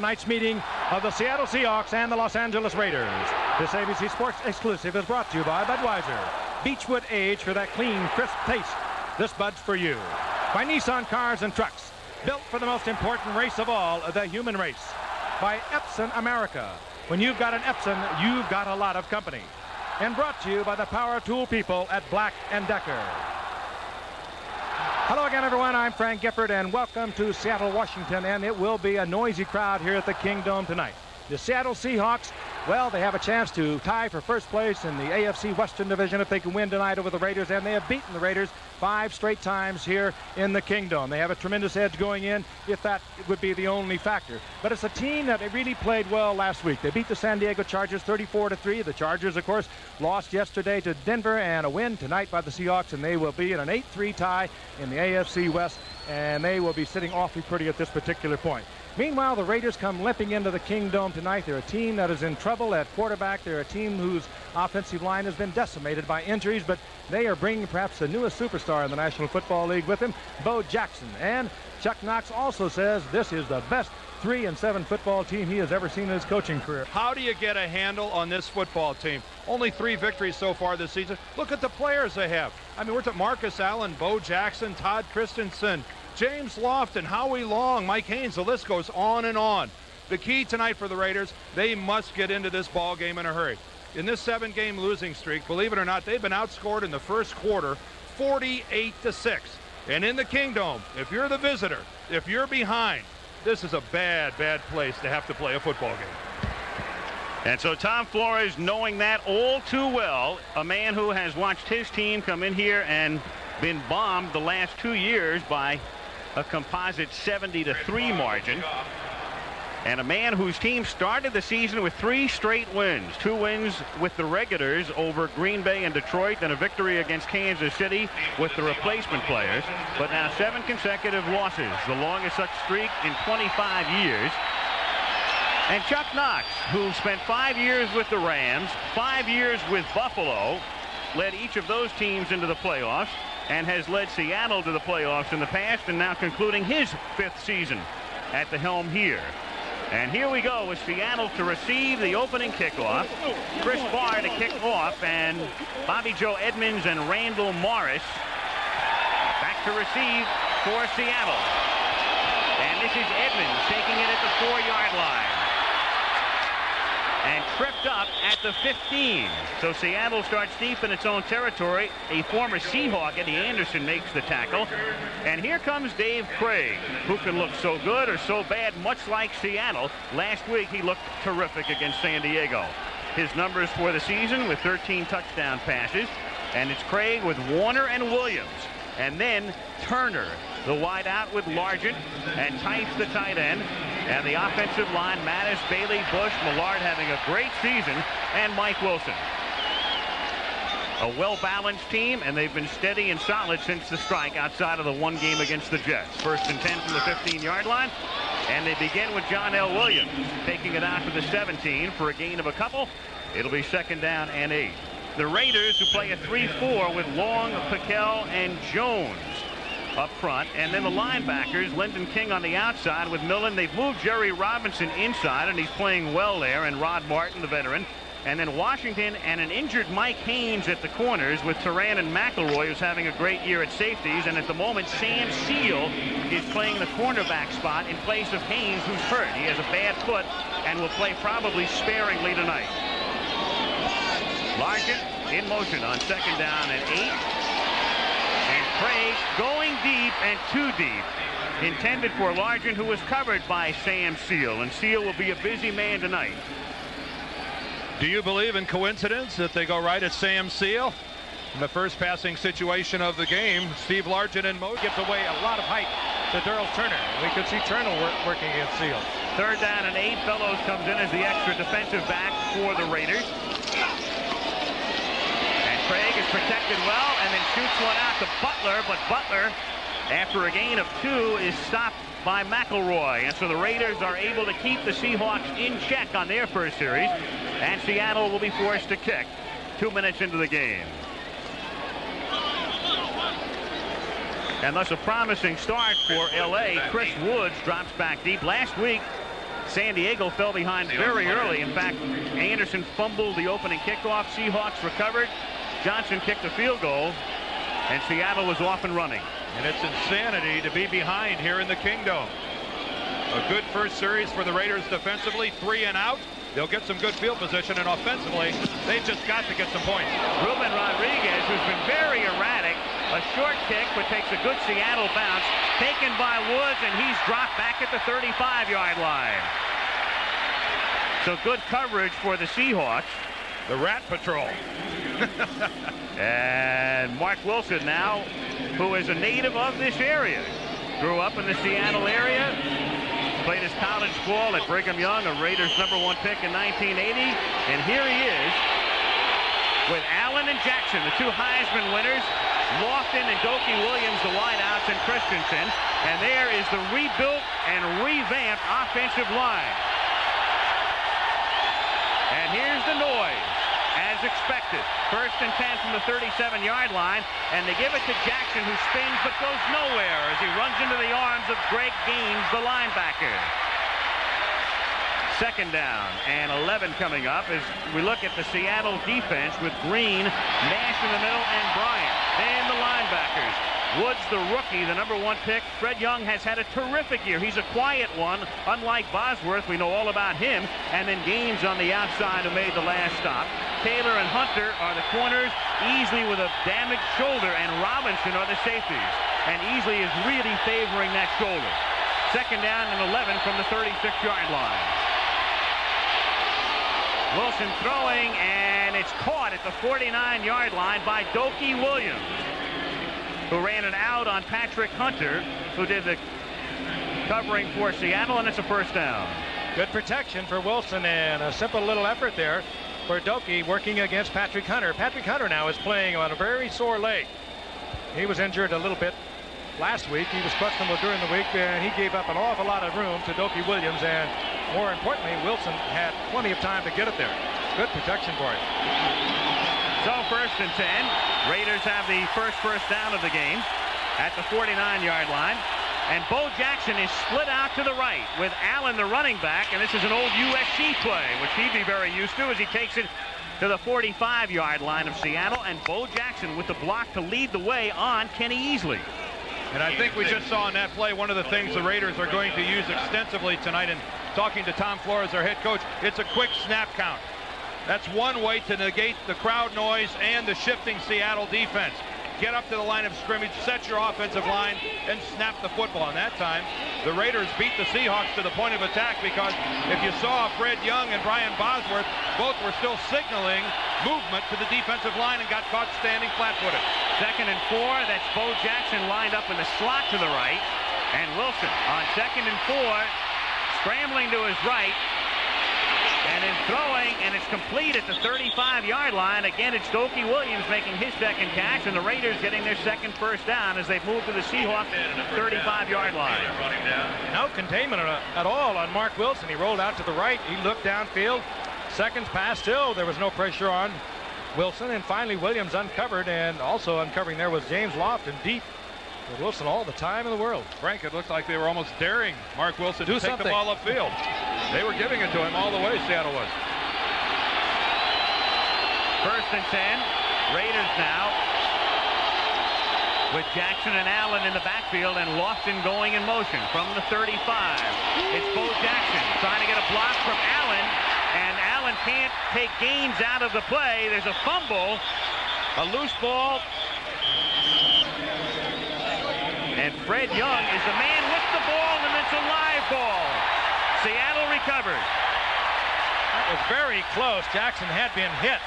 Tonight's meeting of the Seattle Seahawks and the Los Angeles Raiders. This ABC Sports exclusive is brought to you by Budweiser. Beechwood Age for that clean, crisp taste. This Bud's for you. By Nissan Cars and Trucks, built for the most important race of all, the human race. By Epson America. When you've got an Epson, you've got a lot of company. And brought to you by the power tool people at Black & Decker. Hello again, everyone. I'm Frank Gifford, and welcome to Seattle, Washington. And it will be a noisy crowd here at the Kingdome tonight. The Seattle Seahawks, well, they have a chance to tie for first place in the AFC Western Division if they can win tonight over the Raiders, and they have beaten the Raiders 5 straight times here in the Kingdome. They have a tremendous edge going in, if that would be the only factor. But it's a team that really played well last week. They beat the San Diego Chargers 34-3. The Chargers, of course, lost yesterday to Denver, and a win tonight by the Seahawks, and they will be in an 8-3 tie in the AFC West, and they will be sitting awfully pretty at this particular point. Meanwhile, the Raiders come limping into the Kingdome tonight. They're a team that is in trouble at quarterback. They're a team whose offensive line has been decimated by injuries, but they are bringing perhaps the newest superstar in the National Football League with them, Bo Jackson. And Chuck Knox also says this is the best 3-7 football team he has ever seen in his coaching career. How do you get a handle on this football team? Only 3 victories so far this season. Look at the players they have. I mean, we're at Marcus Allen, Bo Jackson, Todd Christensen, James Lofton, Howie Long, Mike Haynes. The list goes on and on. The key tonight for the Raiders, they must get into this ball game in a hurry. In this 7-game losing streak, believe it or not, they've been outscored in the first quarter 48-6. And in the Kingdome, if you're the visitor, if you're behind, this is a bad, bad place to have to play a football game. And so Tom Flores, knowing that all too well, a man who has watched his team come in here and been bombed the last 2 years by a composite 70-3 margin, and a man whose team started the season with 3 straight wins. 2 wins with the regulars over Green Bay and Detroit, and a victory against Kansas City with the replacement players, but now 7 consecutive losses, the longest such streak in 25 years. And Chuck Knox, who spent 5 years with the Rams, 5 years with Buffalo, led each of those teams into the playoffs, and has led Seattle to the playoffs in the past, and now concluding his 5th season at the helm here. And here we go with Seattle to receive the opening kickoff. Chris Barr to kick off, and Bobby Joe Edmonds and Randall Morris back to receive for Seattle. And this is Edmonds taking it at the 4-yard line. And tripped up at the 15. So Seattle starts deep in its own territory. A former Seahawk, Eddie Anderson, makes the tackle. And here comes Dave Craig, who can look so good or so bad, much like Seattle. Last week he looked terrific against San Diego. His numbers for the season with 13 touchdown passes. And it's Craig with Warner and Williams. And then Turner, the wide out with Largent, and Tice, the tight end. And the offensive line, Mattis, Bailey, Bush, Millard having a great season, and Mike Wilson. A well-balanced team, and they've been steady and solid since the strike outside of the 1 game against the Jets. 1st and 10 from the 15-yard line, and they begin with John L. Williams taking it out to the 17 for a gain of a couple. It'll be 2nd down and 8. The Raiders, who play a 3-4 with Long, Piquel, and Jones up front, and then the linebackers, Lyndon King on the outside with Millen. They've moved Jerry Robinson inside, and he's playing well there, and Rod Martin, the veteran. And then Washington and an injured Mike Haynes at the corners with Turan and McElroy, who's having a great year at safeties. And at the moment, Sam Seal is playing the cornerback spot in place of Haynes, who's hurt. He has a bad foot and will play probably sparingly tonight. Largent in motion on 2nd down and 8. And Craig going deep and too deep. Intended for Largent, who was covered by Sam Seal. And Seal will be a busy man tonight. Do you believe in coincidence that they go right at Sam Seal? In the first passing situation of the game, Steve Largent in motion gives away a lot of height to Darrell Turner. We could see Turner working against Seal. 3rd down and 8. Fellows comes in as the extra defensive back for the Raiders. Craig is protected well and then shoots one out to Butler, but Butler, after a gain of 2, is stopped by McElroy. And so the Raiders are able to keep the Seahawks in check on their first series, and Seattle will be forced to kick 2 minutes into the game. And thus a promising start for L.A. Chris Woods drops back deep. Last week, San Diego fell behind very early. In fact, Anderson fumbled the opening kickoff. Seahawks recovered. Johnson kicked a field goal, and Seattle was off and running. And it's insanity to be behind here in the Kingdom. A good first series for the Raiders defensively, 3 and out. They'll get some good field position, and offensively, they've just got to get some points. Ruben Rodriguez, who's been very erratic, a short kick, but takes a good Seattle bounce, taken by Woods, and he's dropped back at the 35-yard line. So good coverage for the Seahawks. The Rat Patrol. And Mark Wilson now, who is a native of this area, grew up in the Seattle area, played his college ball at Brigham Young, a Raiders #1 pick in 1980. And here he is with Allen and Jackson, the 2 Heisman winners, Lofton and Doki Williams, the wideouts, and Christensen. And there is the rebuilt and revamped offensive line. And here's the noise, as expected. 1st and 10 from the 37-yard line, and they give it to Jackson, who spins but goes nowhere as he runs into the arms of Greg Gaines, the linebacker. 2nd down and 11 coming up as we look at the Seattle defense with Green, Nash in the middle, and Bryant. And the linebackers. Woods, the rookie, the #1 pick. Fred Young has had a terrific year. He's a quiet one, unlike Bosworth. We know all about him. And then Gaines on the outside, who made the last stop. Taylor and Hunter are the corners. Easley with a damaged shoulder, and Robinson are the safeties. And Easley is really favoring that shoulder. 2nd down and 11 from the 36-yard line. Wilson throwing, and it's caught at the 49-yard line by Doki Williams, who ran it out on Patrick Hunter, who did the covering for Seattle, and it's a 1st down. Good protection for Wilson, and a simple little effort there for Doki working against Patrick Hunter. Patrick Hunter now is playing on a very sore leg. He was injured a little bit last week. He was questionable during the week, and he gave up an awful lot of room to Doki Williams, and more importantly, Wilson had plenty of time to get it there. Good protection for him. So 1st and 10. Raiders have the first down of the game at the 49-yard line. And Bo Jackson is split out to the right with Allen, the running back. And this is an old USC play, which he'd be very used to as he takes it to the 45-yard line of Seattle. And Bo Jackson with the block to lead the way on Kenny Easley. And I think we just saw in that play one of the things the Raiders are going to use extensively tonight. And talking to Tom Flores, their head coach, it's a quick snap count. That's one way to negate the crowd noise and the shifting Seattle defense. Get up to the line of scrimmage, set your offensive line, and snap the football. And that time, the Raiders beat the Seahawks to the point of attack, because if you saw Fred Young and Brian Bosworth, both were still signaling movement to the defensive line and got caught standing flat-footed. 2nd and 4. That's Bo Jackson lined up in the slot to the right. And Wilson on 2nd and 4, scrambling to his right. And in throwing, and it's complete at the 35-yard line. Again, it's Doki Williams making his 2nd catch, and the Raiders getting their 2nd first down as they've moved to the Seahawks 35-yard line. No containment at all on Mark Wilson. He rolled out to the right. He looked downfield. Seconds passed. Still, there was no pressure on Wilson. And finally, Williams uncovered, and also uncovering there was James Lofton deep. With Wilson all the time in the world. Frank, it looked like they were almost daring Mark Wilson to take the ball upfield. They were giving it to him all the way, Seattle was. 1st and 10. Raiders now with Jackson and Allen in the backfield, and Lofton going in motion from the 35. It's Bo Jackson trying to get a block from Allen, and Allen can't take Gaines out of the play. There's a fumble, a loose ball. And Fred Young is the man with the ball, and it's a live ball. Seattle recovered. That was very close. Jackson had been hit,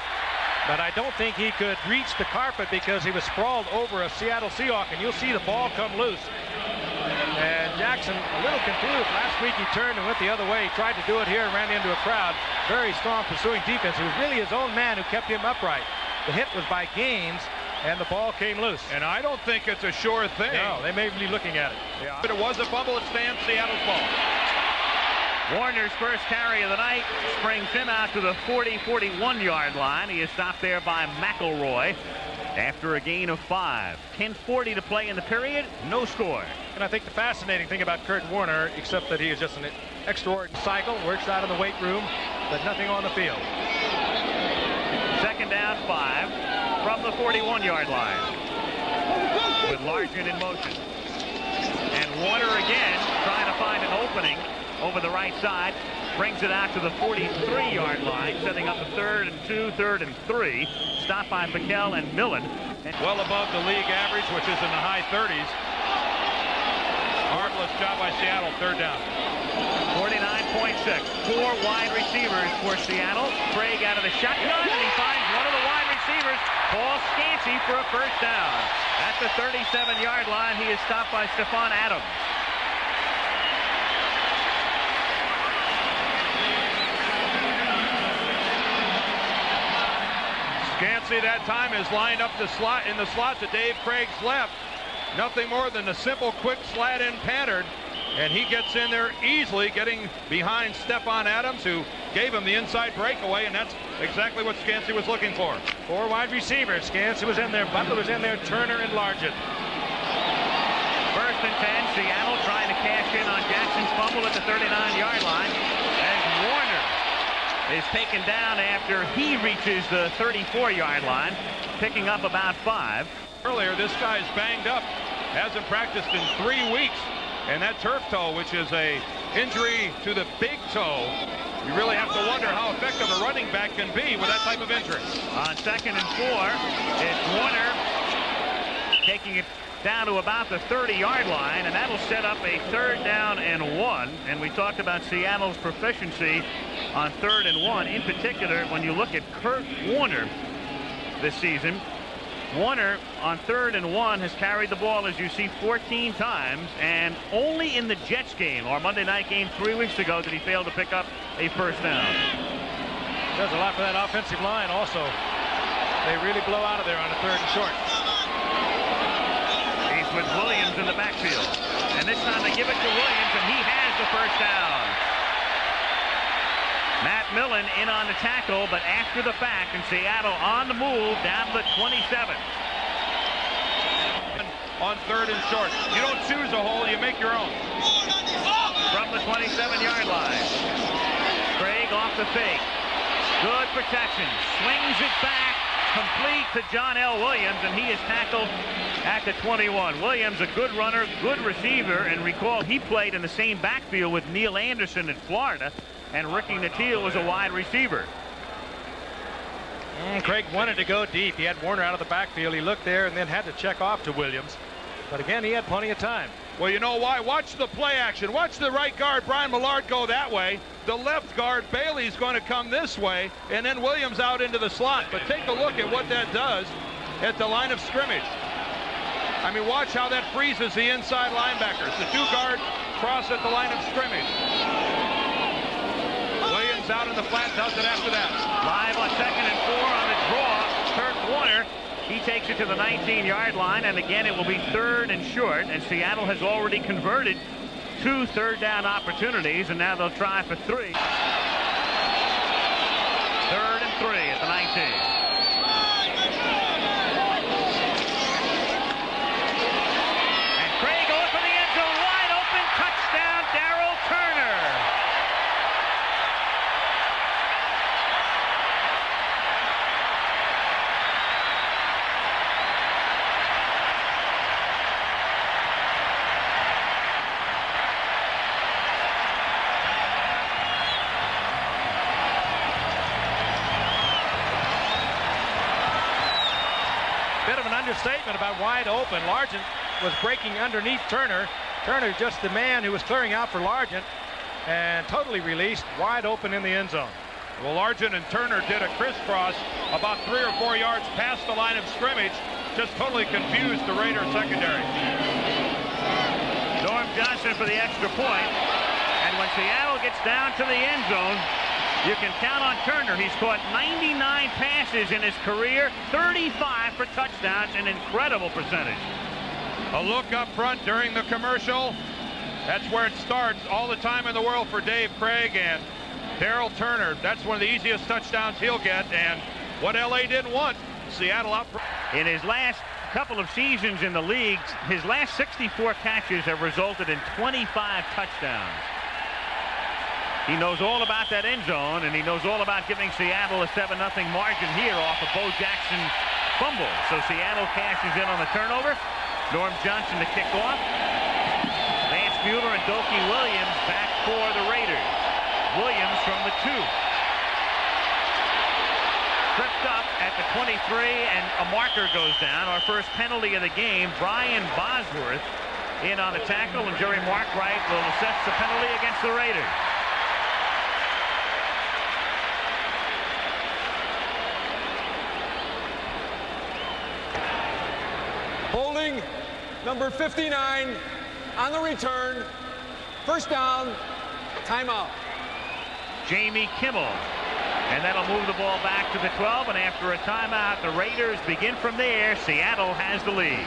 but I don't think he could reach the carpet because he was sprawled over a Seattle Seahawk, and you'll see the ball come loose. And Jackson a little confused. Last week he turned and went the other way. He tried to do it here and ran into a crowd. Very strong pursuing defense. It was really his own man who kept him upright. The hit was by Gaines, and the ball came loose. And I don't think it's a sure thing. No, they may be looking at it. Yeah. But it was a fumble. It stands Seattle's ball. Warner's first carry of the night springs him out to the 41-yard line. He is stopped there by McElroy after a gain of 5. 10:40 to play in the period. No score. And I think the fascinating thing about Kurt Warner, except that he is just an extraordinary cycle, works out in the weight room, but nothing on the field. Second down, 5 from the 41-yard line with Largent in motion. And Warner again trying to find an opening over the right side. Brings it out to the 43-yard line, setting up the 3rd and 2, 3rd and 3. Stopped by Mikel and Millen. Well above the league average, which is in the high 30s. Marvelous job by Seattle, 3rd down. 49.6. 4 wide receivers for Seattle. Craig out of the shotgun, and he finds one of the wide receivers, Paul Scansey, for a 1st down. At the 37-yard line, he is stopped by Stephon Adams. Scansey that time is lined up in the slot to Dave Craig's left. Nothing more than a simple quick slat in pattern, and he gets in there easily, getting behind Stephon Adams, who gave him the inside breakaway, and that's exactly what Scansey was looking for. 4 wide receivers. Scansey was in there, Butler was in there, Turner and Largent. 1st and 10. Seattle trying to cash in on Jackson's fumble at the 39-yard line as Warner is taken down after he reaches the 34-yard line, picking up about 5. Earlier, this guy's banged up, hasn't practiced in 3 weeks, and that turf toe, which is a injury to the big toe, you really have to wonder how effective a running back can be with that type of injury. On 2nd and 4, it's Warner taking it down to about the 30-yard line, and that'll set up a 3rd down and 1. And we talked about Seattle's proficiency on 3rd and 1. In particular, when you look at Kurt Warner this season, Warner on 3rd and 1 has carried the ball, as you see, 14 times, and only in the Jets game, or Monday night game 3 weeks ago, did he fail to pick up a 1st down. Does a lot for that offensive line also. They really blow out of there on a 3rd and short. He's with Williams in the backfield, and this time they give it to Williams, and he has the 1st down. Matt Millen in on the tackle, but after the fact, and Seattle on the move down to the 27. On 3rd and short. You don't choose a hole, you make your own. From the 27-yard line. Craig off the fake. Good protection. Swings it back. Complete to John L. Williams, and he is tackled at the 21. Williams, a good runner, good receiver, and recall he played in the same backfield with Neil Anderson in Florida, and Ricky Nattiel was a wide receiver. Craig wanted to go deep. He had Warner out of the backfield. He looked there and then had to check off to Williams. But again, he had plenty of time. Well, you know why? Watch the play action. Watch the right guard, Brian Millard, go that way. The left guard, Bailey's going to come this way, and then Williams out into the slot. But take a look at what that does at the line of scrimmage. I mean, watch how that freezes the inside linebackers. The 2 guard cross at the line of scrimmage. Williams out in the flat, does it after that. Live on 2nd and 4 on the draw. Kurt Warner, he takes it to the 19-yard line, and again it will be 3rd and short, and Seattle has already converted 2 3rd down opportunities, and now they'll try for 3. 3rd and 3 at the 19. Statement about wide open. Largent was breaking underneath Turner. Turner just the man who was clearing out for Largent, and totally released, wide open in the end zone. Well, Largent and Turner did a crisscross about 3 or 4 yards past the line of scrimmage. Just totally confused the Raider secondary. Norm Johnson for the extra point. And when Seattle gets down to the end zone, you can count on Turner. He's caught 99 passes in his career, 35 for touchdowns, an incredible percentage. A look up front during the commercial. That's where it starts. All the time in the world for Dave Craig and Darrell Turner. That's one of the easiest touchdowns he'll get, and what LA didn't want, Seattle up front. In his last couple of seasons in the league, his last 64 catches have resulted in 25 touchdowns. He knows all about that end zone, and he knows all about giving Seattle a 7-0 margin here off a Bo Jackson fumble. So Seattle cashes in on the turnover. Norm Johnson to kick off. Lance Mueller and Dokie Williams back for the Raiders. Williams from the 2. Tripped up at the 23, and a marker goes down. Our first penalty of the game. Brian Bosworth in on the tackle, and Jerry Markwright will assess the penalty against the Raiders. Holding number 59 on the return. First down, timeout. Jamie Kimmel. And that'll move the ball back to the 12, and after a timeout, the Raiders begin from there. Seattle has the lead.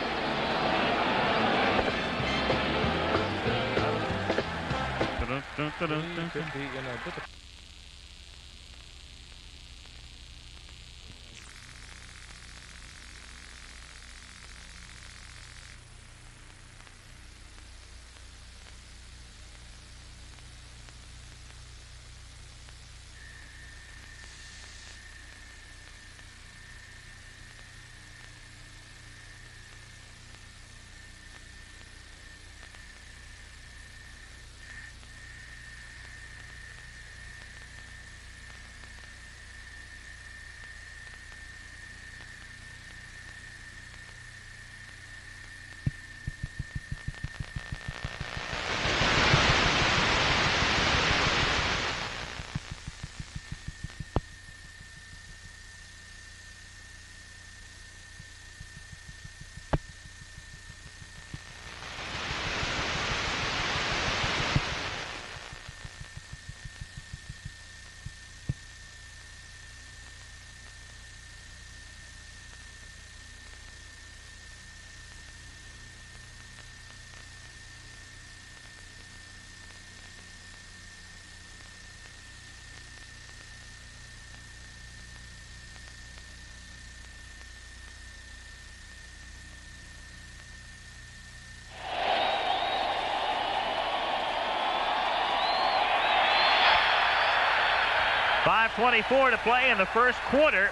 .5:24 to play in the first quarter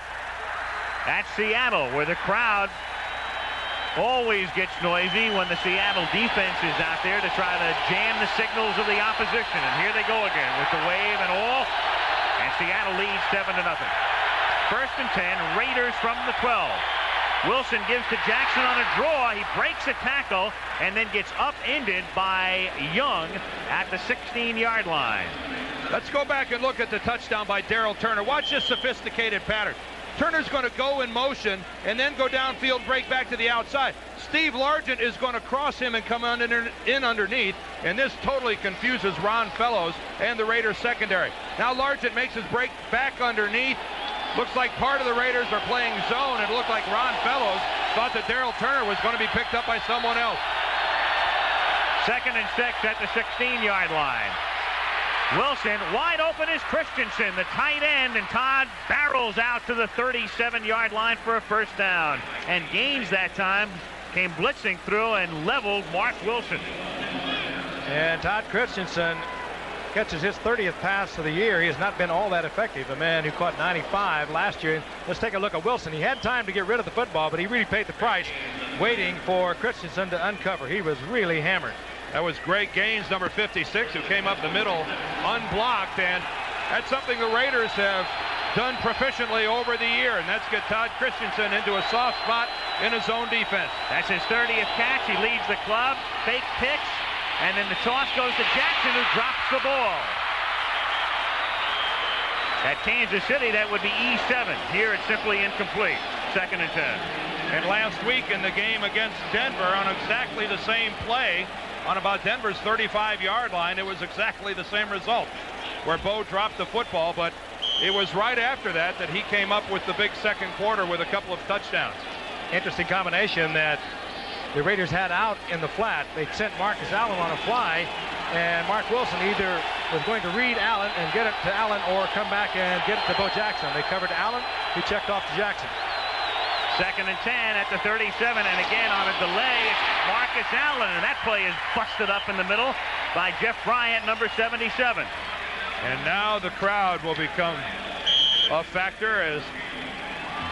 at Seattle, where the crowd always gets noisy when the Seattle defense is out there to try to jam the signals of the opposition. And here they go again with the wave and all. And Seattle leads 7-0. First and 10, Raiders from the 12. Wilson gives to Jackson on a draw. He breaks a tackle and then gets upended by Young at the 16-yard line. Let's go back and look at the touchdown by Darrell Turner. Watch this sophisticated pattern. Turner's going to go in motion and then go downfield, break back to the outside. Steve Largent is going to cross him and come in underneath, and this totally confuses Ron Fellows and the Raiders secondary. Now Largent makes his break back underneath. Looks like part of the Raiders are playing zone. It looked like Ron Fellows thought that Darrell Turner was going to be picked up by someone else. 2nd and 6 at the 16-yard line. Wilson, wide open is Christensen, the tight end, and Todd barrels out to the 37-yard line for a first down. And Gaines that time came blitzing through and leveled Mark Wilson. And Todd Christensen catches his 30th pass of the year. He has not been all that effective. The man who caught 95 last year. Let's take a look at Wilson. He had time to get rid of the football, but he really paid the price waiting for Christensen to uncover. He was really hammered. That was Greg Gaines, number 56, who came up the middle unblocked, and that's something the Raiders have done proficiently over the year, and that's get Todd Christensen into a soft spot in his zone defense. That's his 30th catch. He leads the club. Fake pitch, and then the toss goes to Jackson, who drops the ball. At Kansas City, that would be E7. Here it's simply incomplete. 2nd and 10. And last week in the game against Denver, on exactly the same play, on about Denver's 35-yard line, it was exactly the same result, where Bo dropped the football, but it was right after that that he came up with the big second quarter with a couple of touchdowns. Interesting combination that the Raiders had out in the flat. They sent Marcus Allen on a fly, and Mark Wilson either was going to read Allen and get it to Allen or come back and get it to Bo Jackson. They covered Allen. He checked off to Jackson. 2nd and 10 at the 37, and again on a delay, it's Marcus Allen, and that play is busted up in the middle by Jeff Bryant, number 77. And now the crowd will become a factor as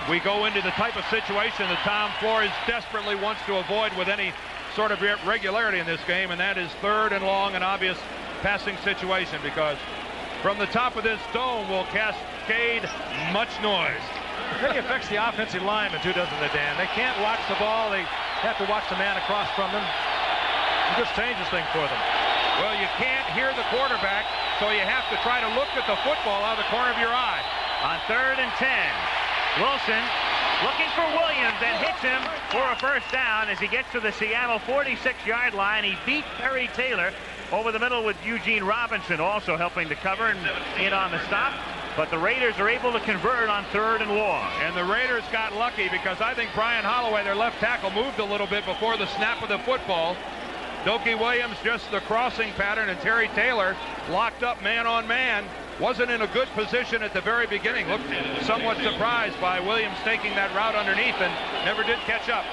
we go into the type of situation that Tom Flores desperately wants to avoid with any sort of regularity in this game, and that is 3rd and long, an obvious passing situation, because from the top of this dome will cascade much noise. It really affects the offensive linemen too, doesn't it, Dan? They can't watch the ball. They have to watch the man across from them. It just changes things for them. Well, you can't hear the quarterback, so you have to try to look at the football out of the corner of your eye. On 3rd and 10, Wilson looking for Williams and hits him for a first down as he gets to the Seattle 46-yard line. He beat Perry Taylor over the middle with Eugene Robinson also helping to cover and in on the stop. But the Raiders are able to convert on 3rd and long. And the Raiders got lucky because I think Brian Holloway, their left tackle, moved a little bit before the snap of the football. Dokie Williams just the crossing pattern, and Terry Taylor locked up man on man. Wasn't in a good position at the very beginning. Looked somewhat surprised by Williams taking that route underneath and never did catch up.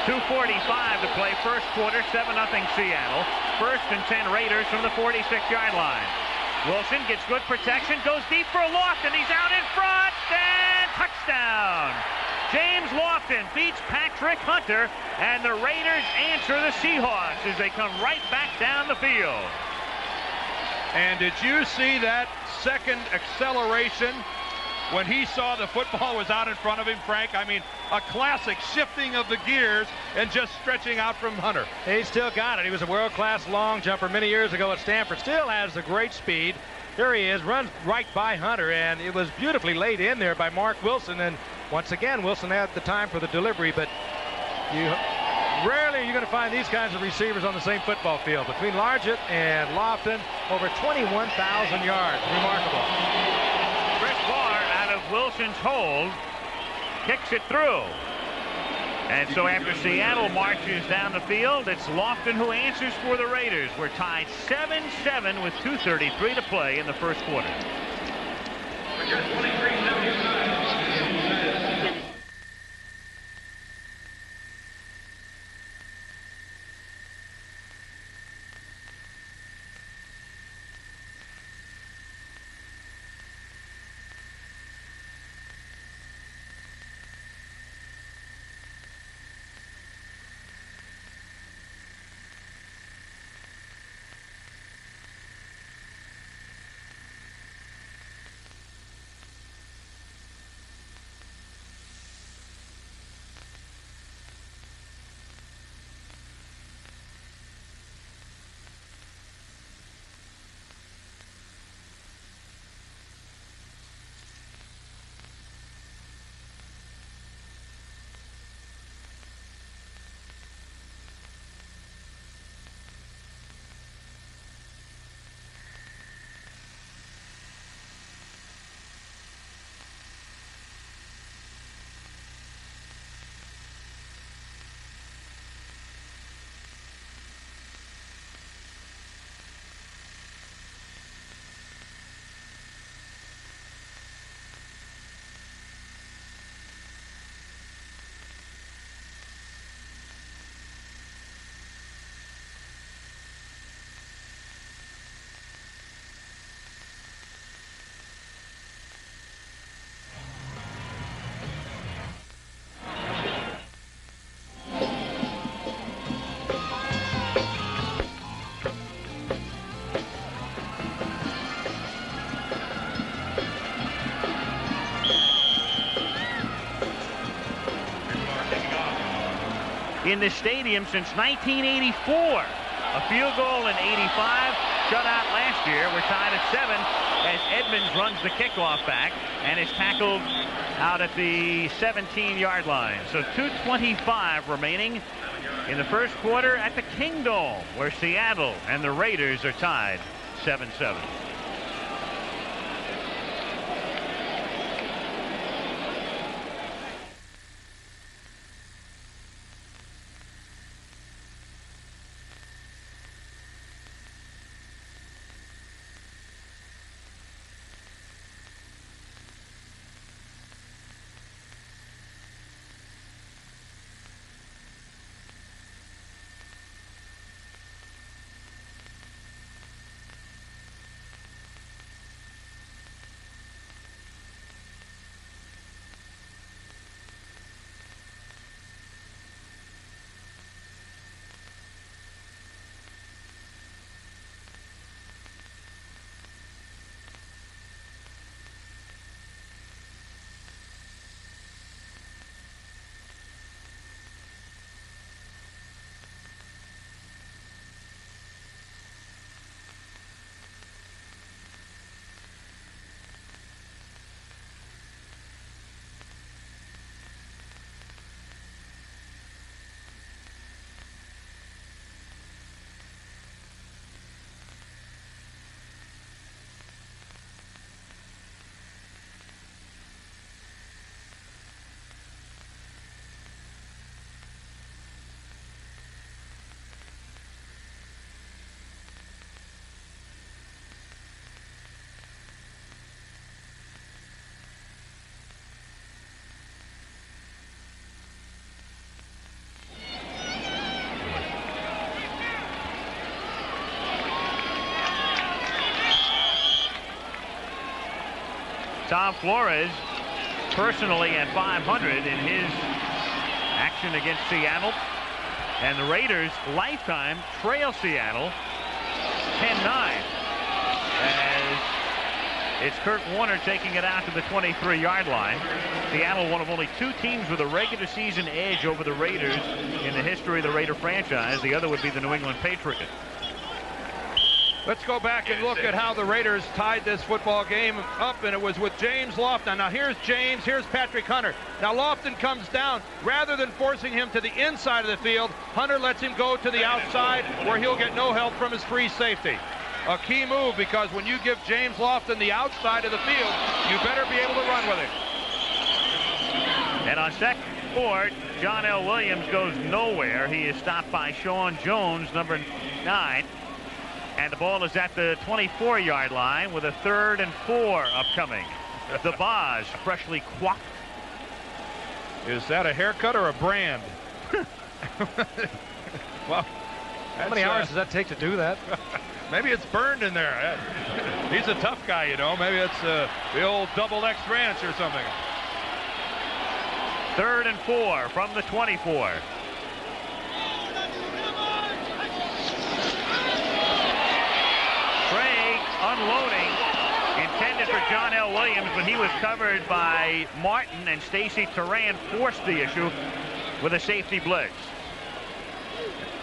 2:45 to play, first quarter, 7-0 Seattle. 1st and 10 Raiders from the 46-yard line. Wilson gets good protection, goes deep for Lofton. He's out in front, and touchdown. James Lofton beats Patrick Hunter, and the Raiders answer the Seahawks as they come right back down the field. And did you see that second acceleration when he saw the football was out in front of him, Frank? I mean, a classic shifting of the gears and just stretching out from Hunter. He still got it. He was a world-class long jumper many years ago at Stanford. Still has the great speed. Here he is, runs right by Hunter, and it was beautifully laid in there by Mark Wilson. And once again, Wilson had the time for the delivery, but rarely are you going to find these kinds of receivers on the same football field. Between Largett and Lofton, over 21,000 yards. Remarkable. Chris Barr out of Wilson's hold kicks it through. And so after Seattle marches down the field, it's Lofton who answers for the Raiders. We're tied 7-7 with 2:33 to play in the first quarter. In the stadium since 1984. A field goal in 85, shutout last year. We're tied at 7 as Edmonds runs the kickoff back and is tackled out at the 17-yard line. So 2:25 remaining in the first quarter at the Kingdome, where Seattle and the Raiders are tied 7-7. Tom Flores personally at 500 in his action against Seattle. And the Raiders lifetime trail Seattle 10-9 as it's Kurt Warner taking it out to the 23-yard line. Seattle, one of only 2 teams with a regular season edge over the Raiders in the history of the Raider franchise. The other would be the New England Patriots. Let's go back and look at how the Raiders tied this football game up, and it was with James Lofton. Now here's James, here's Patrick Hunter. Now Lofton comes down. Rather than forcing him to the inside of the field, Hunter lets him go to the outside where he'll get no help from his free safety. A key move, because when you give James Lofton the outside of the field, you better be able to run with it. And on second forward, John L. Williams goes nowhere. He is stopped by Sean Jones, number 9. And the ball is at the 24-yard line with a 3rd and 4 upcoming. The Boz freshly quaffed. Is that a haircut or a brand? Well, how many hours does that take to do that? Maybe it's burned in there. He's a tough guy, you know. Maybe it's the old double X ranch or something. 3rd and 4 from the 24. Craig unloading, intended for John L. Williams, but he was covered by Martin, and Stacy Turan forced the issue with a safety blitz.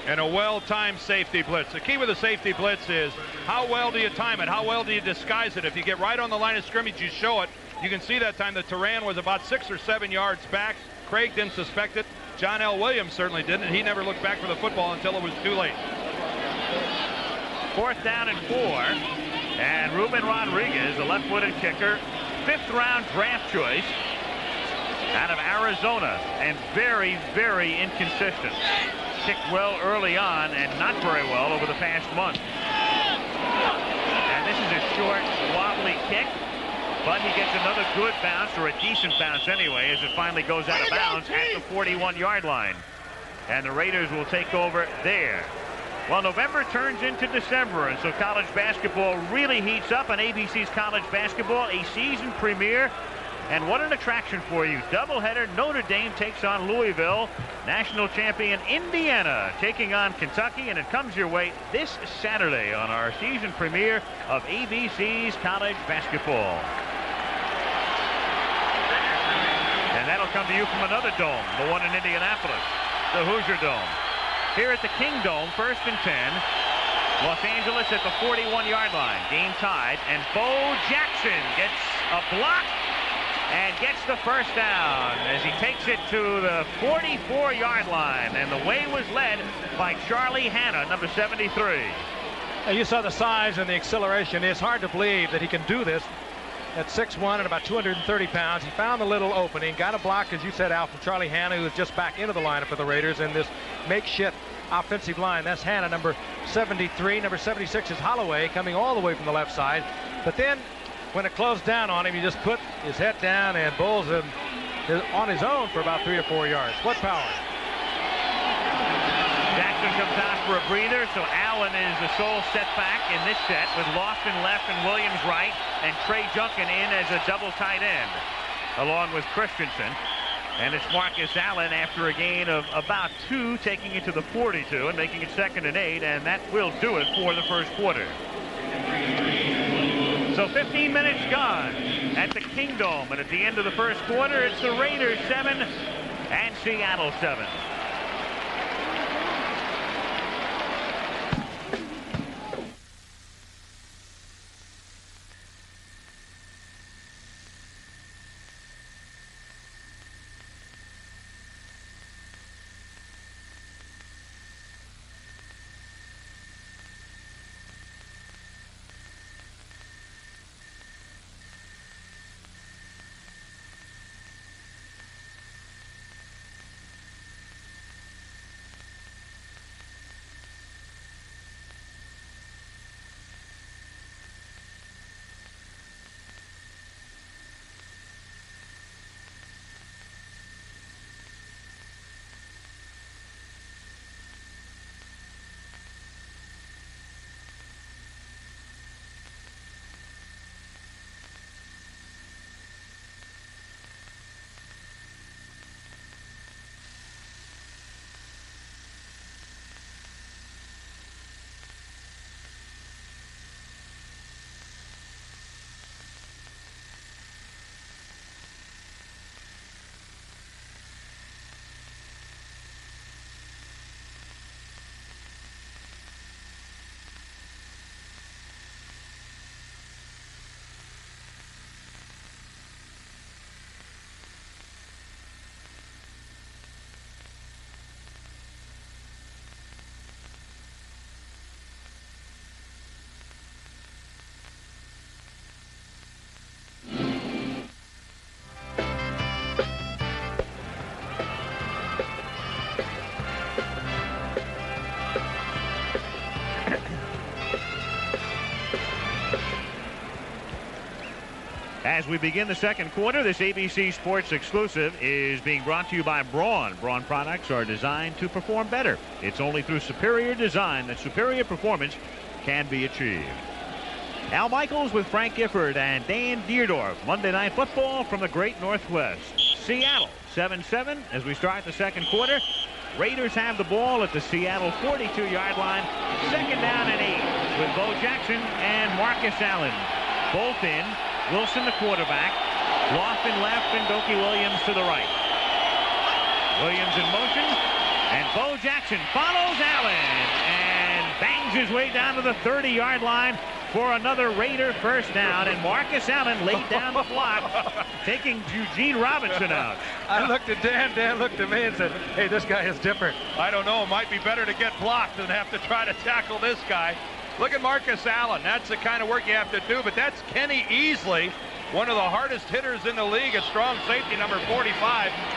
And a well-timed safety blitz. The key with a safety blitz is how well do you time it? How well do you disguise it? If you get right on the line of scrimmage, you show it. You can see that time that Turan was about 6 or 7 yards back. Craig didn't suspect it. John L. Williams certainly didn't. He never looked back for the football until it was too late. 4th down and 4. And Ruben Rodriguez, a left-footed kicker, 5th-round draft choice out of Arizona, and very, very inconsistent. Kicked well early on and not very well over the past month. And this is a short, wobbly kick, but he gets another good bounce, or a decent bounce anyway, as it finally goes out of bounds at the 41-yard line. And the Raiders will take over there. Well, November turns into December, and so college basketball really heats up on ABC's College Basketball, a season premiere. And what an attraction for you. Doubleheader, Notre Dame takes on Louisville. National champion Indiana taking on Kentucky, and it comes your way this Saturday on our season premiere of ABC's College Basketball. And that'll come to you from another dome, the one in Indianapolis, the Hoosier Dome. Here at the King Dome, 1st and 10. Los Angeles at the 41-yard line. Game tied, and Bo Jackson gets a block and gets the first down as he takes it to the 44-yard line. And the way was led by Charlie Hanna, number 73. And you saw the size and the acceleration. It's hard to believe that he can do this at 6'1" and about 230 pounds. He found the little opening, got a block, as you said, Al, from Charlie Hanna, who is just back into the lineup for the Raiders in this makeshift offensive line. That's Hanna, number 73. Number 76 is Holloway, coming all the way from the left side. But then when it closed down on him, he just put his head down and bowls him on his own for about 3 or 4 yards. What power. Jackson comes out for a breather, so Allen is the sole setback in this set, with Lofton left and Williams right, and Trey Junkin in as a double tight end, along with Christensen. And it's Marcus Allen after a gain of about 2, taking it to the 42 and making it 2nd and 8, and that will do it for the first quarter. So 15 minutes gone at the Kingdome, and at the end of the first quarter, it's the Raiders 7 and Seattle 7. As we begin the second quarter, this ABC Sports exclusive is being brought to you by Braun. Braun products are designed to perform better. It's only through superior design that superior performance can be achieved. Al Michaels with Frank Gifford and Dan Dierdorff. Monday Night Football from the Great Northwest. Seattle 7-7 as we start the second quarter. Raiders have the ball at the Seattle 42-yard line. Second down and 8 with Bo Jackson and Marcus Allen. Both in. Wilson, the quarterback. Lofton left and Dokie Williams to the right. Williams in motion. And Bo Jackson follows Allen and bangs his way down to the 30-yard line for another Raider first down. And Marcus Allen laid down the block, taking Eugene Robinson out. I looked at Dan. Dan looked at me and said, hey, this guy is different. I don't know. It might be better to get blocked than have to try to tackle this guy. Look at Marcus Allen. That's the kind of work you have to do. But that's Kenny Easley, one of the hardest hitters in the league, a strong safety, number 45,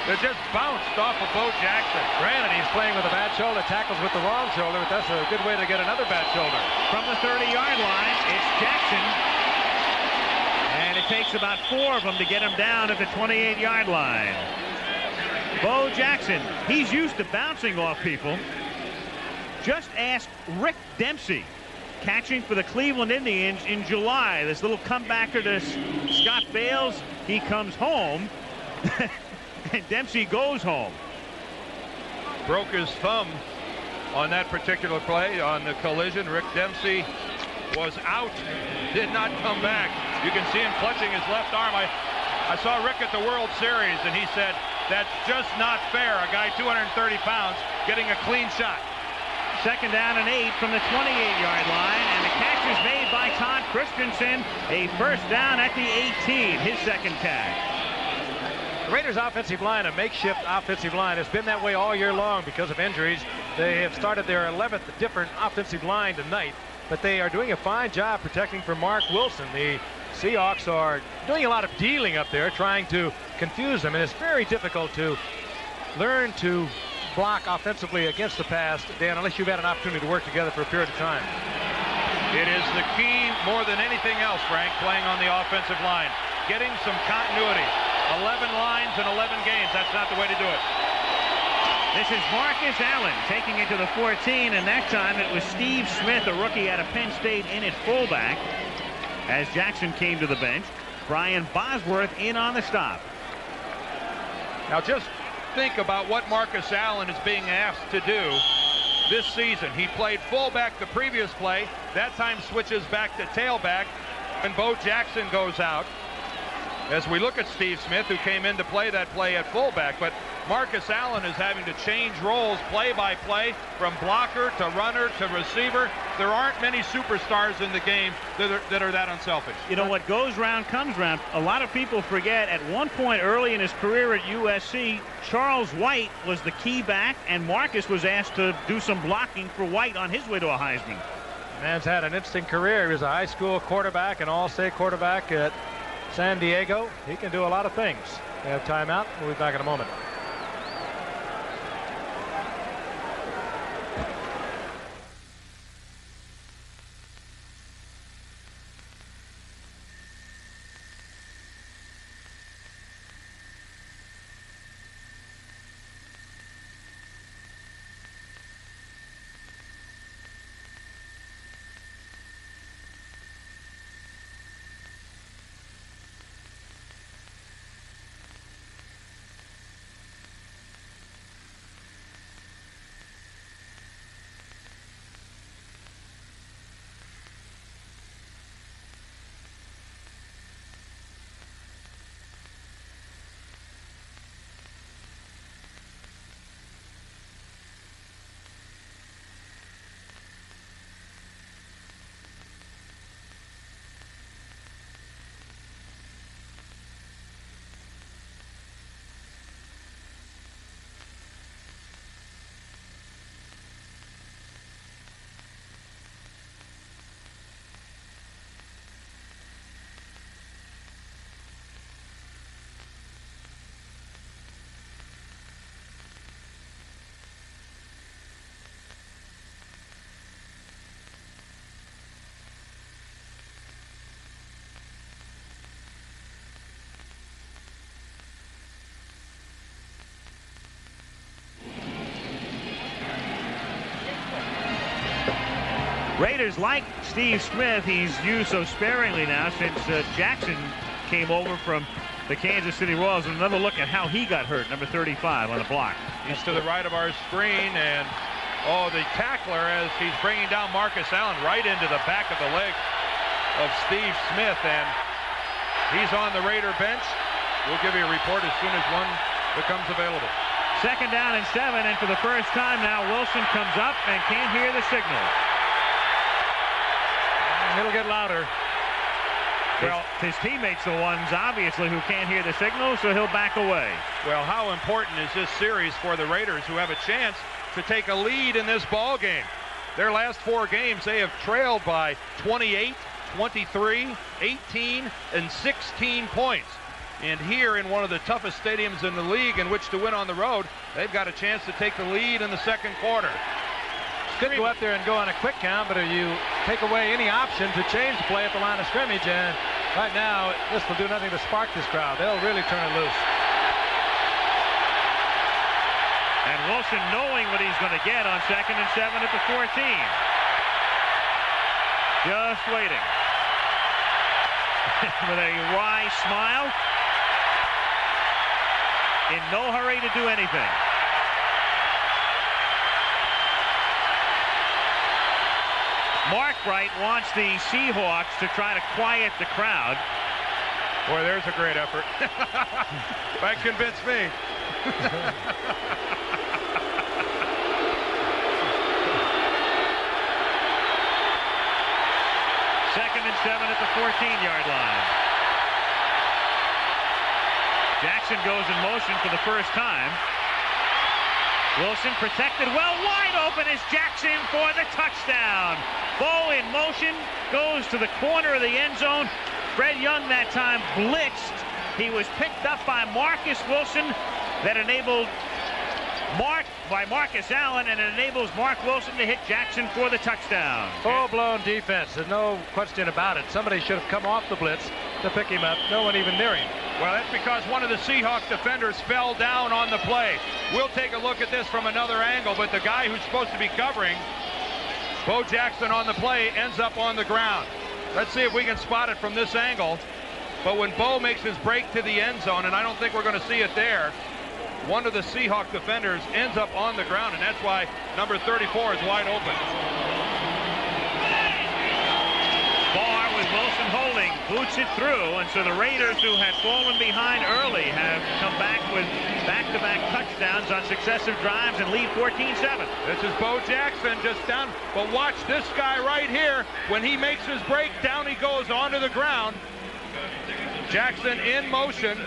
that just bounced off of Bo Jackson. Granted, he's playing with a bad shoulder, tackles with the wrong shoulder, but that's a good way to get another bad shoulder. From the 30-yard line, it's Jackson. And it takes about 4 of them to get him down at the 28-yard line. Bo Jackson, he's used to bouncing off people. Just ask Rick Dempsey, catching for the Cleveland Indians in July. This little comebacker to Scott Bales. He comes home, and Dempsey goes home. Broke his thumb on that particular play on the collision. Rick Dempsey was out, did not come back. You can see him clutching his left arm. I saw Rick at the World Series, and he said, that's just not fair. A guy 230 pounds getting a clean shot. Second down and 8 from the 28-yard line, and the catch is made by Todd Christensen. A first down at the 18, his second catch. The Raiders' offensive line, a makeshift offensive line, has been that way all year long because of injuries. They have started their 11th different offensive line tonight, but they are doing a fine job protecting for Mark Wilson. The Seahawks are doing a lot of dealing up there, trying to confuse them, and it's very difficult to learn to block offensively against the pass, Dan, unless you've had an opportunity to work together for a period of time. It is the key more than anything else, Frank, playing on the offensive line. Getting some continuity. 11 lines in 11 games. That's not the way to do it. This is Marcus Allen taking it to the 14, and that time it was Steve Smith, a rookie out of Penn State, in at fullback as Jackson came to the bench. Brian Bosworth in on the stop. Now just think about what Marcus Allen is being asked to do this season. He played fullback the previous play. That time switches back to tailback, and Bo Jackson goes out. As we look at Steve Smith, who came in to play that play at fullback, but Marcus Allen is having to change roles play by play from blocker to runner to receiver. There aren't many superstars in the game that are that unselfish. You know, what goes round comes round. A lot of people forget at one point early in his career at USC, Charles White was the key back, and Marcus was asked to do some blocking for White on his way to a Heisman. Man's had an interesting career. He was a high school quarterback, an all-state quarterback at San Diego. He can do a lot of things. We have timeout. We'll be back in a moment. Raiders like Steve Smith. He's used so sparingly now since Jackson came over from the Kansas City Royals. And another look at how he got hurt, number 35 on the block. He's to the right of our screen, and oh, the tackler as he's bringing down Marcus Allen right into the back of the leg of Steve Smith, and he's on the Raider bench. We'll give you a report as soon as one becomes available. 2nd down and 7, and for the first time now, Wilson comes up and can't hear the signal. It'll get louder. Well, his teammates are the ones, obviously, who can't hear the signal, so he'll back away. Well, how important is this series for the Raiders, who have a chance to take a lead in this ball game? Their last 4 games, they have trailed by 28, 23, 18, and 16 points. And here in one of the toughest stadiums in the league in which to win on the road, they've got a chance to take the lead in the 2nd quarter. Could go up there and go on a quick count, but you take away any option to change the play at the line of scrimmage, and right now this will do nothing to spark this crowd. They'll really turn it loose. And Wilson, knowing what he's going to get on 2nd and 7 at the 14. Just waiting. With a wry smile. In no hurry to do anything. Mark Wright wants the Seahawks to try to quiet the crowd. Boy, there's a great effort. That convinced me. 2nd and 7 at the 14-yard line. Jackson goes in motion for the first time. Wilson protected well, wide open is Jackson for the touchdown. Bo in motion, goes to the corner of the end zone. Fred Young that time blitzed. He was picked up by Marcus Wilson. That enabled Marcus Allen, and it enables Mark Wilson to hit Jackson for the touchdown. Full-blown defense. There's no question about it. Somebody should have come off the blitz to pick him up. No one even near him. Well, that's because one of the Seahawks defenders fell down on the play. We'll take a look at this from another angle, but the guy who's supposed to be covering Bo Jackson on the play ends up on the ground. Let's see if we can spot it from this angle. But when Bo makes his break to the end zone, and I don't think we're going to see it there, one of the Seahawk defenders ends up on the ground, and that's why number 34 is wide open. Barr with Wilson holding, boots it through, and so the Raiders, who had fallen behind early, have come back with back-to-back touchdowns on successive drives and lead 14-7. This is Bo Jackson just down, but watch this guy right here. When he makes his break, down he goes onto the ground. Jackson in motion.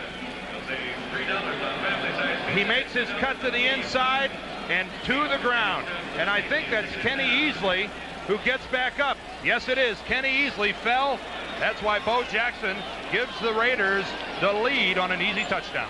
He makes his cut to the inside and to the ground. And I think that's Kenny Easley who gets back up. Yes, it is. Kenny Easley fell. That's why Bo Jackson gives the Raiders the lead on an easy touchdown.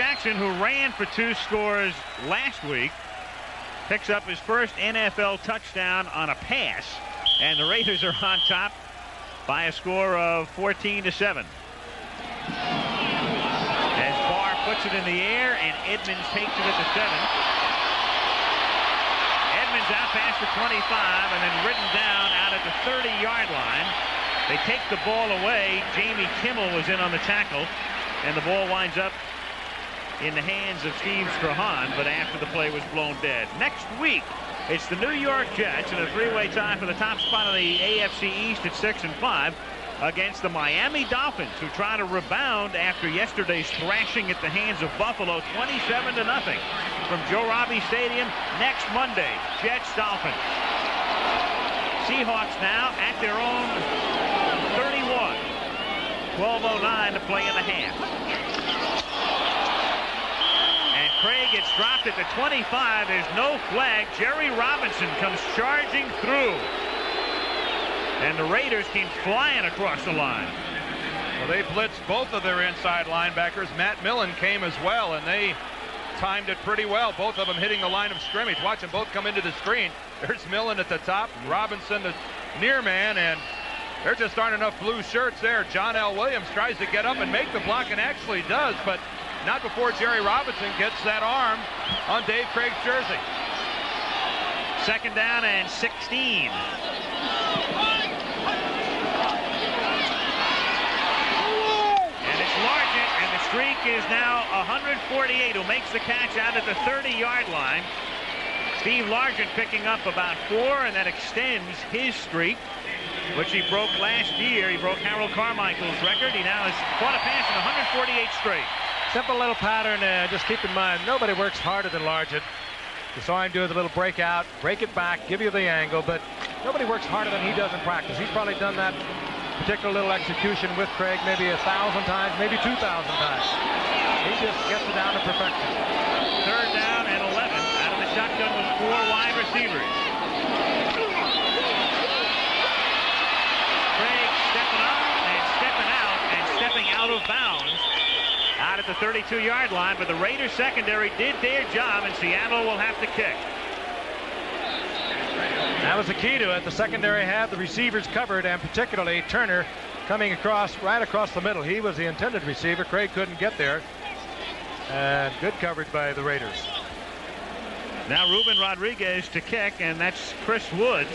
Jackson, who ran for 2 scores last week, picks up his first NFL touchdown on a pass, and the Raiders are on top by a score of 14-7. As Barr puts it in the air, and Edmonds takes it at the 7. Edmonds out past the 25, and then ridden down out at the 30-yard line. They take the ball away. Jamie Kimmel was in on the tackle, and the ball winds up in the hands of Steve Strahan, but after the play was blown dead. Next week, it's the New York Jets in a 3-way tie for the top spot of the AFC East at 6-5 against the Miami Dolphins, who try to rebound after yesterday's thrashing at the hands of Buffalo, 27-0 from Joe Robbie Stadium next Monday. Jets Dolphins. Seahawks now at their own 31. 12:09 to play in the half. Craig gets dropped at the 25. There's no flag. Jerry Robinson comes charging through, and the Raiders came flying across the line. Well, they blitzed both of their inside linebackers. Matt Millen came as well, and they timed it pretty well. Both of them hitting the line of scrimmage. Watch them both come into the screen. There's Millen at the top, Robinson the near man, and there just aren't enough blue shirts there. John L. Williams tries to get up and make the block, and actually does, but not before Jerry Robinson gets that arm on Dave Craig's jersey. 2nd down and 16. And it's Largent, and the streak is now 148, who makes the catch out at the 30-yard line. Steve Largent picking up about 4, and that extends his streak, which he broke last year. He broke Harold Carmichael's record. He now has caught a pass in 148 straight. Simple little pattern. Just keep in mind, nobody works harder than Largent. You saw him do the little breakout, break it back, give you the angle, but nobody works harder than he does in practice. He's probably done that particular little execution with Craig maybe 1,000 times, maybe 2,000 times. He just gets it down to perfection. 3rd down and 11. Out of the shotgun with 4 wide receivers. Craig stepping up and stepping out and stepping out of bounds out at the 32-yard line, but the Raiders secondary did their job, and Seattle will have to kick. That was the key to it. The secondary had the receivers covered, and particularly Turner coming across, right across the middle. He was the intended receiver. Craig couldn't get there, and good coverage by the Raiders. Now Ruben Rodriguez to kick, and that's Chris Woods.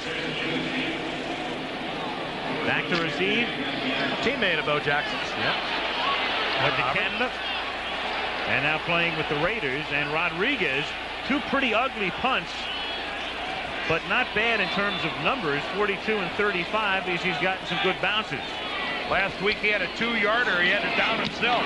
Back to receive. Teammate of Bo Jackson's. Yep. Went to Canada, and now playing with the Raiders. And Rodriguez, 2 pretty ugly punts, but not bad in terms of numbers, 42 and 35, because he's gotten some good bounces. Last week he had a 2-yarder. He had it down himself.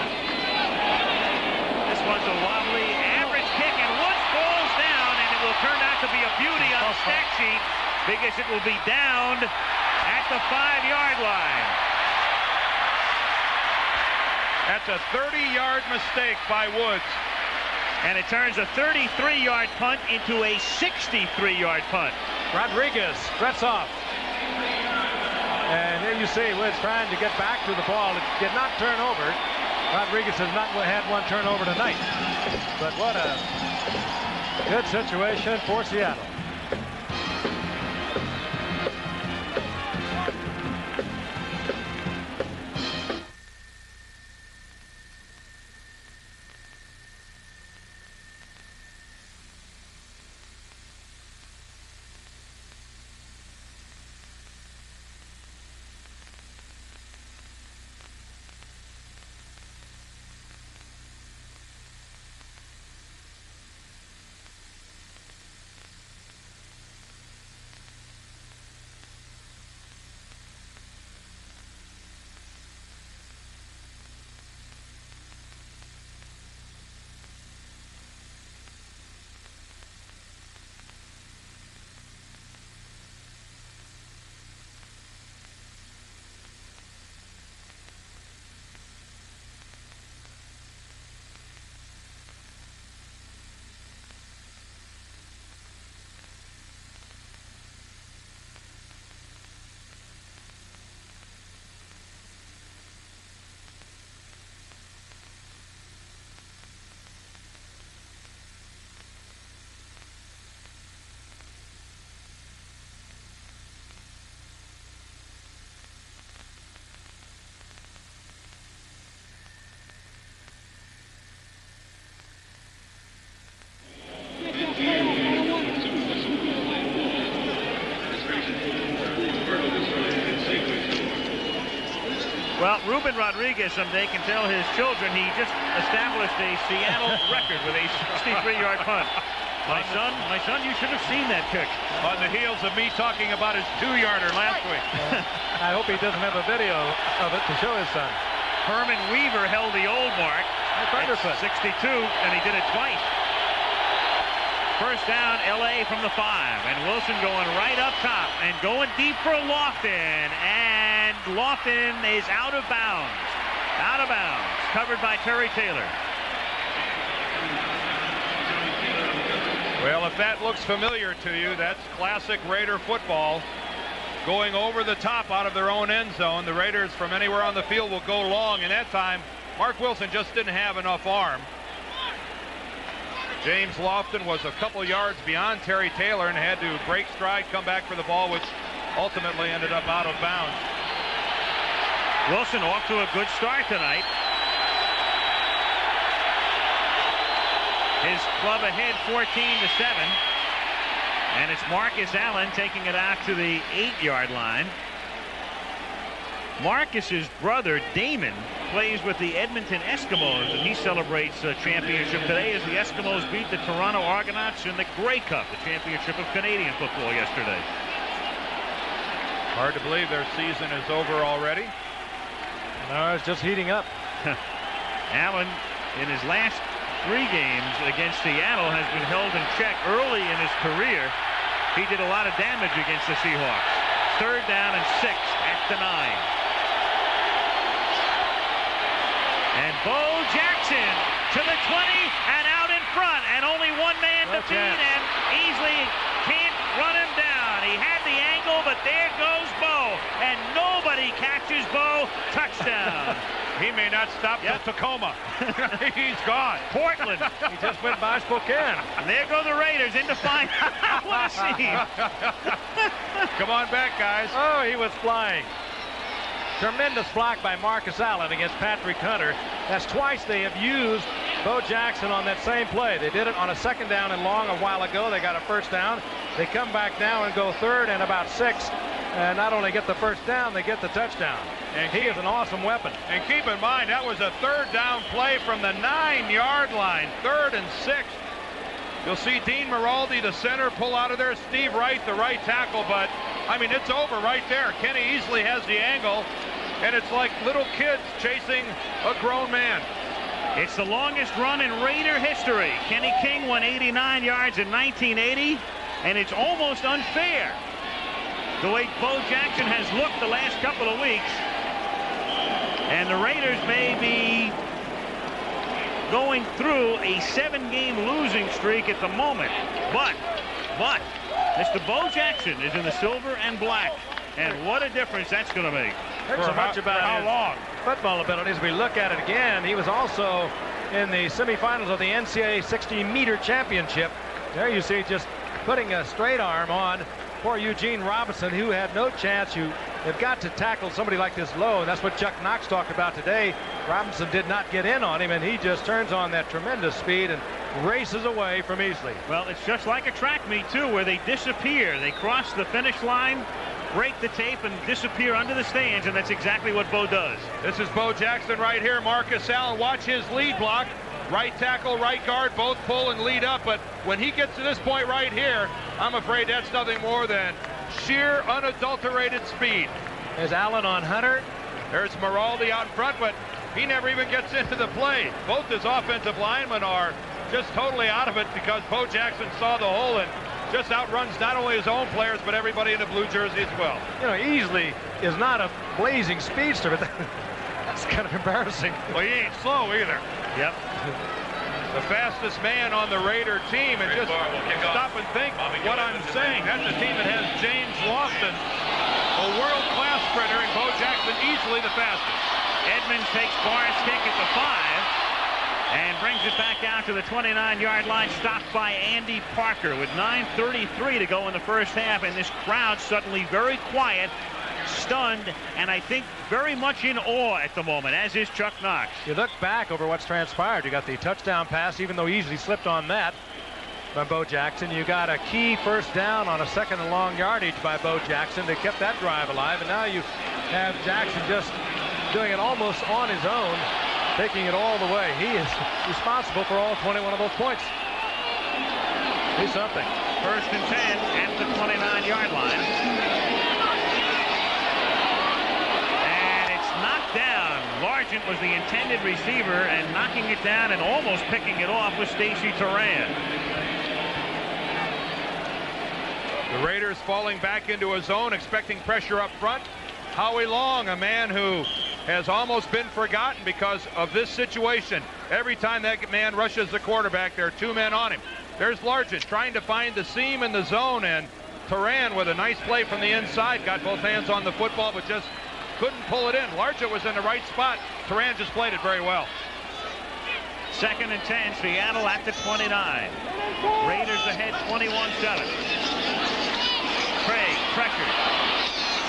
This one's a wobbly, average kick, and Woods falls down, and it will turn out to be a beauty on the stat sheet, because it will be downed at the 5-yard line. That's a 30-yard mistake by Woods. And it turns a 33-yard punt into a 63-yard punt. Rodriguez threats off. And here you see Woods trying to get back to the ball. It did not turn over. Rodriguez has not had one turnover tonight. But what a good situation for Seattle. Well, Ruben Rodriguez someday can tell his children he just established a Seattle record with a 63-yard punt. My son, you should have seen that kick. On the heels of me talking about his 2-yarder last week. I hope he doesn't have a video of it to show his son. Herman Weaver held the old mark at 62, and he did it twice. First down, LA from the 5, and Wilson going right up top and going deep for Lofton, and Lofton is out of bounds. Out of bounds, covered by Terry Taylor. Well, if that looks familiar to you, that's classic Raider football. Going over the top out of their own end zone. The Raiders from anywhere on the field will go long, and that time Mark Wilson just didn't have enough arm. James Lofton was a couple yards beyond Terry Taylor and had to break stride, come back for the ball, which ultimately ended up out of bounds. Wilson off to a good start tonight. His club ahead 14-7. And it's Marcus Allen taking it out to the 8-yard line. Marcus's brother, Damon, plays with the Edmonton Eskimos, and he celebrates a championship today as the Eskimos beat the Toronto Argonauts in the Grey Cup, the championship of Canadian football yesterday. Hard to believe their season is over already. No, it's just heating up. Allen, in his last 3 games against Seattle, has been held in check early in his career. He did a lot of damage against the Seahawks. 3rd down and 6 at the 9. And Bo Jackson to the 20 and out in front, and only one man to beat, and Easley can't run him down. He had the angle, but there goes Bo, and nobody catches Bo. Touchdown. He may not stop till Tacoma. He's gone. Portland. He just went by Spokane. And there go the Raiders into final. What a scene. Come on back, guys. Oh, he was flying. Tremendous block by Marcus Allen against Patrick Hunter. That's twice they have used Bo Jackson on that same play. They did it on a 2nd down and long a while ago. They got a 1st down. They come back now and go 3rd and about 6. And not only get the 1st down, they get the touchdown. And he is an awesome weapon. And keep in mind, that was a 3rd down play from the 9-yard line. 3rd and 6. You'll see Dean Maraldi, the center, pull out of there. Steve Wright, the right tackle. But, I mean, it's over right there. Kenny Easley has the angle. And it's like little kids chasing a grown man. It's the longest run in Raider history. Kenny King won 89 yards in 1980. And it's almost unfair the way Bo Jackson has looked the last couple of weeks. And the Raiders may be going through a 7-game losing streak at the moment. But Mr. Bo Jackson is in the silver and black. And what a difference that's going to make. Heard so much about how long football abilities. We look at it again. He was also in the semifinals of the NCAA 60-meter championship. There you see just putting a straight arm on poor Eugene Robinson, who had no chance. You have got to tackle somebody like this low, and that's what Chuck Knox talked about today. Robinson did not get in on him, and he just turns on that tremendous speed and races away from Easley. Well, it's just like a track meet, too, where they disappear. They cross the finish line, break the tape, and disappear under the stands, and that's exactly what Bo does. This is Bo Jackson right here. Marcus Allen, watch his lead block. Right tackle, right guard, both pull and lead up. But when he gets to this point right here, I'm afraid that's nothing more than sheer unadulterated speed. There's Allen on Hunter. There's Maraldi out in front, but he never even gets into the play. Both his offensive linemen are just totally out of it because Bo Jackson saw the hole and just outruns not only his own players, but everybody in the blue jersey as well. You know, Easley is not a blazing speedster, but that's kind of embarrassing. Well, he ain't slow either. Yep. The fastest man on the Raider team, and just stop and think what I'm saying. That's a team that has James Lofton, a world-class sprinter, and Bo Jackson easily the fastest. Edmonds takes Barr's kick at the 5 and brings it back out to the 29-yard line, stopped by Andy Parker with 9:33 to go in the first half, and this crowd suddenly very quiet, stunned, and I think very much in awe at the moment, as is Chuck Knox. You look back over what's transpired. You got the touchdown pass, even though he easily slipped on that by Bo Jackson. You got a key 1st down on a 2nd and long yardage by Bo Jackson that kept that drive alive, and now you have Jackson just doing it almost on his own, taking it all the way. He is responsible for all 21 of those points. Do something. 1st and 10 at the 29-yard line. And it's knocked down. Largent was the intended receiver, and knocking it down and almost picking it off was Stacy Turan. The Raiders falling back into a zone, expecting pressure up front. Howie Long, a man who has almost been forgotten because of this situation. Every time that man rushes the quarterback, there are 2 men on him. There's Largent trying to find the seam in the zone, and Turan with a nice play from the inside, got both hands on the football, but just couldn't pull it in. Largent was in the right spot. Turan just played it very well. 2nd and 10, Seattle at the 29. Raiders ahead 21-7. Craig pressured.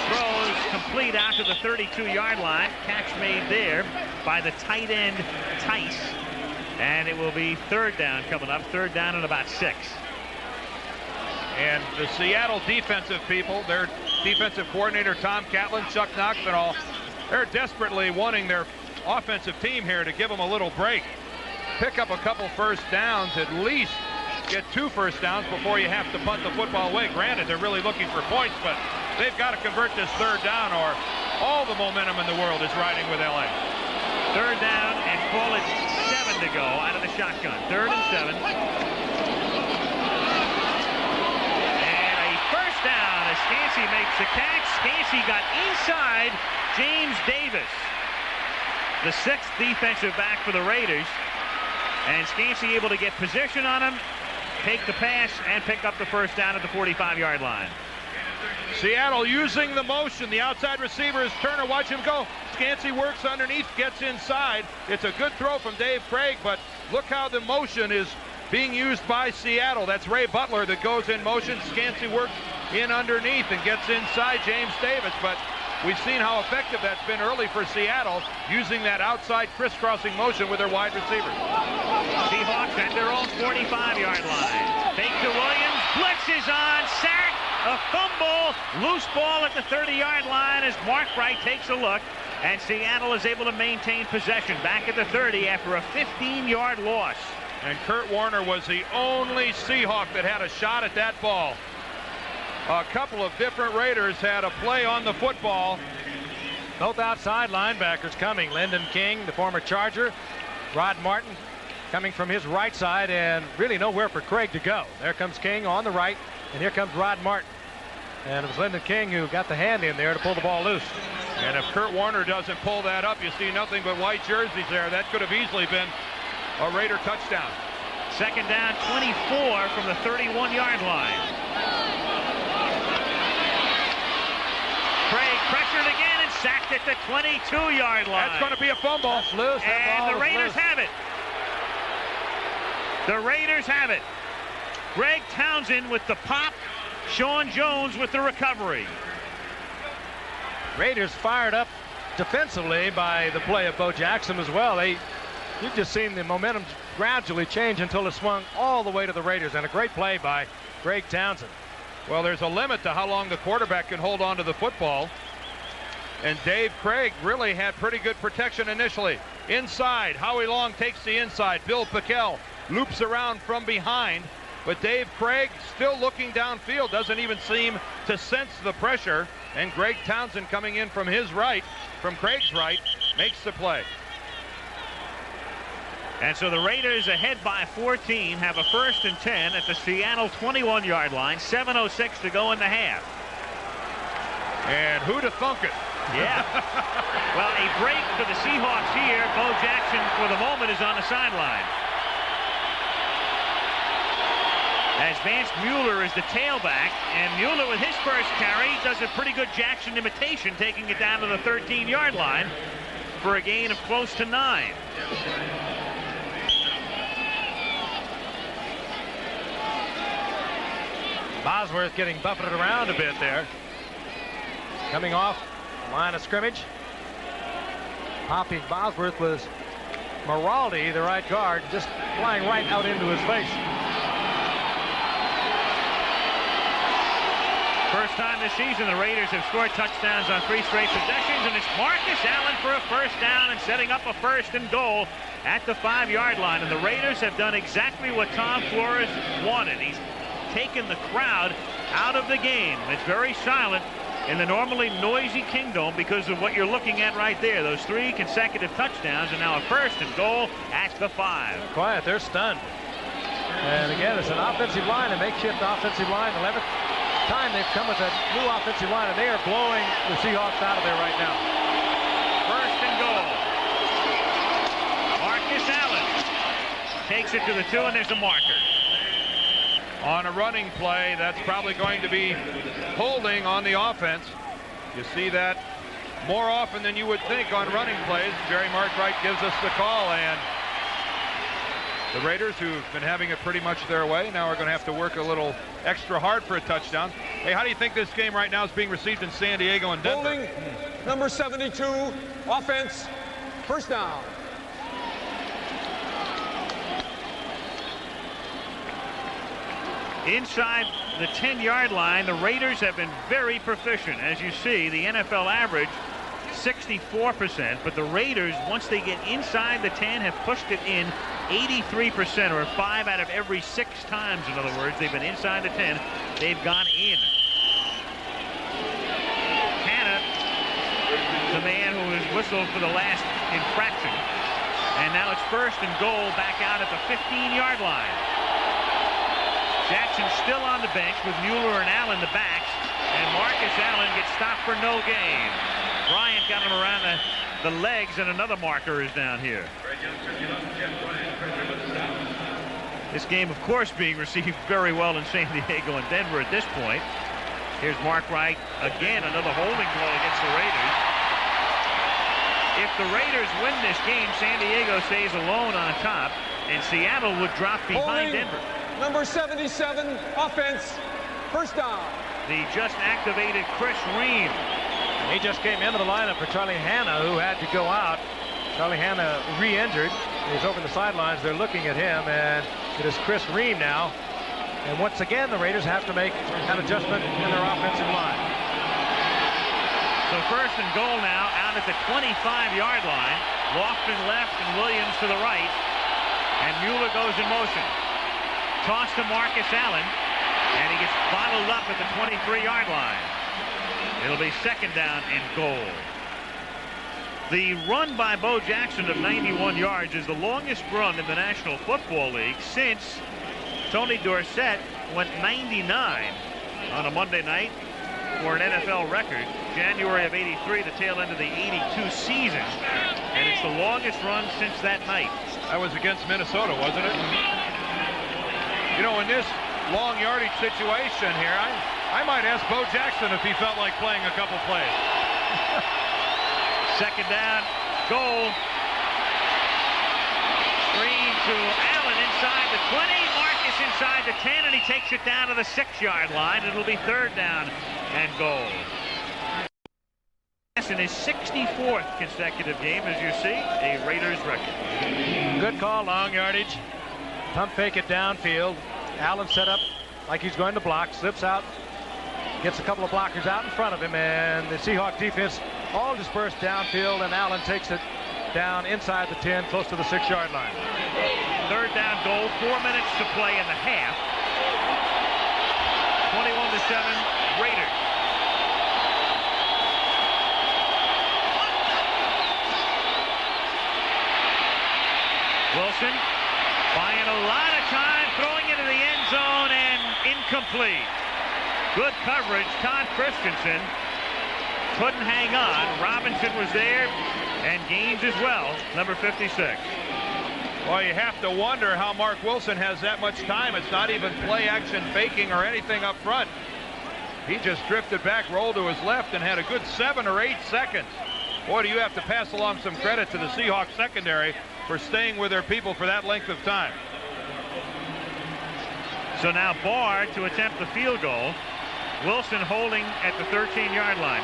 Throws complete out to the 32-yard line. Catch made there by the tight end Tice. And it will be 3rd down coming up. 3rd down and about 6. And the Seattle defensive people, their defensive coordinator Tom Catlin, Chuck Knox and all, they're desperately wanting their offensive team here to give them a little break. Pick up a couple first downs, at least get 2 first downs before you have to punt the football away. Granted, they're really looking for points, but they've got to convert this 3rd down or all the momentum in the world is riding with LA. 3rd down and call it 7 to go out of the shotgun. 3rd and 7. And a first down as Scansey makes the catch. Scansey got inside James Davis, the 6th defensive back for the Raiders. And Scansey able to get position on him, take the pass, and pick up the first down at the 45-yard line. Seattle using the motion. The outside receiver is Turner. Watch him go. Scansey works underneath, gets inside. It's a good throw from Dave Craig, but look how the motion is being used by Seattle. That's Ray Butler that goes in motion. Scansey works in underneath and gets inside James Davis, but we've seen how effective that's been early for Seattle, using that outside crisscrossing motion with their wide receivers. Seahawks at their own 45-yard line. Fake to Williams. Blitz is on. Sack. A fumble. Loose ball at the 30-yard line as Mark Wright takes a look. And Seattle is able to maintain possession back at the 30 after a 15-yard loss. And Kurt Warner was the only Seahawk that had a shot at that ball. A couple of different Raiders had a play on the football. Both outside linebackers coming. Lyndon King, the former Charger. Rod Martin coming from his right side, and really nowhere for Craig to go. There comes King on the right, and here comes Rod Martin. And it was Lyndon King who got the hand in there to pull the ball loose. And if Kurt Warner doesn't pull that up, you see nothing but white jerseys there. That could have easily been a Raider touchdown. 2nd down, 24 from the 31-yard line. Craig pressured again and sacked at the 22-yard line. That's going to be a fumble. That's loose. And the Raiders have it. The Raiders have it. Greg Townsend with the pop. Sean Jones with the recovery. Raiders fired up defensively by the play of Bo Jackson as well. You've just seen the momentum gradually change until it swung all the way to the Raiders, and a great play by Greg Townsend. Well, there's a limit to how long the quarterback can hold on to the football. And Dave Craig really had pretty good protection initially. Inside, Howie Long takes the inside. Bill Pickell loops around from behind. But Dave Craig still looking downfield, doesn't even seem to sense the pressure. And Greg Townsend coming in from his right, from Craig's right, makes the play. And so the Raiders ahead by 14 have a 1st and 10 at the Seattle 21-yard line. 7:06 to go in the half. And who'd have thunk it? Yeah. Well, a break for the Seahawks here. Bo Jackson, for the moment, is on the sideline. As Vance Mueller is the tailback, and Mueller with his first carry does a pretty good Jackson imitation, taking it down to the 13-yard line for a gain of close to 9. Bosworth getting buffeted around a bit there. Coming off the line of scrimmage. Popping Bosworth was Maraldi, the right guard, just flying right out into his face. 1st first time this season, the Raiders have scored touchdowns on 3 straight possessions, and it's Marcus Allen for a first down and setting up a 1st and goal at the 5-yard line. And the Raiders have done exactly what Tom Flores wanted. He's taken the crowd out of the game. It's very silent in the normally noisy Kingdome because of what you're looking at right there. Those 3 consecutive touchdowns, and now a 1st and goal at the 5. Quiet, they're stunned. And again, it's an offensive line, a makeshift offensive line. 11th time they've come with a new offensive line, and they are blowing the Seahawks out of there right now. 1st and goal. Marcus Allen takes it to the 2, and there's a marker. On a running play, that's probably going to be holding on the offense. You see that more often than you would think on running plays. Jerry Markwright gives us the call, and the Raiders, who've been having it pretty much their way, now are going to have to work a little extra hard for a touchdown. Hey, how do you think this game right now is being received in San Diego and Denver? Holding number 72, offense, 1st down. Inside the 10-yard line, the Raiders have been very proficient. As you see, the NFL average 64%, but the Raiders, once they get inside the 10, have pushed it in 83%, or 5 out of every 6 times. In other words, they've been inside the 10. They've gone in. Hanna, the man who was whistled for the last infraction. And now it's 1st and goal back out at the 15-yard line. Jackson still on the bench with Mueller and Allen the backs, and Marcus Allen gets stopped for no gain. Bryant got him around the legs, and another marker is down here. This game, of course, being received very well in San Diego and Denver at this point. Here's Markwright again, another holding call against the Raiders. If the Raiders win this game, San Diego stays alone on top, and Seattle would drop behind Denver. Number 77, offense, 1st down. The just activated Chris Ream. He just came into the lineup for Charlie Hanna, who had to go out. Charlie Hanna re-injured. He's over the sidelines. They're looking at him, and it is Chris Ream now. And once again, the Raiders have to make an adjustment in their offensive line. So 1st and goal now out at the 25-yard line. Lofton left and Williams to the right. And Mueller goes in motion. Toss to Marcus Allen, and he gets bottled up at the 23-yard line. It'll be 2nd down and goal. The run by Bo Jackson of 91 yards is the longest run in the National Football League since Tony Dorsett went 99 on a Monday night for an NFL record. January of '83, the tail end of the '82 season, and it's the longest run since that night. That was against Minnesota, wasn't it? You know, in this long yardage situation here, I might ask Bo Jackson if he felt like playing a couple plays. 2nd down, goal. Screen to Allen inside the 20. Marcus inside the 10, and he takes it down to the 6-yard line. It'll be 3rd down and goal. In his 64th consecutive game, as you see, a Raiders record. Good call, long yardage. Pump fake it downfield. Allen set up like he's going to block, slips out, gets a couple of blockers out in front of him, and the Seahawk defense all dispersed downfield, and Allen takes it down inside the 10, close to the 6-yard line. 3rd down goal, 4 minutes to play in the half. 21-7, Raiders. Wilson buying a lot of time, throwing it in the end zone, and incomplete. Good coverage. Todd Christensen couldn't hang on. Robinson was there, and Gaines as well, number 56. Well, you have to wonder how Mark Wilson has that much time. It's not even play action faking or anything up front. He just drifted back, rolled to his left, and had a good 7 or 8 seconds. Boy, do you have to pass along some credit to the Seahawks secondary for staying with their people for that length of time. So now Barr to attempt the field goal. Wilson holding at the 13-yard line.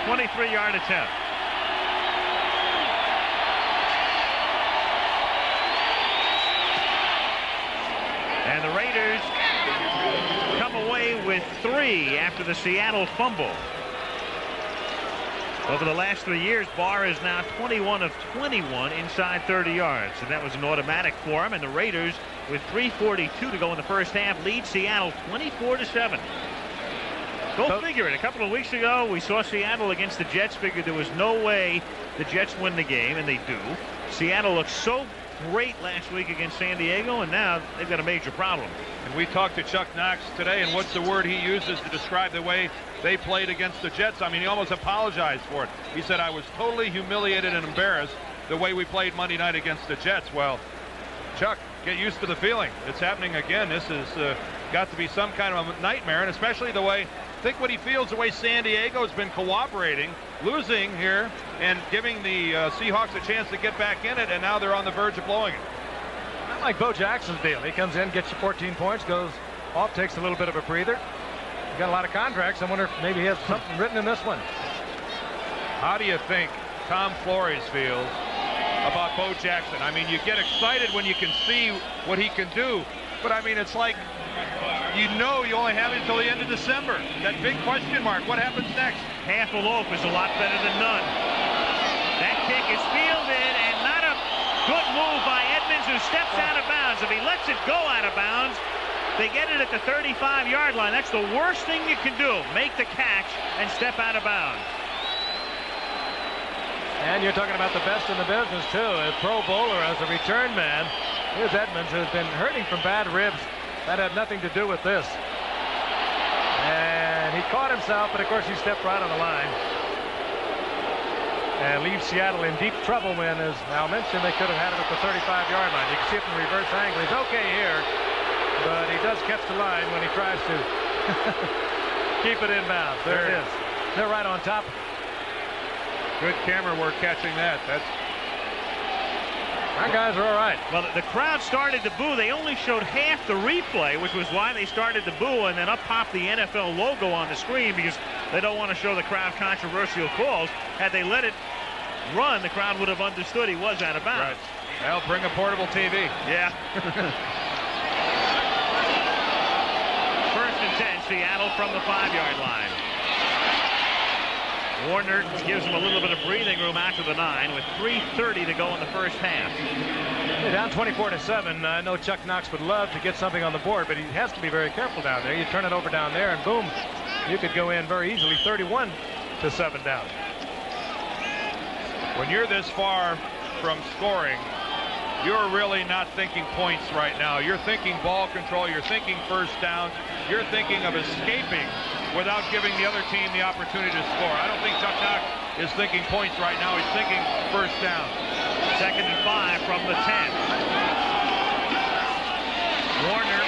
23-yard attempt. And the Raiders come away with with 3 after the Seattle fumble. Over the last 3 years, Barr is now 21 of 21 inside 30 yards. And that was an automatic for him. And the Raiders, with 3:42 to go in the first half, lead Seattle 24-7. Go figure it. A couple of weeks ago, we saw Seattle against the Jets. Figured there was no way the Jets win the game, and they do. Seattle looked so great last week against San Diego, and now they've got a major problem. And we talked to Chuck Knox today, and what's the word he uses to describe the way they played against the Jets? I mean, he almost apologized for it. He said, I was totally humiliated and embarrassed the way we played Monday night against the Jets. Well, Chuck, get used to the feeling. It's happening again. This has got to be some kind of a nightmare, and especially the way, think what he feels, the way San Diego has been cooperating, losing here, and giving the Seahawks a chance to get back in it, and now they're on the verge of blowing it. I like Bo Jackson's deal. He comes in, gets you 14 points, goes off, takes a little bit of a breather. He's got a lot of contracts. I wonder if maybe he has something written in this one. How do you think Tom Flores feels about Bo Jackson? I mean, you get excited when you can see what he can do, but I mean, it's like, you know, you only have it until the end of December. That big question mark, what happens next? Half a loaf is a lot better than none. That kick is fielded, and not a good move by Edmonds, who steps out of bounds. If he lets it go out of bounds, they get it at the 35-yard line. That's the worst thing you can do. Make the catch and step out of bounds. And you're talking about the best in the business, too. A Pro Bowler as a return man. Here's Edmonds, who's been hurting from bad ribs. That had nothing to do with this. And he caught himself, but of course he stepped right on the line. And leaves Seattle in deep trouble when, as Al mentioned, they could have had it at the 35-yard line. You can see it from reverse angle. He's okay here, but he does catch the line when he tries to keep it inbounds. There it is. They're right on top of it. Good camera work catching that. Our guys are all right. Well, the crowd started to boo. They only showed half the replay, which was why they started to boo, and then up popped the NFL logo on the screen because they don't want to show the crowd controversial calls. Had they let it run, the crowd would have understood he was out of bounds. Right. Well, bring a portable TV. Yeah. First and 10, Seattle from the 5-yard line. Warner gives him a little bit of breathing room after the 9 with 3:30 to go in the first half. They're down 24-7. I know Chuck Knox would love to get something on the board, but he has to be very careful down there. You turn it over down there, and boom, you could go in very easily 31-7 down. When you're this far from scoring, you're really not thinking points right now. You're thinking ball control. You're thinking first downs. You're thinking of escaping without giving the other team the opportunity to score. I don't think Chuck Knox is thinking points right now. He's thinking first down. 2nd and 5 from the 10. Warner.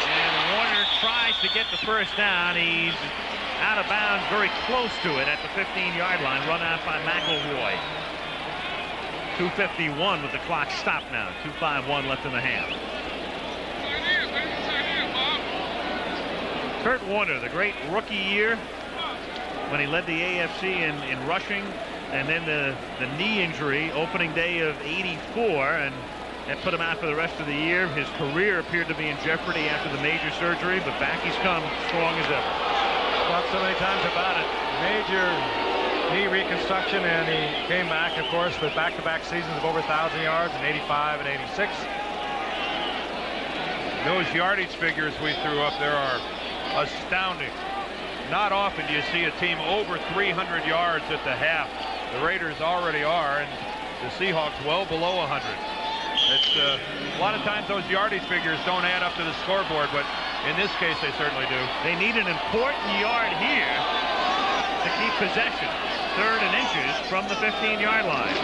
And Warner tries to get the first down. He's out of bounds, very close to it at the 15-yard line. Run out by McElroy. 2:51 with the clock stopped now. 2:51 left in the half. Kurt Warner, the great rookie year when he led the AFC in rushing, and then the knee injury opening day of '84, and that put him out for the rest of the year. His career appeared to be in jeopardy after the major surgery, but back he's come strong as ever. Talked so many times about it. Major knee reconstruction, and he came back, of course, with back-to-back seasons of over 1,000 yards in '85 and '86. Those yardage figures we threw up there are astounding. Not often do you see a team over 300 yards at the half. The Raiders already are, and the Seahawks well below 100. It's a lot of times those yardage figures don't add up to the scoreboard, but in this case they certainly do. They need an important yard here to keep possession. 3rd and inches from the 15-yard line.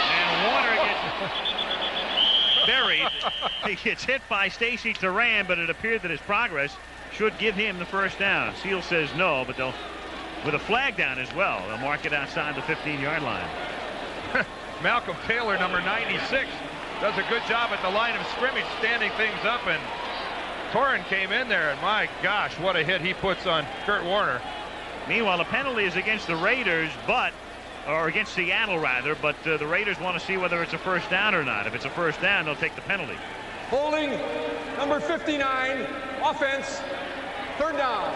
And Warner gets buried. He gets hit by Stacy Turan, but it appeared that his progress should give him the first down. Seal says no, but they'll, with a flag down as well, they'll mark it outside the 15-yard line. Malcolm Taylor, number 96, does a good job at the line of scrimmage, standing things up, and Turan came in there, and my gosh, what a hit he puts on Kurt Warner. Meanwhile, the penalty is against the Raiders, or against Seattle rather, but the Raiders want to see whether it's a first down or not. If it's a first down, they'll take the penalty. Holding number 59, offense, third down.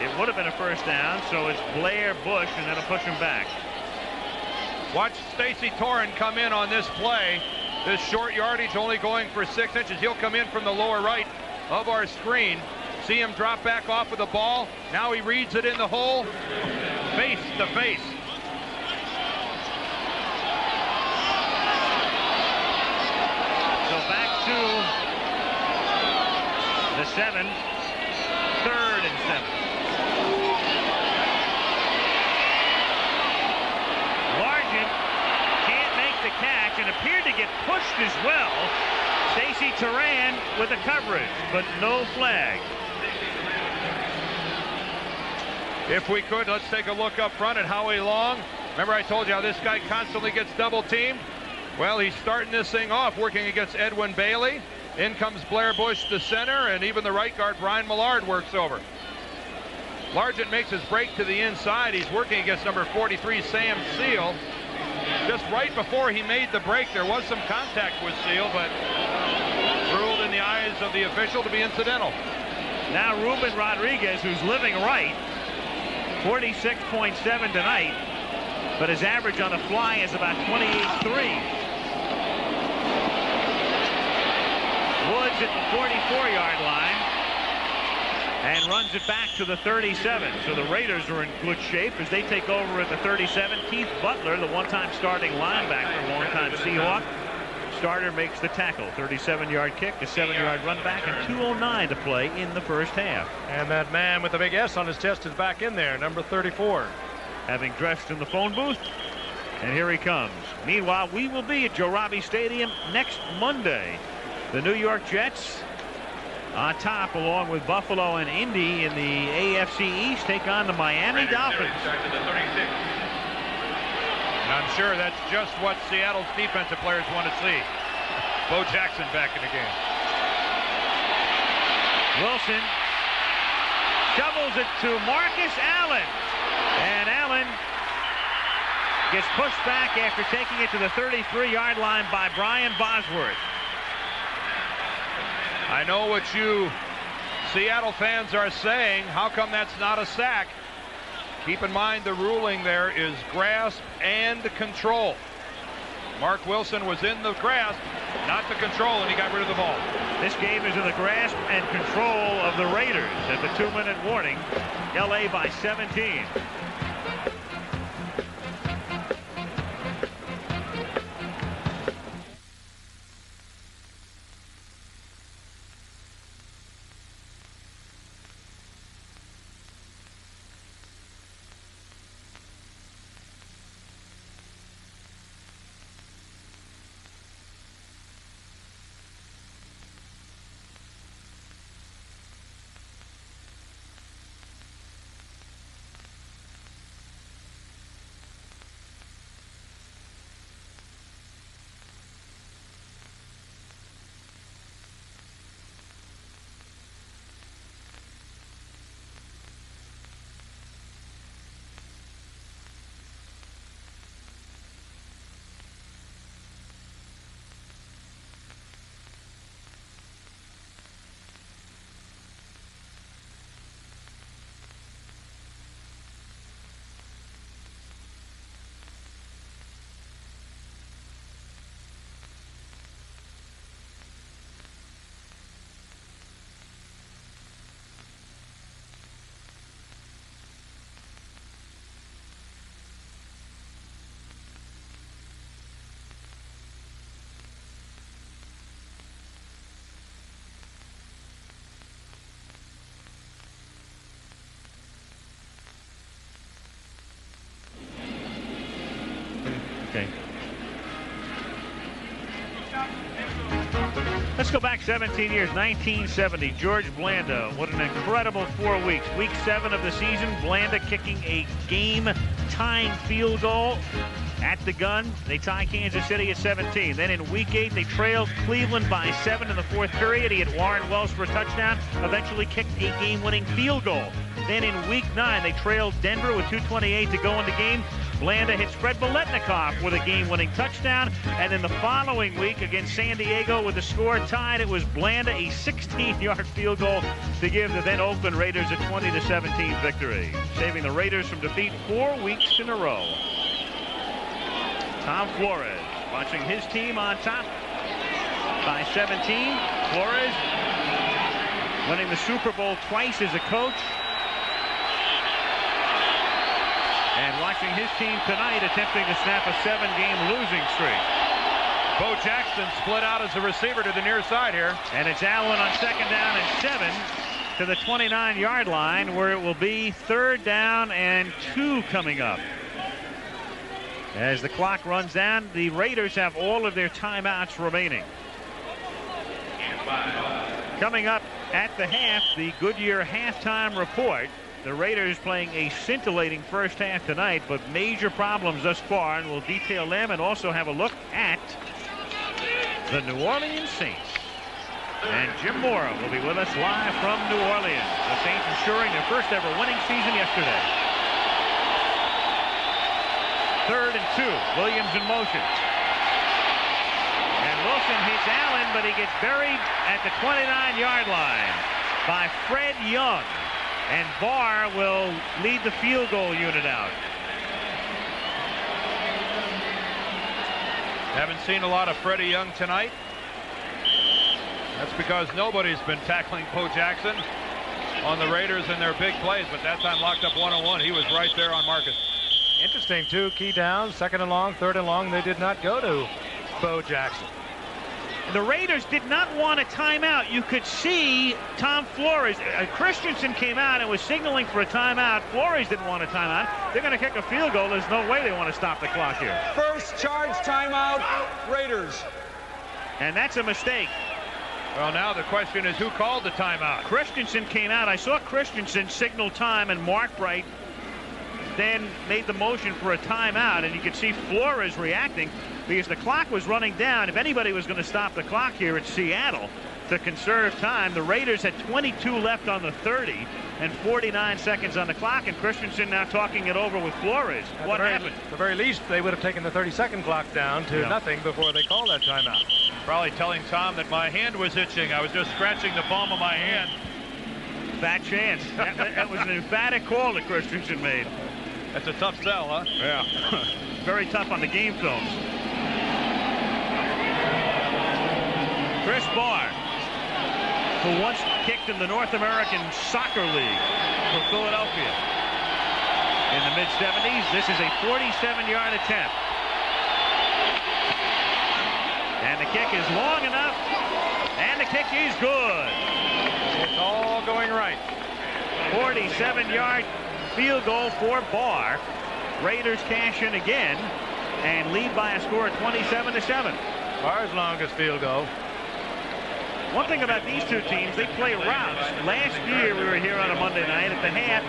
It would have been a first down, so it's Blair Bush, and that'll push him back. Watch Stacy Torren come in on this play. This short yardage only going for 6 inches. He'll come in from the lower right of our screen. See him drop back off of the ball. Now he reads it in the hole. Face to face. So back to the 7. 3rd and 7. Largent can't make the catch and appeared to get pushed as well. Stacy Turan with the coverage, but no flag. If we could, let's take a look up front at Howie Long. Remember I told you how this guy constantly gets double teamed? Well, he's starting this thing off working against Edwin Bailey. In comes Blair Bush, the center, and even the right guard, Brian Millard, works over. Largent makes his break to the inside. He's working against number 43, Sam Seal. Just right before he made the break, there was some contact with Seal, but ruled in the eyes of the official to be incidental. Now Ruben Rodriguez, who's living right, 46.7 tonight, but his average on the fly is about 28.3. Woods at the 44-yard line and runs it back to the 37. So the Raiders are in good shape as they take over at the 37. Keith Butler, the one-time starting linebacker, long-time Seahawk starter, makes the tackle. 37-yard kick, a 7-yard run back, and 2:09 to play in the first half. And that man with the big S on his chest is back in there, number 34. Having dressed in the phone booth, and here he comes. Meanwhile, we will be at Joe Robbie Stadium next Monday. The New York Jets on top, along with Buffalo and Indy in the AFC East, take on the Miami Dolphins. And I'm sure that's just what Seattle's defensive players want to see. Bo Jackson back in the game. Wilson shovels it to Marcus Allen. And Allen gets pushed back after taking it to the 33-yard line by Brian Bosworth. I know what you Seattle fans are saying. How come that's not a sack? Keep in mind the ruling there is grasp and control. Mark Wilson was in the grasp, not the control, and he got rid of the ball. This game is in the grasp and control of the Raiders at the 2-minute warning. LA by 17. Okay. Let's go back 17 years, 1970. George Blanda. What an incredible 4 weeks. Week 7 of the season, Blanda kicking a game-tying field goal at the gun. They tie Kansas City at 17. Then in week 8, they trailed Cleveland by 7 in the 4th period. He had Warren Wells for a touchdown, eventually kicked a game-winning field goal. Then in week 9, they trailed Denver with 2:28 to go in the game. Blanda hits Fred Biletnikoff with a game-winning touchdown. And then the following week against San Diego with the score tied, it was Blanda, a 16-yard field goal to give the then Oakland Raiders a 20-17 victory, saving the Raiders from defeat 4 weeks in a row. Tom Flores watching his team on top by 17. Flores winning the Super Bowl twice as a coach. And watching his team tonight attempting to snap a 7-game losing streak. Bo Jackson split out as a receiver to the near side here. And it's Allen on 2nd down and 7 to the 29-yard line, where it will be 3rd down and 2 coming up. As the clock runs down, the Raiders have all of their timeouts remaining. Coming up at the half, the Goodyear halftime report. The Raiders playing a scintillating first half tonight, but major problems thus far, and we'll detail them and also have a look at the New Orleans Saints. And Jim Mora will be with us live from New Orleans. The Saints ensuring their first ever winning season yesterday. 3rd and 2. Williams in motion. And Wilson hits Allen, but he gets buried at the 29-yard line by Fred Young. And Barr will lead the field goal unit out. Haven't seen a lot of Freddie Young tonight. That's because nobody's been tackling Bo Jackson on the Raiders in their big plays, but that time locked up one-on-one. He was right there on Marcus. Interesting, too. Key down, 2nd and long, 3rd and long. They did not go to Bo Jackson. The Raiders did not want a timeout. You could see Tom Flores. Christensen came out and was signaling for a timeout. Flores didn't want a timeout. They're going to kick a field goal. There's no way they want to stop the clock here. First charge timeout, Raiders. And that's a mistake. Well, now the question is, who called the timeout? Christensen came out. I saw Christensen signal time, and Mark Bright then made the motion for a timeout, and you could see Flores reacting because the clock was running down. If anybody was going to stop the clock here at Seattle to conserve time, the Raiders had 22 left on the 30 and 49 seconds on the clock, and Christensen now talking it over with Flores. What happened? At the very least, they would have taken the 30-second clock down to nothing before they called that timeout. Probably telling Tom that my hand was itching. I was just scratching the palm of my hand. Fat chance. That was an emphatic call that Christensen made. That's a tough sell, huh? Yeah. Very tough on the game films. Chris Barr, who once kicked in the North American Soccer League for Philadelphia in the mid-70s. This is a 47-yard attempt. And the kick is long enough, and the kick is good. It's all going right. 47-yard field goal for Barr. Raiders cash in again and lead by a score of 27-7. Barr's longest field goal. One thing about these two teams, they play routes. Last year we were here on a Monday night at the half.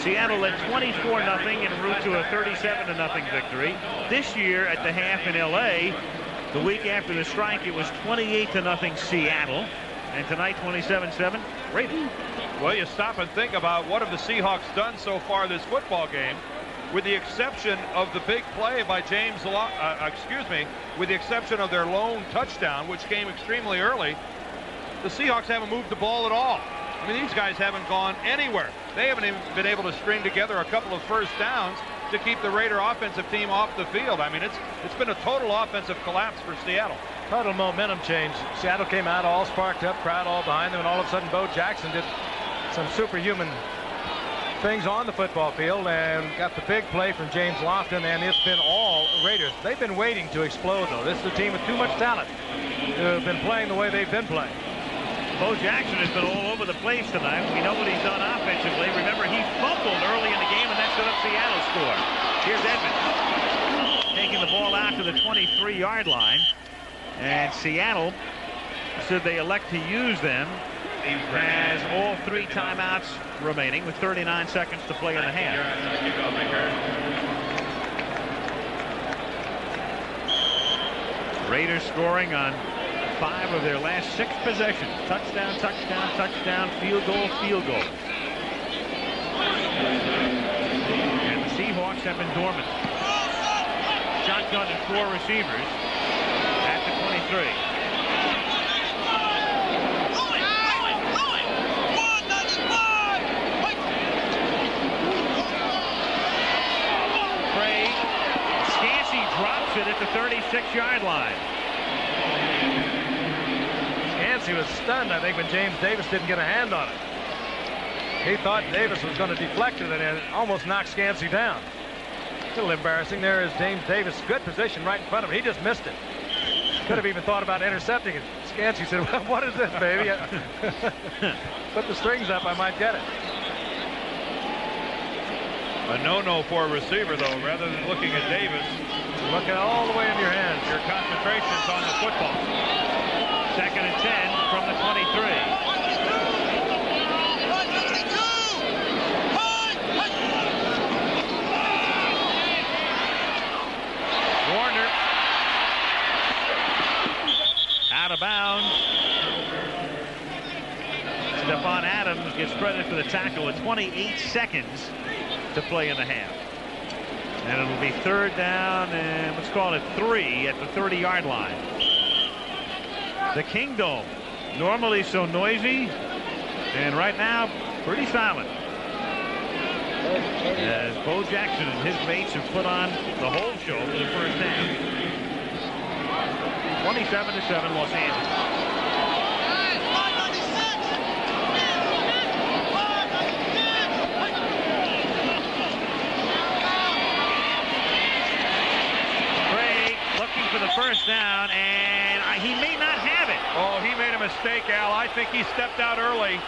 Seattle led 24-0 en route to a 37-0 victory. This year at the half in LA, the week after the strike, it was 28-0 Seattle. And tonight 27-7 Raiders. Well, you stop and think about what have the Seahawks done so far this football game, with the exception of the big play by with the exception of their lone touchdown, which came extremely early. The Seahawks haven't moved the ball at all. I mean, these guys haven't gone anywhere. They haven't even been able to string together a couple of first downs to keep the Raider offensive team off the field. I mean, it's been a total offensive collapse for Seattle. Total momentum change. Seattle came out all sparked up, crowd all behind them, and all of a sudden Bo Jackson did some superhuman things on the football field and got the big play from James Lofton, and it's been all Raiders. They've been waiting to explode, though. This is a team with too much talent to have been playing the way they've been playing. Bo Jackson has been all over the place tonight. We know what he's done offensively. Remember, he fumbled early in the game, and that set up Seattle's score. Here's Edmonds taking the ball out to the 23-yard line. And Seattle, should they elect to use them, has all 3 timeouts remaining with 39 seconds to play in the half. Raiders scoring on 5 of their last 6 possessions. Touchdown, touchdown, touchdown, field goal, field goal. And the Seahawks have been dormant. Shotgun and 4 receivers at the 23. Craig. Scansey drops it at the 36-yard line. Scansey was stunned, I think, when James Davis didn't get a hand on it. He thought Davis was going to deflect it, and it almost knocked Scansey down. A little embarrassing. There is James Davis. Good position right in front of him. He just missed it. Could have even thought about intercepting it. Scansey said, well, what is this, baby? Put the strings up, I might get it. A no-no for a receiver, though, rather than looking at Davis. Looking all the way in your hands. Your concentration's on the football. 2nd and 10 from the 23. Warner out of bounds. Stephon Adams gets credit for the tackle with 28 seconds to play in the half. And it'll be 3rd down and let's call it 3 at the 30-yard line. The Kingdom, normally so noisy, and right now pretty silent. As Bo Jackson and his mates have put on the whole show for the first half. 27-7 Los Angeles. Craig looking for the first down, and he may not have it. Oh, he made a mistake, Al. I think he stepped out early.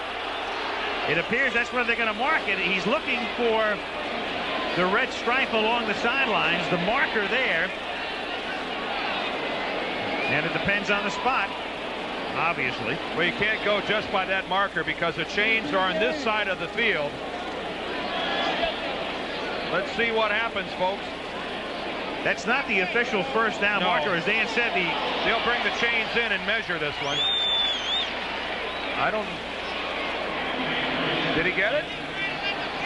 It appears that's where they're going to mark it. He's looking for the red stripe along the sidelines, the marker there. And it depends on the spot, obviously. Well, you can't go just by that marker because the chains are on this side of the field. Let's see what happens, folks. That's not the official first down marker. As Dan said, they'll bring the chains in and measure this one. I don't... Did he get it?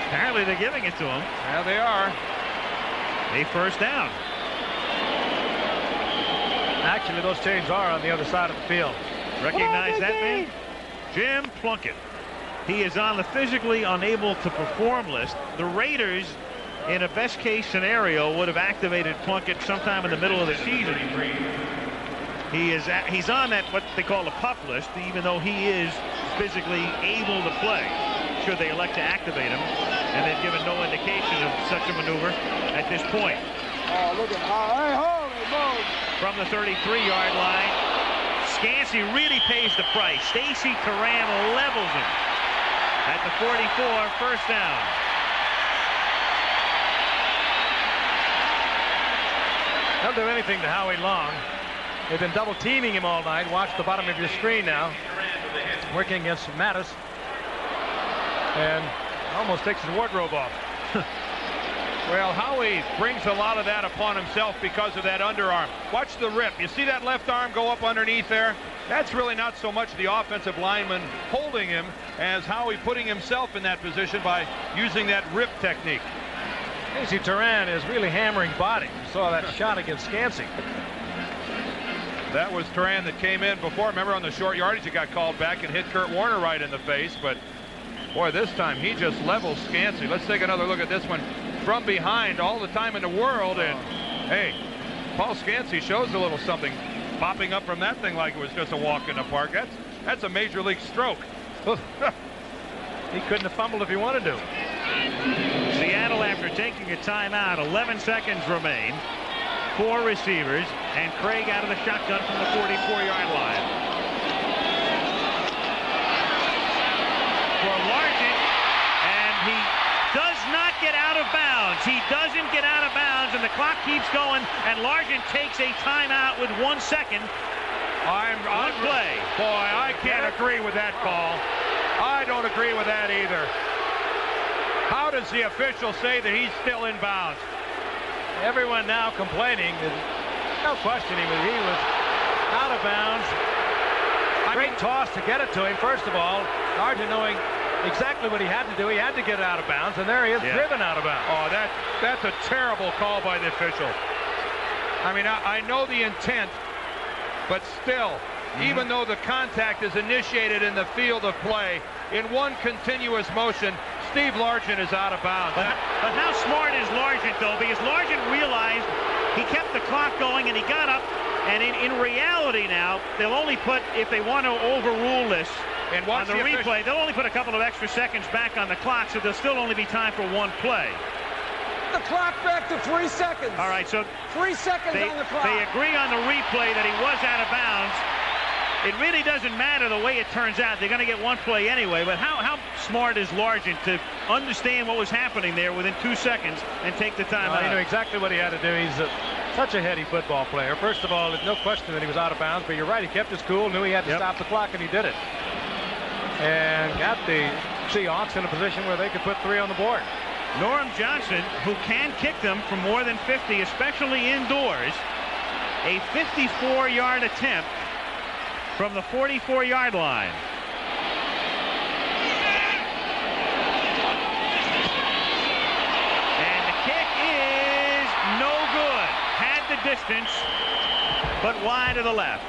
Apparently they're giving it to him. Yeah, they are. A first down. Actually, those chains are on the other side of the field. Recognize that man? Jim Plunkett. He is on the physically unable to perform list. The Raiders, in a best case scenario, would have activated Plunkett sometime in the middle of the season. He's on that what they call a pup list, even though he is physically able to play, should they elect to activate him, and they've given no indication of such a maneuver at this point. Oh, look at holy moly. From the 33-yard line, Scansey really pays the price. Stacy Turan levels him at the 44, first down. They'll do anything to Howie Long. They've been double teaming him all night. Watch the bottom of your screen now. Working against Mattis. And almost takes his wardrobe off. Well, Howie brings a lot of that upon himself because of that underarm. Watch the rip. You see that left arm go up underneath there? That's really not so much the offensive lineman holding him as Howie putting himself in that position by using that rip technique. Stacy Turan is really hammering body. You saw that shot against Scansey. That was Turan that came in before. Remember on the short yardage, he got called back and hit Kurt Warner right in the face. But boy, this time he just levels Scansey. Let's take another look at this one from behind all the time in the world. And hey, Paul Scansey shows a little something popping up from that thing like it was just a walk in the park. That's a major league stroke. He couldn't have fumbled if he wanted to. Seattle, after taking a timeout, 11 seconds remain. 4 receivers, and Craig out of the shotgun from the 44-yard line. For Largent, and he does not get out of bounds. He doesn't get out of bounds, and the clock keeps going, and Largent takes a timeout with 1 second. I'm play. Boy, I can't agree with that call. I don't agree with that either. How does the official say that he's still in bounds? Everyone now complaining. No question he was out of bounds. Great toss to get it to him. First of all, Largent knowing exactly what he had to do. He had to get out of bounds, and there he is, driven out of bounds. Oh, that's a terrible call by the official. I mean, I know the intent, but still, even though the contact is initiated in the field of play, in one continuous motion, Steve Largent is out of bounds. But how smart is Largent, though? Because Largent realized he kept the clock going and he got up. And in reality now, they'll only put, if they want to overrule this and on the replay, they'll only put a couple of extra seconds back on the clock, so there'll still only be time for one play. The clock back to 3 seconds. All right, so 3 seconds on the clock. They agree on the replay that he was out of bounds. It really doesn't matter the way it turns out. They're going to get one play anyway. But how smart is Largent to understand what was happening there within 2 seconds and take the time out? He knew exactly what he had to do. He's such a heady football player. First of all, there's no question that he was out of bounds, but you're right, he kept his cool, knew he had to stop the clock, and he did it. And got the Seahawks in a position where they could put 3 on the board. Norm Johnson, who can kick them from more than 50, especially indoors, a 54-yard attempt from the 44-yard line. And the kick is no good. Had the distance, but wide to the left.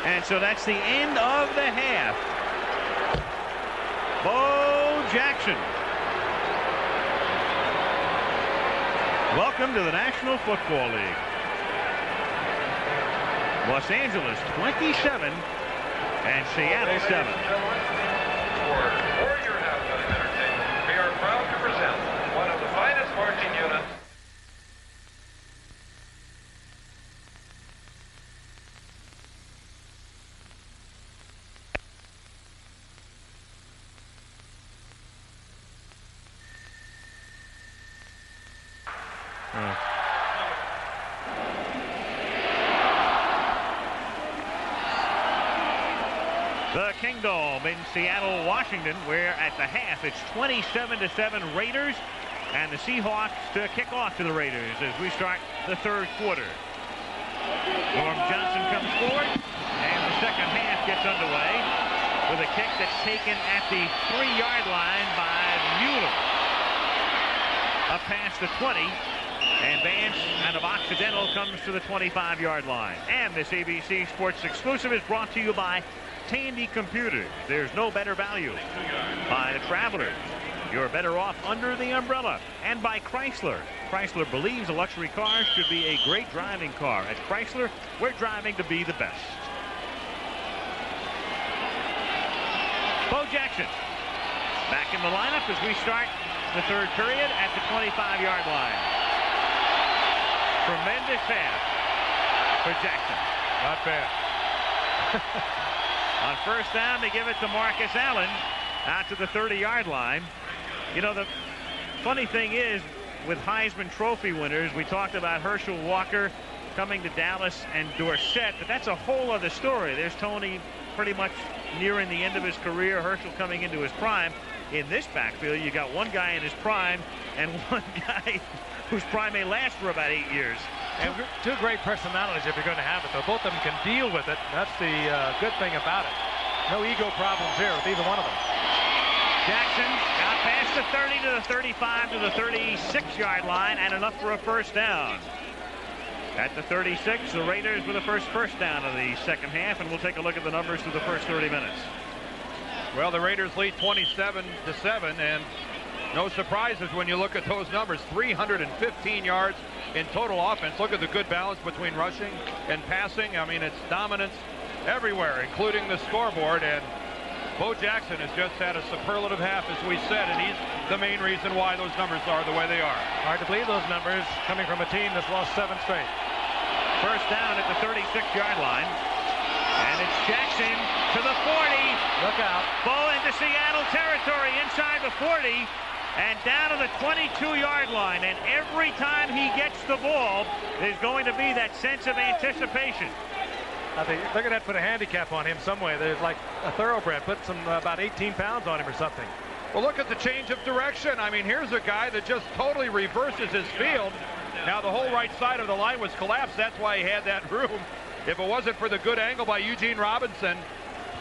And so that's the end of the half. Bo Jackson. Welcome to the National Football League. Los Angeles 27 and Seattle 7. For your halftime entertainment, we are proud to present one of the finest marching units. The Kingdom in Seattle, Washington, where at the half it's 27-7 Raiders, and the Seahawks to kick off to the Raiders as we start the third quarter. Norm Johnson comes forward, and the second half gets underway with a kick that's taken at the 3-yard line by Mueller. Up past the 20, and Vance, kind of occidental, comes to the 25-yard line. And this ABC Sports exclusive is brought to you by Tandy Computers. There's no better value. By the Travelers. You're better off under the umbrella. And by Chrysler. Chrysler believes a luxury car should be a great driving car. At Chrysler, we're driving to be the best. Bo Jackson back in the lineup as we start the third period at the 25-yard line. Tremendous pass for Jackson. Not bad. On first down, they give it to Marcus Allen out to the 30-yard line. You know, the funny thing is, with Heisman Trophy winners, we talked about Herschel Walker coming to Dallas and Dorsett, but that's a whole other story. There's Tony pretty much nearing the end of his career, Herschel coming into his prime. In this backfield, you got one guy in his prime and one guy whose prime may last for about 8 years. And two great personalities if you're going to have it, though. Both of them can deal with it. That's the good thing about it. No ego problems here with either one of them. Jackson got past the 30 to the 35 to the 36-yard line, and enough for a first down. At the 36, the Raiders with the first down of the second half, and we'll take a look at the numbers through the first 30 minutes. Well, the Raiders lead 27-7, and no surprises when you look at those numbers. 315 yards in total offense. Look at the good balance between rushing and passing. I mean, it's dominance everywhere, including the scoreboard. And Bo Jackson has just had a superlative half, as we said, and he's the main reason why those numbers are the way they are. Hard to believe those numbers coming from a team that's lost 7 straight. First down at the 36-yard line. And it's Jackson to the 40. Look out. Bo into Seattle territory inside the 40. And down to the 22-yard line. And every time he gets the ball, there's going to be that sense of anticipation. I think they're going to have to put a handicap on him some way. There's like a thoroughbred. Put some about 18 pounds on him or something. Well, look at the change of direction. I mean, here's a guy that just totally reverses his field. Now, the whole right side of the line was collapsed. That's why he had that room. If it wasn't for the good angle by Eugene Robinson,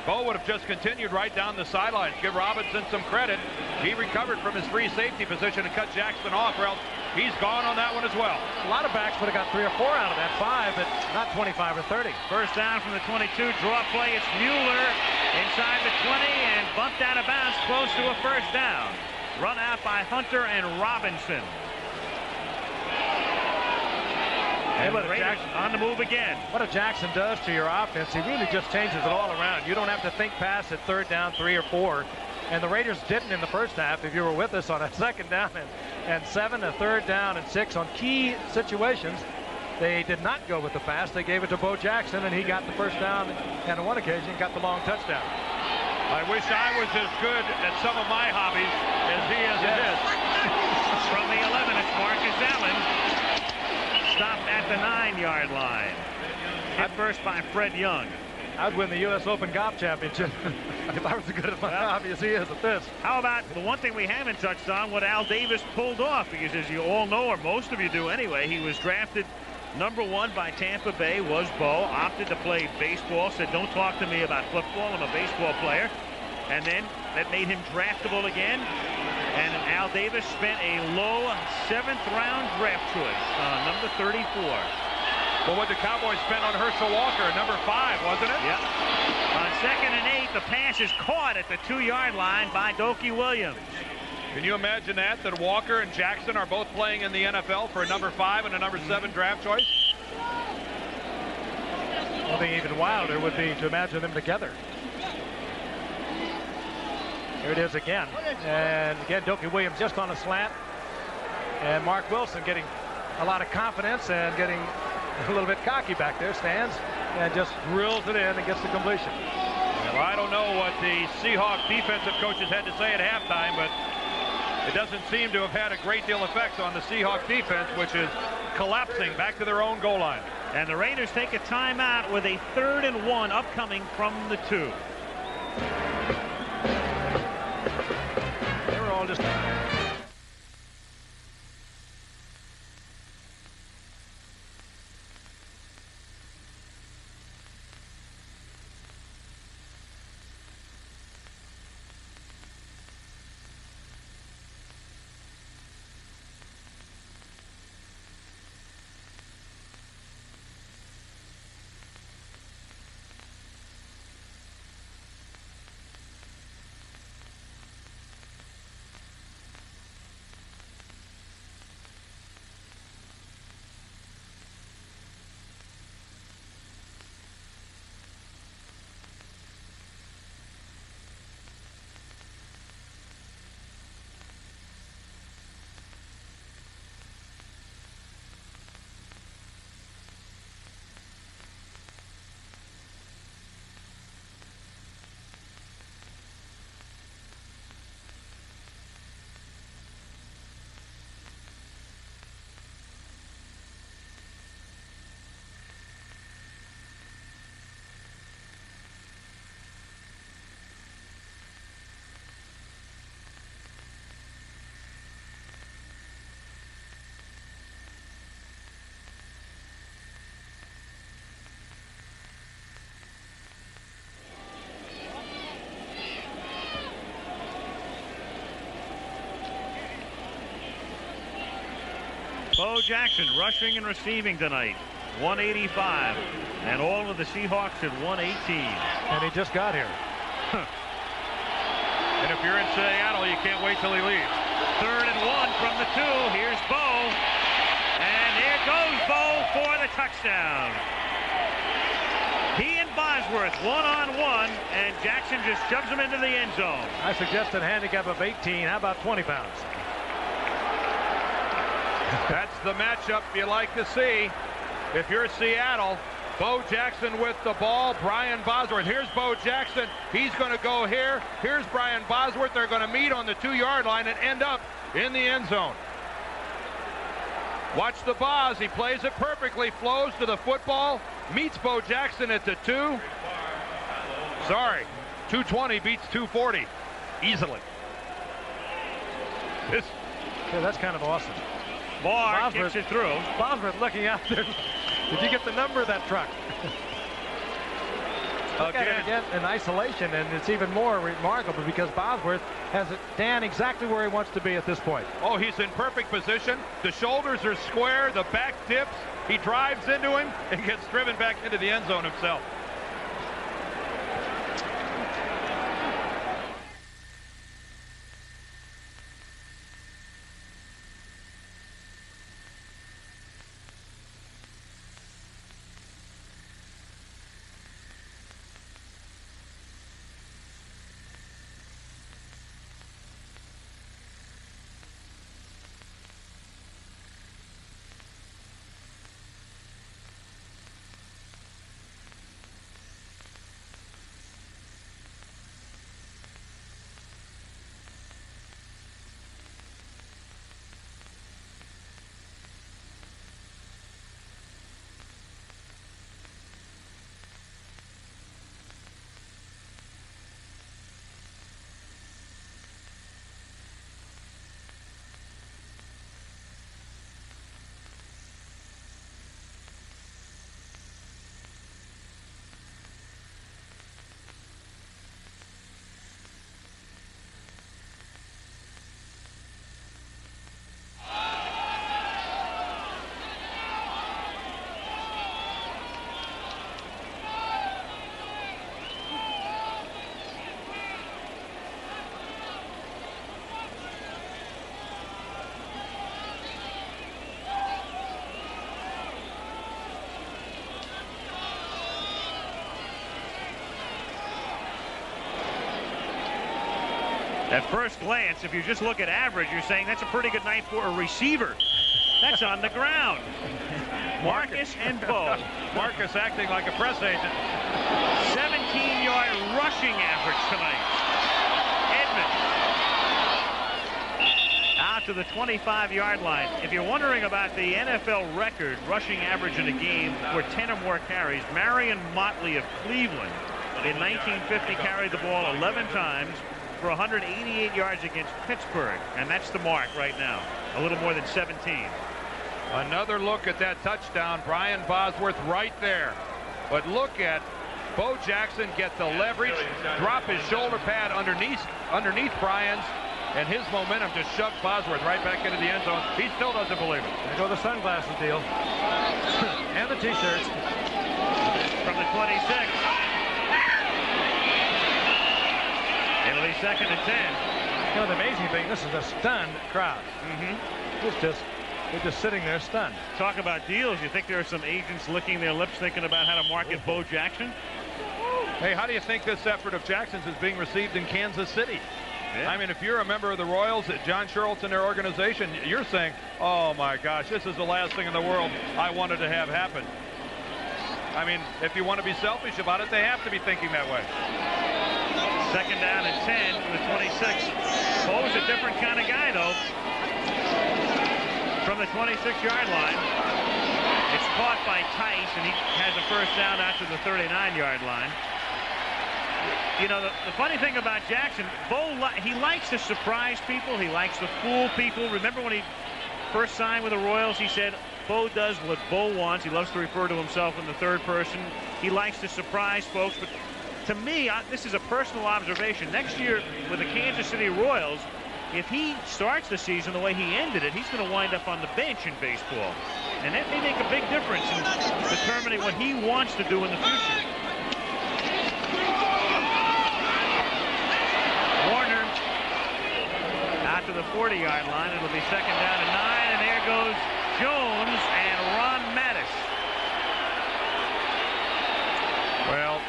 Bo would have just continued right down the sidelines. Give Robinson some credit. He recovered from his free safety position and cut Jackson off, or else He's gone on that one as well. A lot of backs would have got 3 or 4 out of that 5, but not 25 or 30. First down from the 22. Draw play. It's Mueller inside the 20 and bumped out of bounds close to a first down. Run out by Hunter and Robinson. And the Raiders on the move again. What a Jackson does to your offense, he really just changes it all around. You don't have to think pass at 3rd down, 3 or 4. And the Raiders didn't in the first half. If you were with us on a 2nd down and 7, a 3rd down and 6 on key situations, they did not go with the pass. They gave it to Bo Jackson, and he got the first down, and on one occasion got the long touchdown. I wish I was as good at some of my hobbies as he is at his. From the 11, it's Marcus Allen. Stopped at the 9-yard line. Hit first by Fred Young. I'd win the U.S. Open Golf Championship if I was as good at my hobby as he is at this. How about the one thing we haven't touched on, what Al Davis pulled off? Because as you all know, or most of you do anyway, he was drafted #1 by Tampa Bay, was Bo, opted to play baseball, said don't talk to me about football, I'm a baseball player. And then that made him draftable again. And Al Davis spent a low 7th round draft choice on number 34. Well, what the Cowboys spent on Herschel Walker, number 5, wasn't it? Yep. On 2nd and 8, the pass is caught at the 2-yard line by Dokie Williams. Can you imagine that Walker and Jackson are both playing in the NFL for a number 5 and a number 7 draft choice? One thing even wilder would be to imagine them together. Here it is again. And again, Dokie Williams just on a slant. And Mark Wilson getting a lot of confidence and getting a little bit cocky back there. Stands and just drills it in and gets the completion. Well, I don't know what the Seahawks defensive coaches had to say at halftime, but it doesn't seem to have had a great deal of effect on the Seahawks defense, which is collapsing back to their own goal line. And the Raiders take a timeout with a 3rd and 1 upcoming from the 2. They were all just... Bo Jackson rushing and receiving tonight. 185. And all of the Seahawks at 118. And he just got here. And if you're in Seattle, you can't wait till he leaves. 3rd and 1 from the 2. Here's Bo. And here goes Bo for the touchdown. He and Bosworth one-on-one, and Jackson just shoves him into the end zone. I suggested a handicap of 18. How about 20 pounds? That's the matchup you like to see. If you're Seattle, Bo Jackson with the ball, Brian Bosworth. Here's Bo Jackson. He's going to go here. Here's Brian Bosworth. They're going to meet on the 2-yard line and end up in the end zone. Watch the Boz. He plays it perfectly, flows to the football, meets Bo Jackson at the 2. Sorry, 220 beats 240 easily. Yeah, that's kind of awesome. Barr gets it through. Bosworth looking out there. Did you get the number of that truck? Look at it again in isolation, and it's even more remarkable because Bosworth has Dan exactly where he wants to be at this point. Oh, he's in perfect position. The shoulders are square. The back dips. He drives into him and gets driven back into the end zone himself. At first glance, if you just look at average, you're saying that's a pretty good night for a receiver. That's on the ground. Marcus and Bo. Marcus acting like a press agent. 17-yard rushing average tonight. Edmonds out to the 25-yard line. If you're wondering about the NFL record rushing average in a game for 10 or more carries, Marion Motley of Cleveland in 1950 carried the ball 11 times for 188 yards against Pittsburgh, and that's the mark right now, a little more than 17. Another look at that touchdown. Brian Bosworth right there. But look at Bo Jackson get the leverage, drop his shoulder pad underneath Brian's, and his momentum just shoved Bosworth right back into the end zone. He still doesn't believe it. There go the sunglasses deal. And the T-shirts. From the 26. It'll be 2nd and 10. You know, the amazing thing, this is a stunned crowd. They're just sitting there stunned. Talk about deals. You think there are some agents licking their lips thinking about how to market Bo Jackson? Hey, how do you think this effort of Jackson's is being received in Kansas City? Yeah. I mean, if you're a member of the Royals, John Sherrills and their organization, you're saying, oh my gosh, this is the last thing in the world I wanted to have happen. I mean, if you want to be selfish about it, they have to be thinking that way. 2nd down and 10 from the 26. Bo's a different kind of guy, though. From the 26-yard line. It's caught by Tice, and he has a first down out to the 39-yard line. You know, the funny thing about Jackson, Bo, he likes to surprise people. He likes to fool people. Remember when he first signed with the Royals, he said, Bo does what Bo wants. He loves to refer to himself in the third person. He likes to surprise folks, but to me, this is a personal observation. Next year with the Kansas City Royals, if he starts the season the way he ended it, he's going to wind up on the bench in baseball. And that may make a big difference in determining what he wants to do in the future. Warner out to the 40-yard line. It'll be 2nd down and 9, and there goes Jones and Ron Mattis. Well,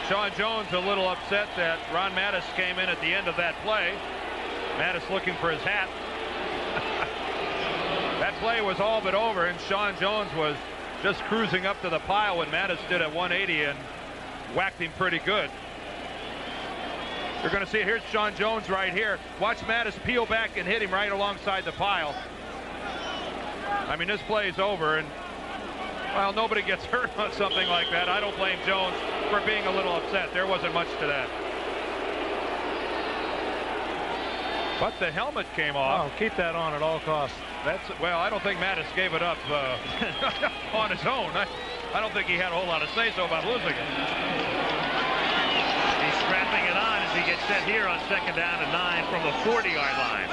Sean Jones a little upset that Ron Mattis came in at the end of that play. Mattis looking for his hat. That play was all but over, and Sean Jones was just cruising up to the pile when Mattis did a 180 and whacked him pretty good. You're going to see, here's Sean Jones right here. Watch Mattis peel back and hit him right alongside the pile. I mean, this play is over, and well, nobody gets hurt on something like that. I don't blame Jones for being a little upset. There wasn't much to that. But the helmet came off. Oh, keep that on at all costs. Well, I don't think Mattis gave it up on his own. I don't think he had a whole lot to say so about losing it. get set here on 2nd down and 9 from the 40-yard line.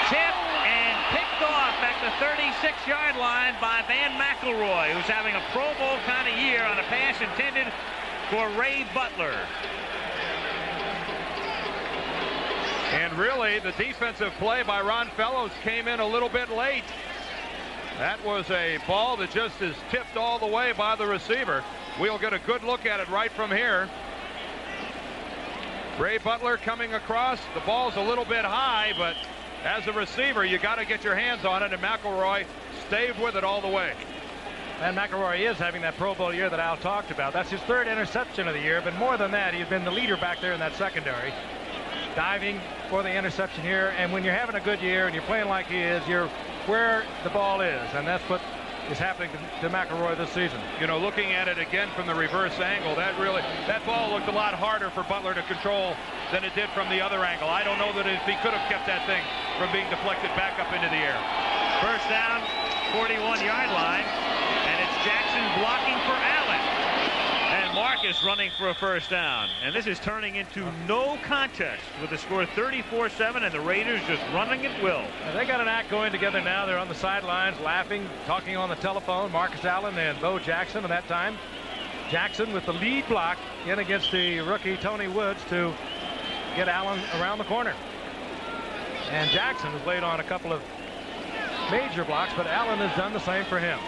Tipped and picked off at the 36-yard line by Van McElroy, who's having a Pro Bowl kind of year on a pass intended for Ray Butler. And really, the defensive play by Ron Fellows came in a little bit late. That was a ball that just is tipped all the way by the receiver. We'll get a good look at it right from here. Ray Butler coming across. The ball's a little bit high, but as a receiver, you got to get your hands on it, and McElroy stayed with it all the way. And McElroy is having that Pro Bowl year that Al talked about. That's his 3rd interception of the year, but more than that, he's been the leader back there in that secondary. Diving for the interception here, and when you're having a good year and you're playing like he is, you're where the ball is, and that's what is happening to McElroy this season. You know, looking at it again from the reverse angle, that ball looked a lot harder for Butler to control than it did from the other angle. I don't know that if he could have kept that thing from being deflected back up into the air. First down, 41-yard line, and it's Jackson blocking for Allen. And Marcus running for a first down. And this is turning into no contest with the score 34-7, and the Raiders just running at will. And they got an act going together now. They're on the sidelines laughing, talking on the telephone. Marcus Allen and Bo Jackson at that time. Jackson with the lead block in against the rookie Tony Woods to get Allen around the corner. And Jackson has laid on a couple of major blocks, but Allen has done the same for him.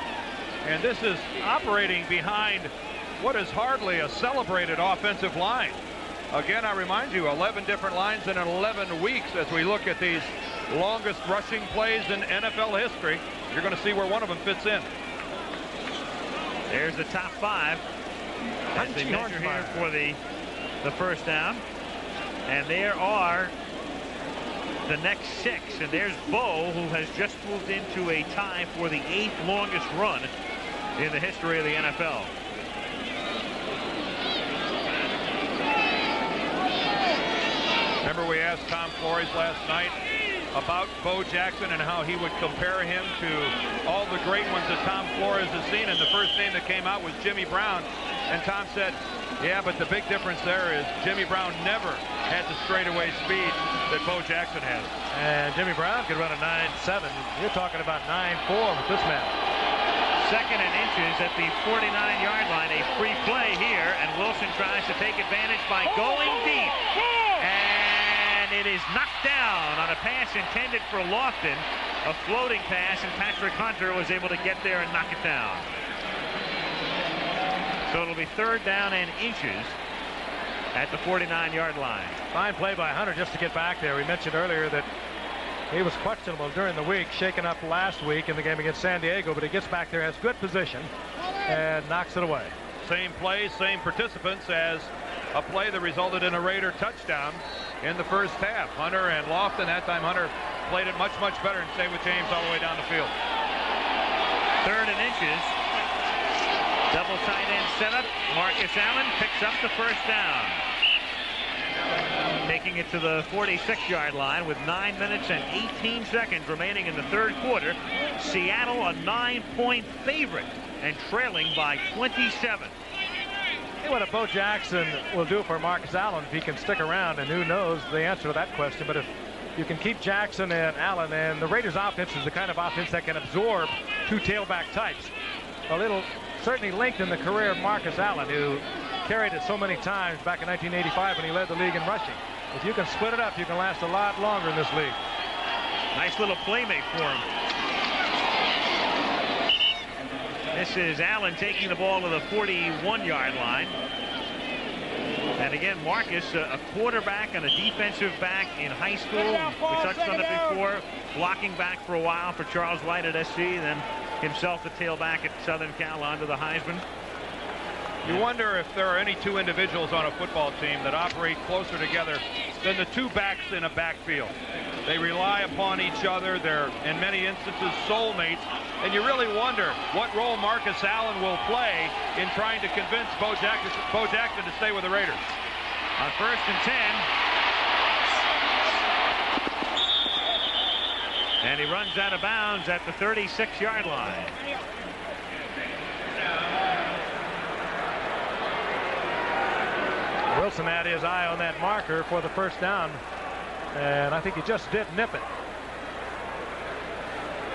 And this is operating behind what is hardly a celebrated offensive line. Again, I remind you, 11 different lines in 11 weeks as we look at these longest rushing plays in NFL history. You're going to see where one of them fits in. There's the top 5 as they measure here for the first down. And there are the next 6. And there's Bo, who has just moved into a tie for the 8th longest run in the history of the NFL. Remember, we asked Tom Flores last night about Bo Jackson and how he would compare him to all the great ones that Tom Flores has seen, and the first name that came out was Jimmy Brown. And Tom said, yeah, but the big difference there is Jimmy Brown never had the straightaway speed that Bo Jackson has. And Jimmy Brown could run a 9.7. You're talking about 9.4 with this man. 2nd and inches at the 49-yard line. A free play here, and Wilson tries to take advantage by going deep. And it is knocked down on a pass intended for Lofton. A floating pass, and Patrick Hunter was able to get there and knock it down. So it'll be 3rd down and inches at the 49-yard line. Fine play by Hunter just to get back there. We mentioned earlier that he was questionable during the week, shaken up last week in the game against San Diego, but he gets back there, has good position, and knocks it away. Same play, same participants as a play that resulted in a Raider touchdown in the first half. Hunter and Lofton, that time Hunter played it much, much better and stayed with James all the way down the field. 3rd and inches. Double tight end setup. Marcus Allen picks up the first down. Taking it to the 46-yard line with 9 minutes and 18 seconds remaining in the 3rd quarter. Seattle a 9-point favorite and trailing by 27. Hey, what Bo Jackson will do for Marcus Allen if he can stick around, and who knows the answer to that question. But if you can keep Jackson and Allen, and the Raiders offense is the kind of offense that can absorb 2 tailback types. Well, it'll certainly lengthen the career of Marcus Allen, who carried it so many times back in 1985 when he led the league in rushing. If you can split it up, you can last a lot longer in this league. Nice little playmate for him. This is Allen taking the ball to the 41-yard line. And again, Marcus, a quarterback and a defensive back in high school. We touched on it before. Blocking back for a while for Charles White at SC, then himself the tailback at Southern Cal onto the Heisman. You wonder if there are any 2 individuals on a football team that operate closer together than the 2 backs in a backfield. They rely upon each other. They're, in many instances, soulmates. And you really wonder what role Marcus Allen will play in trying to convince Bo Jackson to stay with the Raiders. On 1st and 10. And he runs out of bounds at the 36-yard line. Wilson had his eye on that marker for the first down, and I think he just did nip it.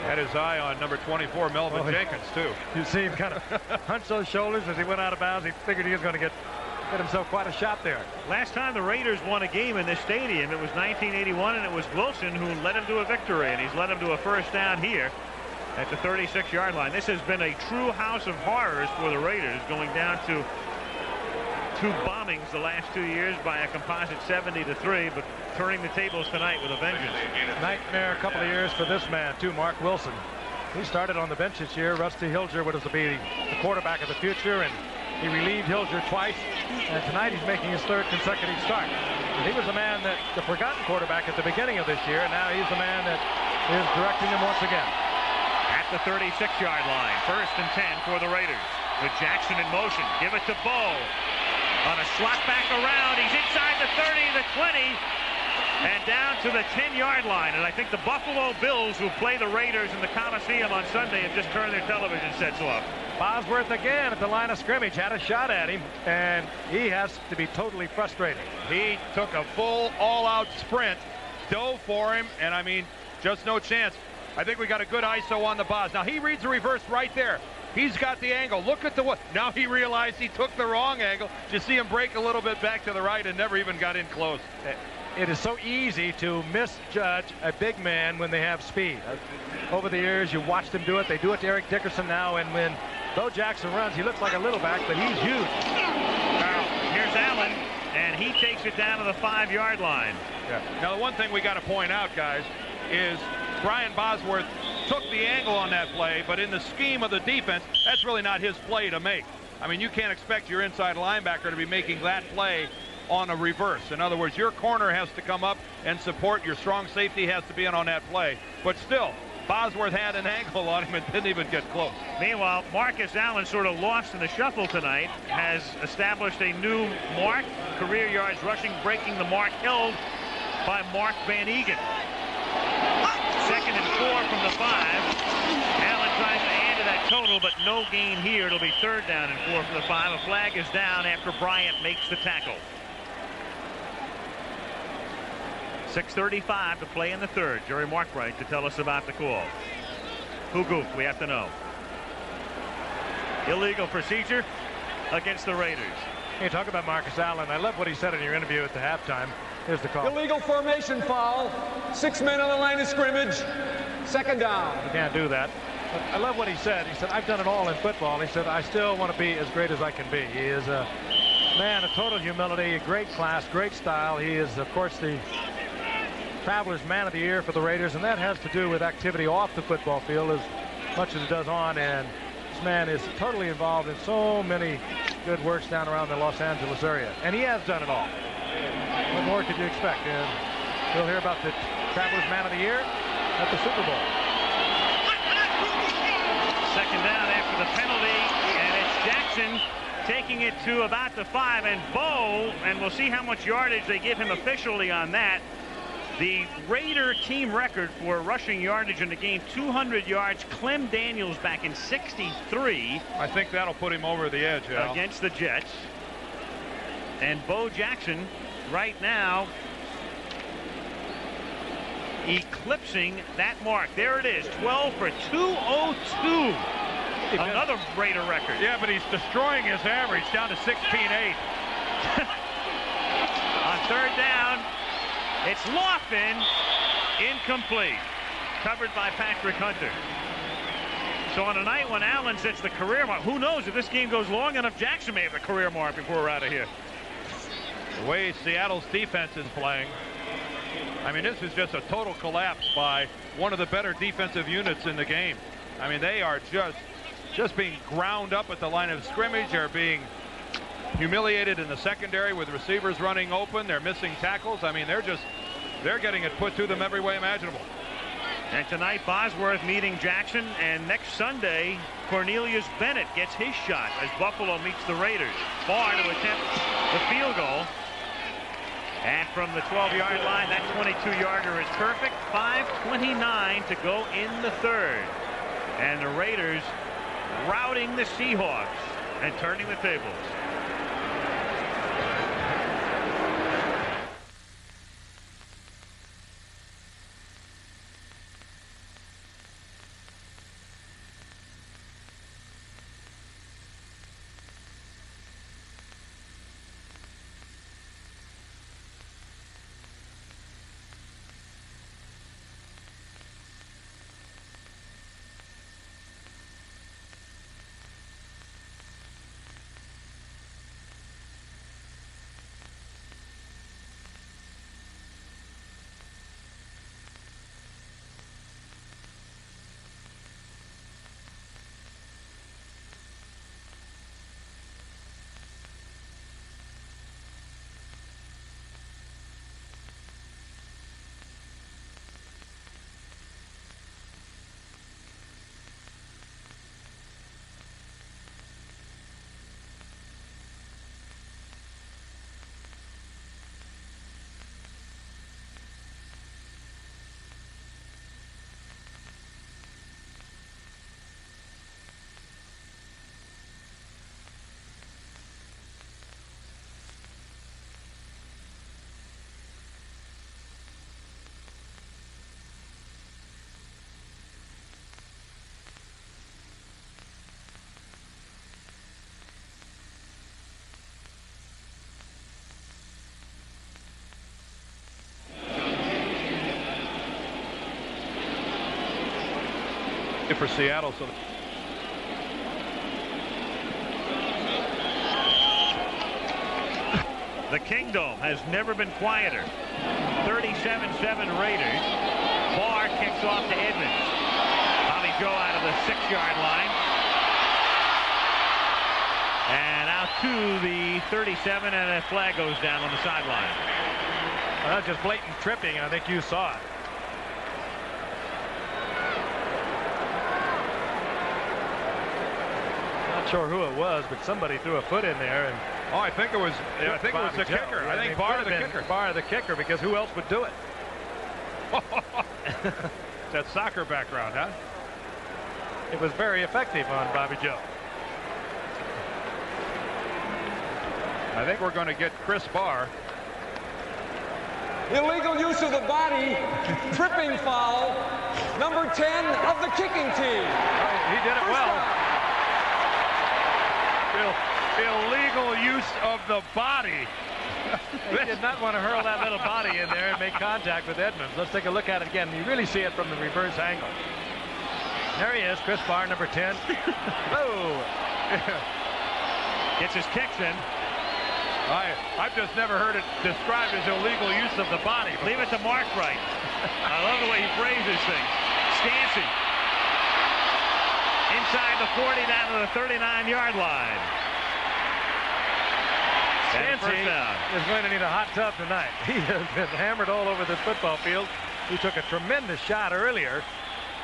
Had his eye on number 24, Melvin Jenkins, too. You see him kind of hunch those shoulders as he went out of bounds. He figured he was going to get himself quite a shot there. Last time the Raiders won a game in this stadium, it was 1981, and it was Wilson who led him to a victory, and he's led him to a first down here at the 36-yard line. This has been a true house of horrors for the Raiders, going down to 2 bombings the last 2 years by a composite 70-3, but turning the tables tonight with a vengeance. Nightmare couple of years for this man, too, Mark Wilson. He started on the bench this year. Rusty Hilger was to be the quarterback of the future, and he relieved Hilger twice, and tonight he's making his 3rd consecutive start. And he was the man that, the forgotten quarterback at the beginning of this year, and now he's the man that is directing them once again. At the 36-yard line, 1st and 10 for the Raiders. With Jackson in motion, give it to Bowe. On a slot back around, he's inside the 30, the 20, and down to the 10-yard line. And I think the Buffalo Bills, who play the Raiders in the Coliseum on Sunday, have just turned their television sets off. BOZWORTH again at the line of scrimmage, had a shot at him, and he has to be totally frustrated. He took a full all-out sprint, dove for him, and I mean, just no chance. I think we got a good ISO on the Boz. Now he reads the reverse right there. He's got the angle. Look at the what. Now he realized he took the wrong angle. You see him break a little bit back to the right and never even got in close. It is so easy to misjudge a big man when they have speed. Over the years, you watched them do it. They do it to Eric Dickerson now, and when Bo Jackson runs, he looks like a little back, but he's huge. Now, here's Allen, and he takes it down to the 5-yard line. Yeah. Now, the one thing we got to point out, guys, is Brian BOZWORTH took the angle on that play, but in the scheme of the defense, that's really not his play to make. I mean, you can't expect your inside linebacker to be making that play on a reverse. In other words, your corner has to come up and support. Your strong safety has to be in on that play. But still, BOZWORTH had an angle on him and didn't even get close. Meanwhile, Marcus Allen, sort of lost in the shuffle tonight, has established a new mark. Career yards rushing, breaking the mark held by Mark Van Egan. 2nd and 4 from the 5. Allen tries to add to that total, but no gain here. It'll be 3rd down and 4 from the 5. A flag is down after Bryant makes the tackle. 6:35 to play in the 3rd. Jerry Markbright to tell us about the call. Who goofed? We have to know. Illegal procedure against the Raiders. Hey, talk about Marcus Allen. I love what he said in your interview at the halftime. Here's the call. Illegal formation foul. 6 men on the line of scrimmage. 2nd down. You can't do that. But I love what he said. He said, I've done it all in football. He said, I still want to be as great as I can be. He is a man of total humility, a great class, great style. He is, of course, the Travelers Man of the Year for the Raiders, and that has to do with activity off the football field as much as it does on. And this man is totally involved in so many good works down around the Los Angeles area, and he has done it all. What more could you expect? And we'll hear about the Travelers Man of the Year at the Super Bowl. 2nd down after the penalty, and it's Jackson taking it to about the 5, and Bowe, and we'll see how much yardage they give him officially on that. The Raider team record for rushing yardage in the game, 200 yards. Clem Daniels back in '63. I think that'll put him over the edge, Al. Against the Jets. And Bo Jackson right now eclipsing that mark. There it is, 12 for 202. Another Raider record. Yeah, but he's destroying his average down to 16.8. On 3rd down, it's Lofton, incomplete, covered by Patrick Hunter. So on a night when Allen sets the career mark, who knows if this game goes long enough, Jackson may have the career mark before we're out of here. The way Seattle's defense is playing, I mean, this is just a total collapse by one of the better defensive units in the game. I mean, they are just being ground up at the line of scrimmage. They're being humiliated in the secondary with receivers running open. They're missing tackles. I mean, they're getting it put to them every way imaginable. And tonight, BOZWORTH meeting Jackson, and next Sunday, Cornelius Bennett gets his shot as Buffalo meets the Raiders. Barr to attempt the field goal. And from the 12-yard line, that 22-yarder is perfect. 5:29 to go in the 3rd. And the Raiders routing the Seahawks and turning the tables. for Seattle. So the Kingdom has never been quieter. 37-7 Raiders. Barr kicks off to Edmonds. Bobby Joe out of the 6-yard line. And out to the 37, and a flag goes down on the sideline. Well, that's just blatant tripping, and I think you saw it. Not sure who it was, but somebody threw a foot in there, and oh, I think it was the kicker. I think Barr the kicker. Barr the kicker, because who else would do it? That soccer background, huh? It was very effective on Bobby Joe. I think we're going to get Chris Barr. Illegal use of the body, tripping foul, number 10 of the kicking team. He did it well. Illegal use of the body. He did not want to hurl that little body in there and make contact with Edmonds. Let's take a look at it again. You really see it from the reverse angle. There he is, Chris Barr, number 10. Oh! Gets his kicks in. I've just never heard it described as illegal use of the body. Leave it to Mark Wright. I love the way he phrases things. Scansey. Inside the 40 down to the 39-yard line. Scansey is going to need a hot tub tonight. He has been hammered all over this football field. He took a tremendous shot earlier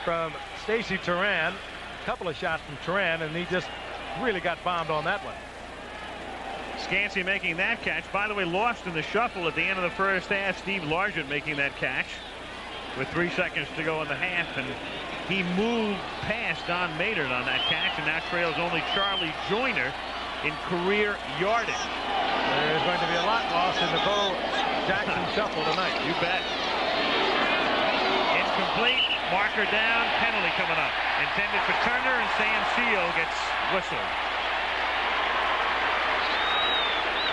from Stacy Turan. A couple of shots from Turan, and he just really got bombed on that one. Scansey making that catch. By the way, lost in the shuffle at the end of the first half. Steve Largent making that catch with 3 seconds to go in the half, and he moved past Don Maynard on that catch, and that trails only Charlie Joyner in career yardage. There's going to be a lot lost in the Bo Jackson shuffle tonight. You bet. Incomplete. Marker down. Penalty coming up. Intended for Turner, and Sam Seal gets whistled.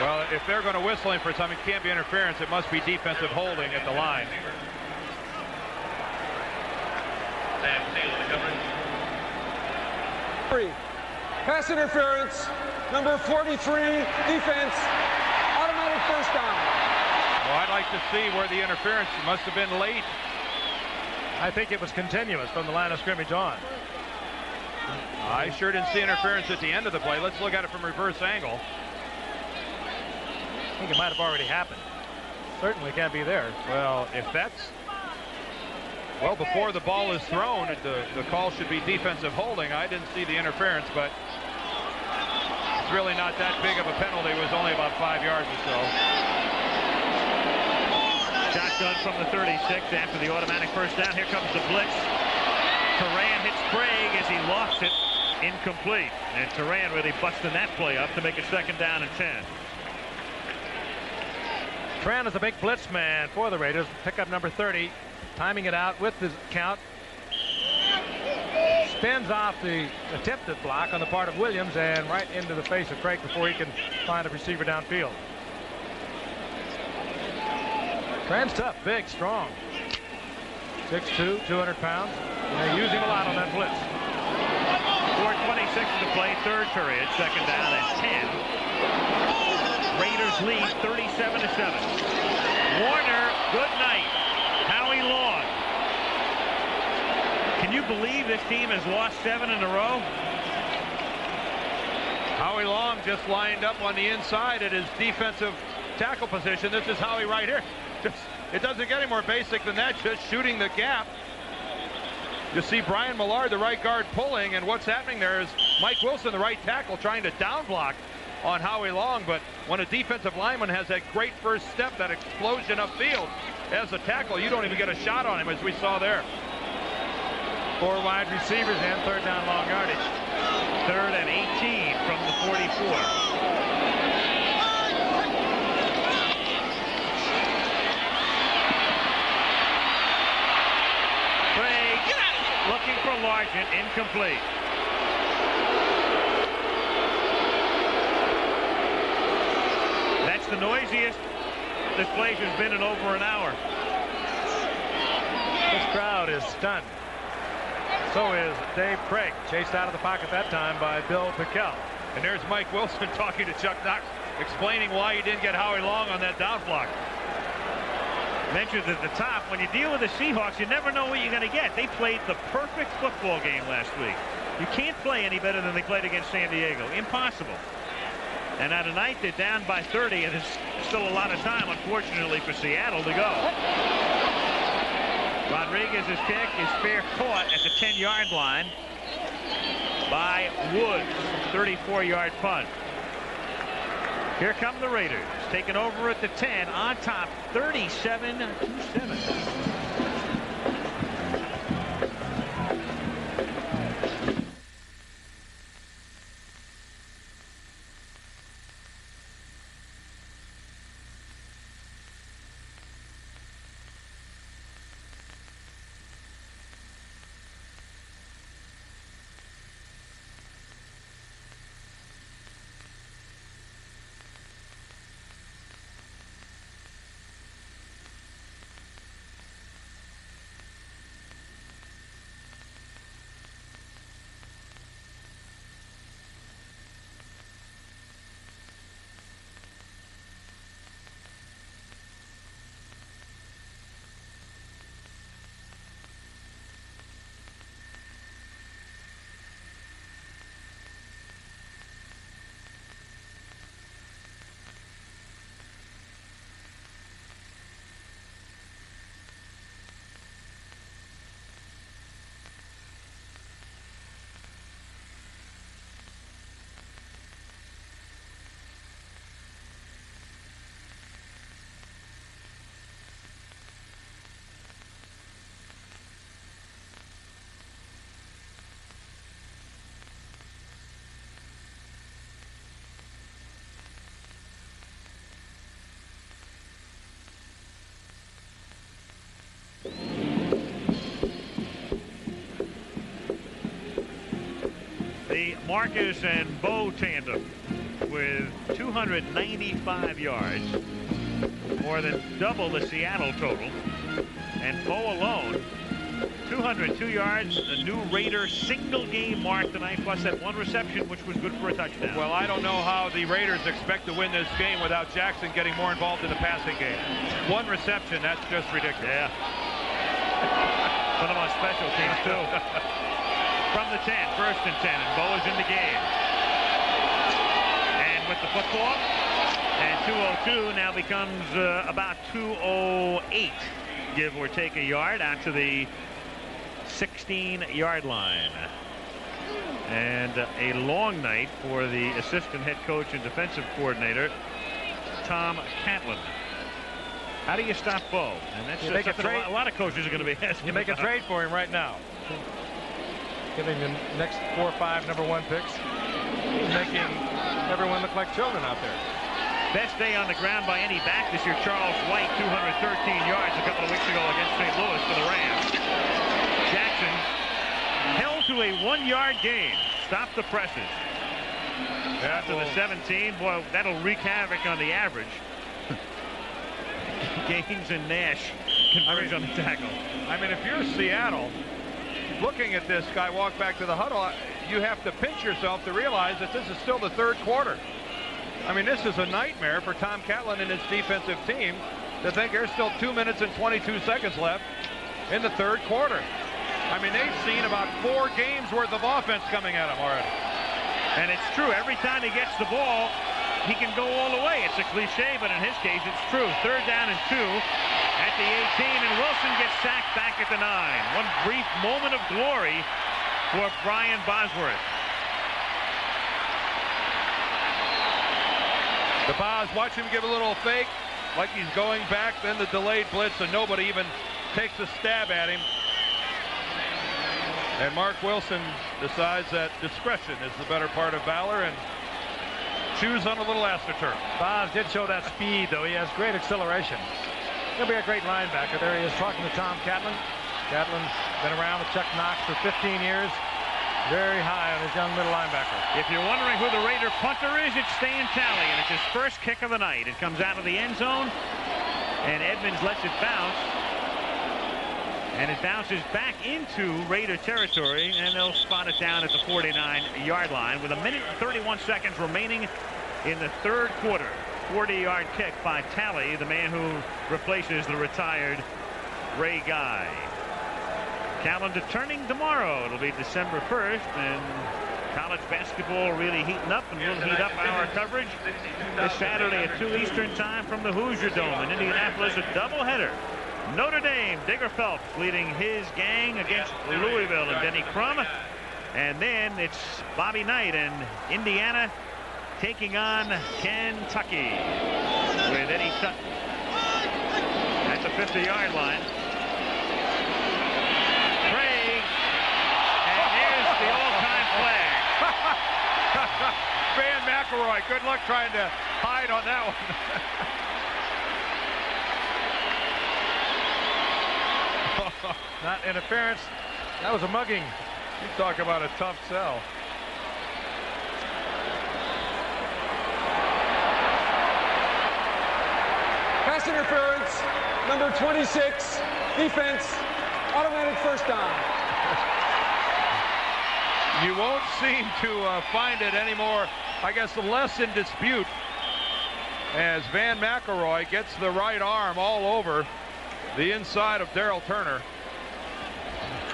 Well, if they're going to whistle him for something, it can't be interference. It must be defensive holding at the line. Sam Seal in the coverage. Pass interference, number 43, defense, automatic first down. Well, I'd like to see where the interference must have been late. I think it was continuous from the line of scrimmage on. I sure didn't see interference at the end of the play. Let's look at it from reverse angle. I think it might have already happened. Certainly can't be there. Well, if that's well before the ball is thrown, the call should be defensive holding. I didn't see the interference, but it's really not that big of a penalty. It was only about 5 yards or so. Shotgun from the 36 after the automatic first down. Here comes the blitz. Turan hits Craig as he lofts it. Incomplete. And Turan really busting that play up to make it 2nd down and 10. Turan is a big blitz man for the Raiders. Pickup number 30. Timing it out with the count. Spins off the attempted block on the part of Williams and right into the face of Craig before he can find a receiver downfield. Turan's tough, big, strong. 6'2", 200 pounds. And they're using a lot on that blitz. 4:26 to play, 3rd period, 2nd down and 10. Raiders lead 37-7. Warner, good night. Howie Long. Can you believe this team has lost 7 in a row? Howie Long just lined up on the inside at his defensive tackle position. This is Howie right here. It doesn't get any more basic than that, just shooting the gap. You see Brian Millard, the right guard, pulling, and what's happening there is Mike Wilson, the right tackle, trying to down block on Howie Long. But when a defensive lineman has that great first step, that explosion upfield as a tackle, you don't even get a shot on him, as we saw there. 4 wide receivers and 3rd down long yardage. 3rd and 18 from the 44. Looking for Largent, incomplete. That's the noisiest this place has been in over an hour. This crowd is stunned. So is Dave Craig, chased out of the pocket that time by Bill Pickell. And there's Mike Wilson talking to Chuck Knox, explaining why he didn't get Howie Long on that down block. Mentioned at the top, when you deal with the Seahawks, you never know what you're going to get. They played the perfect football game last week. You can't play any better than they played against San Diego. Impossible. And now tonight, they're down by 30, and there's still a lot of time, unfortunately, for Seattle to go. Rodriguez's kick is fair caught at the 10-yard line by Woods. 34-yard punt. Here come the Raiders, taking over at the 10, on top, 37-7. The Marcus and Bo tandem with 295 yards, more than double the Seattle total. And Bo alone, 202 yards, a new Raider single game mark tonight, plus that one reception, which was good for a touchdown. Well, I don't know how the Raiders expect to win this game without Jackson getting more involved in the passing game. One reception, that's just ridiculous. Yeah. Put them on special teams, too. From the 10, first and 10, and Bo is in the game. And with the football, and 202 now becomes about 208, give or take a yard, out to the 16-yard line. And a long night for the assistant head coach and defensive coordinator, Tom Catlin. How do you stop Bo? And that's something a lot of coaches are going to be asking. You make a trade for him right now. Giving the next 4 or 5 #1 picks. Making everyone look like children out there. Best day on the ground by any back this year. Charles White, 213 yards a couple of weeks ago against St. Louis for the Rams. Jackson held to a 1-yard gain. Stop the presses. After the 17, boy, that'll wreak havoc on the average. Gaines and Nash converge on the tackle. I mean, if you're Seattle, looking at this guy walk back to the huddle, you have to pinch yourself to realize that this is still the third quarter. I mean, this is a nightmare for Tom Catlin and his defensive team to think there's still 2 minutes and 22 seconds left in the third quarter. I mean, they've seen about 4 games worth of offense coming at him already. And it's true, every time he gets the ball, he can go all the way. It's a cliche, but in his case, it's true. 3rd down and 2 at the 18, and Wilson gets sacked back at the 9. One brief moment of glory for Brian Bosworth. The Boz, watch him give a little fake like he's going back, then the delayed blitz, and nobody even takes a stab at him. And Mark Wilson decides that discretion is the better part of valor and chews on a little AstroTurf. Boz did show that speed, though. He has great acceleration. He'll be a great linebacker. There he is talking to Tom Catlin. Catlin's been around with Chuck Knox for 15 years. Very high on his young middle linebacker. If you're wondering who the Raider punter is, it's Stan Talley, and it's his first kick of the night. It comes out of the end zone, and Edmonds lets it bounce. And it bounces back into Raider territory, and they'll spot it down at the 49-yard line with 1 minute and 31 seconds remaining in the third quarter. 40-yard kick by Talley, the man who replaces the retired Ray Guy. Calendar turning tomorrow. It'll be December 1st, and college basketball really heating up, and we'll heat up our coverage this Saturday at 2 Eastern time from the Hoosier Dome in Indianapolis, a doubleheader. Notre Dame, Digger Phelps leading his gang against Louisville and Denny Crum. And then it's Bobby Knight and Indiana taking on Kentucky with Eddie Sutton at the 50-yard line. Craig, and there's the all-time flag. Van McElroy, good luck trying to hide on that one. Not interference. That was a mugging. You talk about a tough sell. Pass interference, number 26, defense, automatic first down. You won't seem to find it anymore, I guess, less in dispute as Van McElroy gets the right arm all over the inside of Darrell Turner.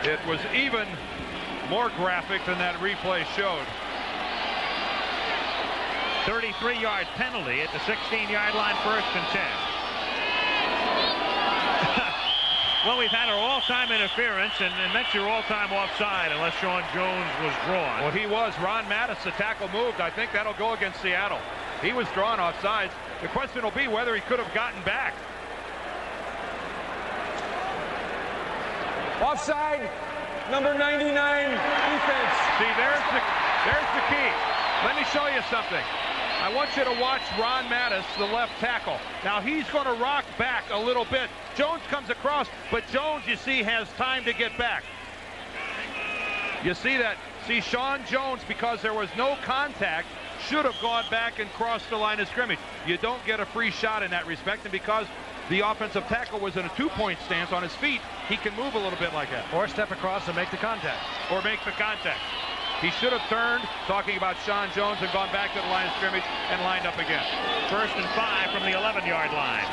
It was even more graphic than that replay showed. 33-yard penalty at the 16-yard line, 1st and 10. Well, we've had our all-time interference, and that's your all-time offside unless Sean Jones was drawn. Well, he was. Ron Mattis, the tackle moved. I think that'll go against Seattle. He was drawn offsides. The question will be whether he could have gotten back. Offside, number 99, defense. See, there's the key. Let me show you something. I want you to watch Ron Mattis, the left tackle. Now, he's going to rock back a little bit. Jones comes across, but Jones, you see, has time to get back. You see that? See, Sean Jones, because there was no contact, should have gone back and crossed the line of scrimmage. You don't get a free shot in that respect, and because the offensive tackle was in a two-point stance on his feet, he can move a little bit like that. Or step across and make the contact. Or make the contact. He should have turned, talking about Sean Jones, and gone back to the line of scrimmage and lined up again. 1st and 5 from the 11-yard line.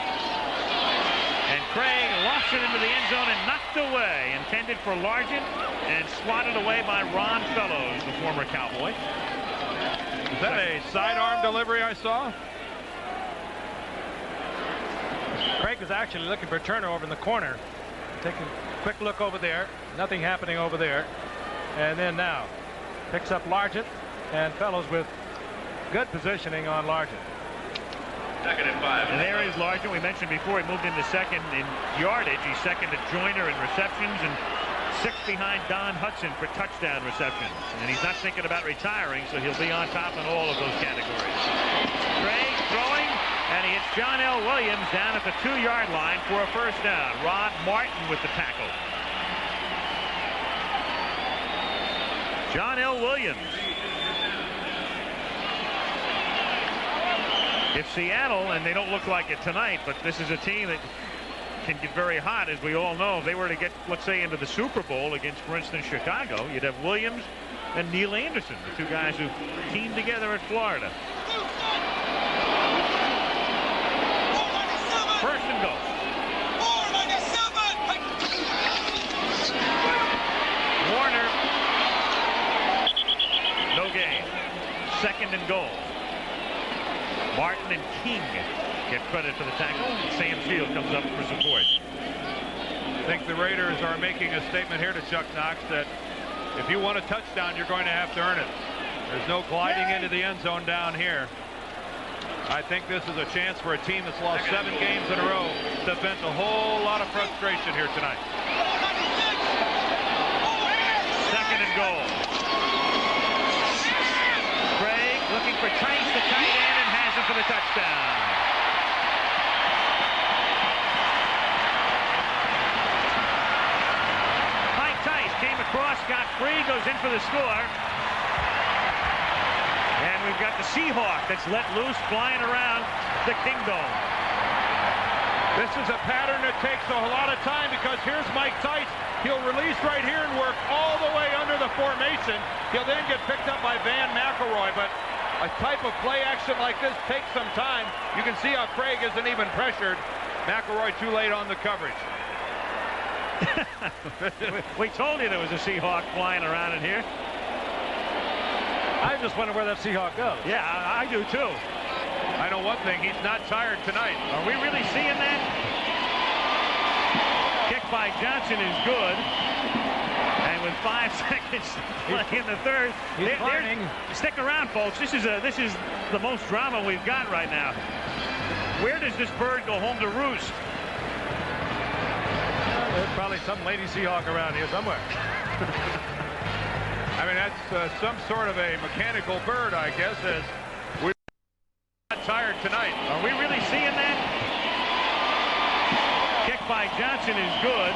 And Craig lost it into the end zone and knocked away. Intended for Largent and swatted away by Ron Fellows, the former Cowboy. Is that a sidearm delivery I saw? Craig was actually looking for Turner over in the corner. Taking a quick look over there. Nothing happening over there. And then now picks up Largent, and Fellows with good positioning on Largent. 2nd and 5. And there is Largent. We mentioned before he moved into second in yardage. He's second to Joyner in receptions and 6th behind Don Hudson for touchdown receptions. And he's not thinking about retiring, so he'll be on top in all of those categories. Craig throwing, and he hits John L. Williams down at the 2-yard line for a first down. Rod Martin with the tackle. John L. Williams. If Seattle, and they don't look like it tonight, but this is a team that can get very hot, as we all know. If they were to get, let's say, into the Super Bowl against, for instance, Chicago, you'd have Williams and Neil Anderson, the two guys who teamed together at Florida. 1st and goal. Warner. No gain. 2nd and goal. Martin and King get credit for the tackle. Sam Field comes up for support. I think the Raiders are making a statement here to Chuck Knox that if you want a touchdown, you're going to have to earn it. There's no gliding into the end zone down here. I think this is a chance for a team that's lost 7 games in a row to vent a whole lot of frustration here tonight. 2nd and goal. Craig looking for Tice, the tight end, and has him for the touchdown. Mike Tice came across, got free, goes in for the score. And we've got the Seahawk that's let loose, flying around the Kingdom. This is a pattern that takes a lot of time because here's Mike Tice. He'll release right here and work all the way under the formation. He'll then get picked up by Van McElroy, but a type of play action like this takes some time. You can see how Craig isn't even pressured. McElroy too late on the coverage. We told you there was a Seahawk flying around in here. I just wonder where that Seahawk goes. Yeah, I do too. I know one thing, he's not tired tonight. Are we really seeing that? Kick by Johnson is good. And with 5 seconds left in the third, stick around, folks. This is the most drama we've got right now. Where does this bird go home to roost? There's probably some lady Seahawk around here somewhere. I mean, that's some sort of a mechanical bird, I guess, as we're not tired tonight. Are we really seeing that? Kick by Johnson is good.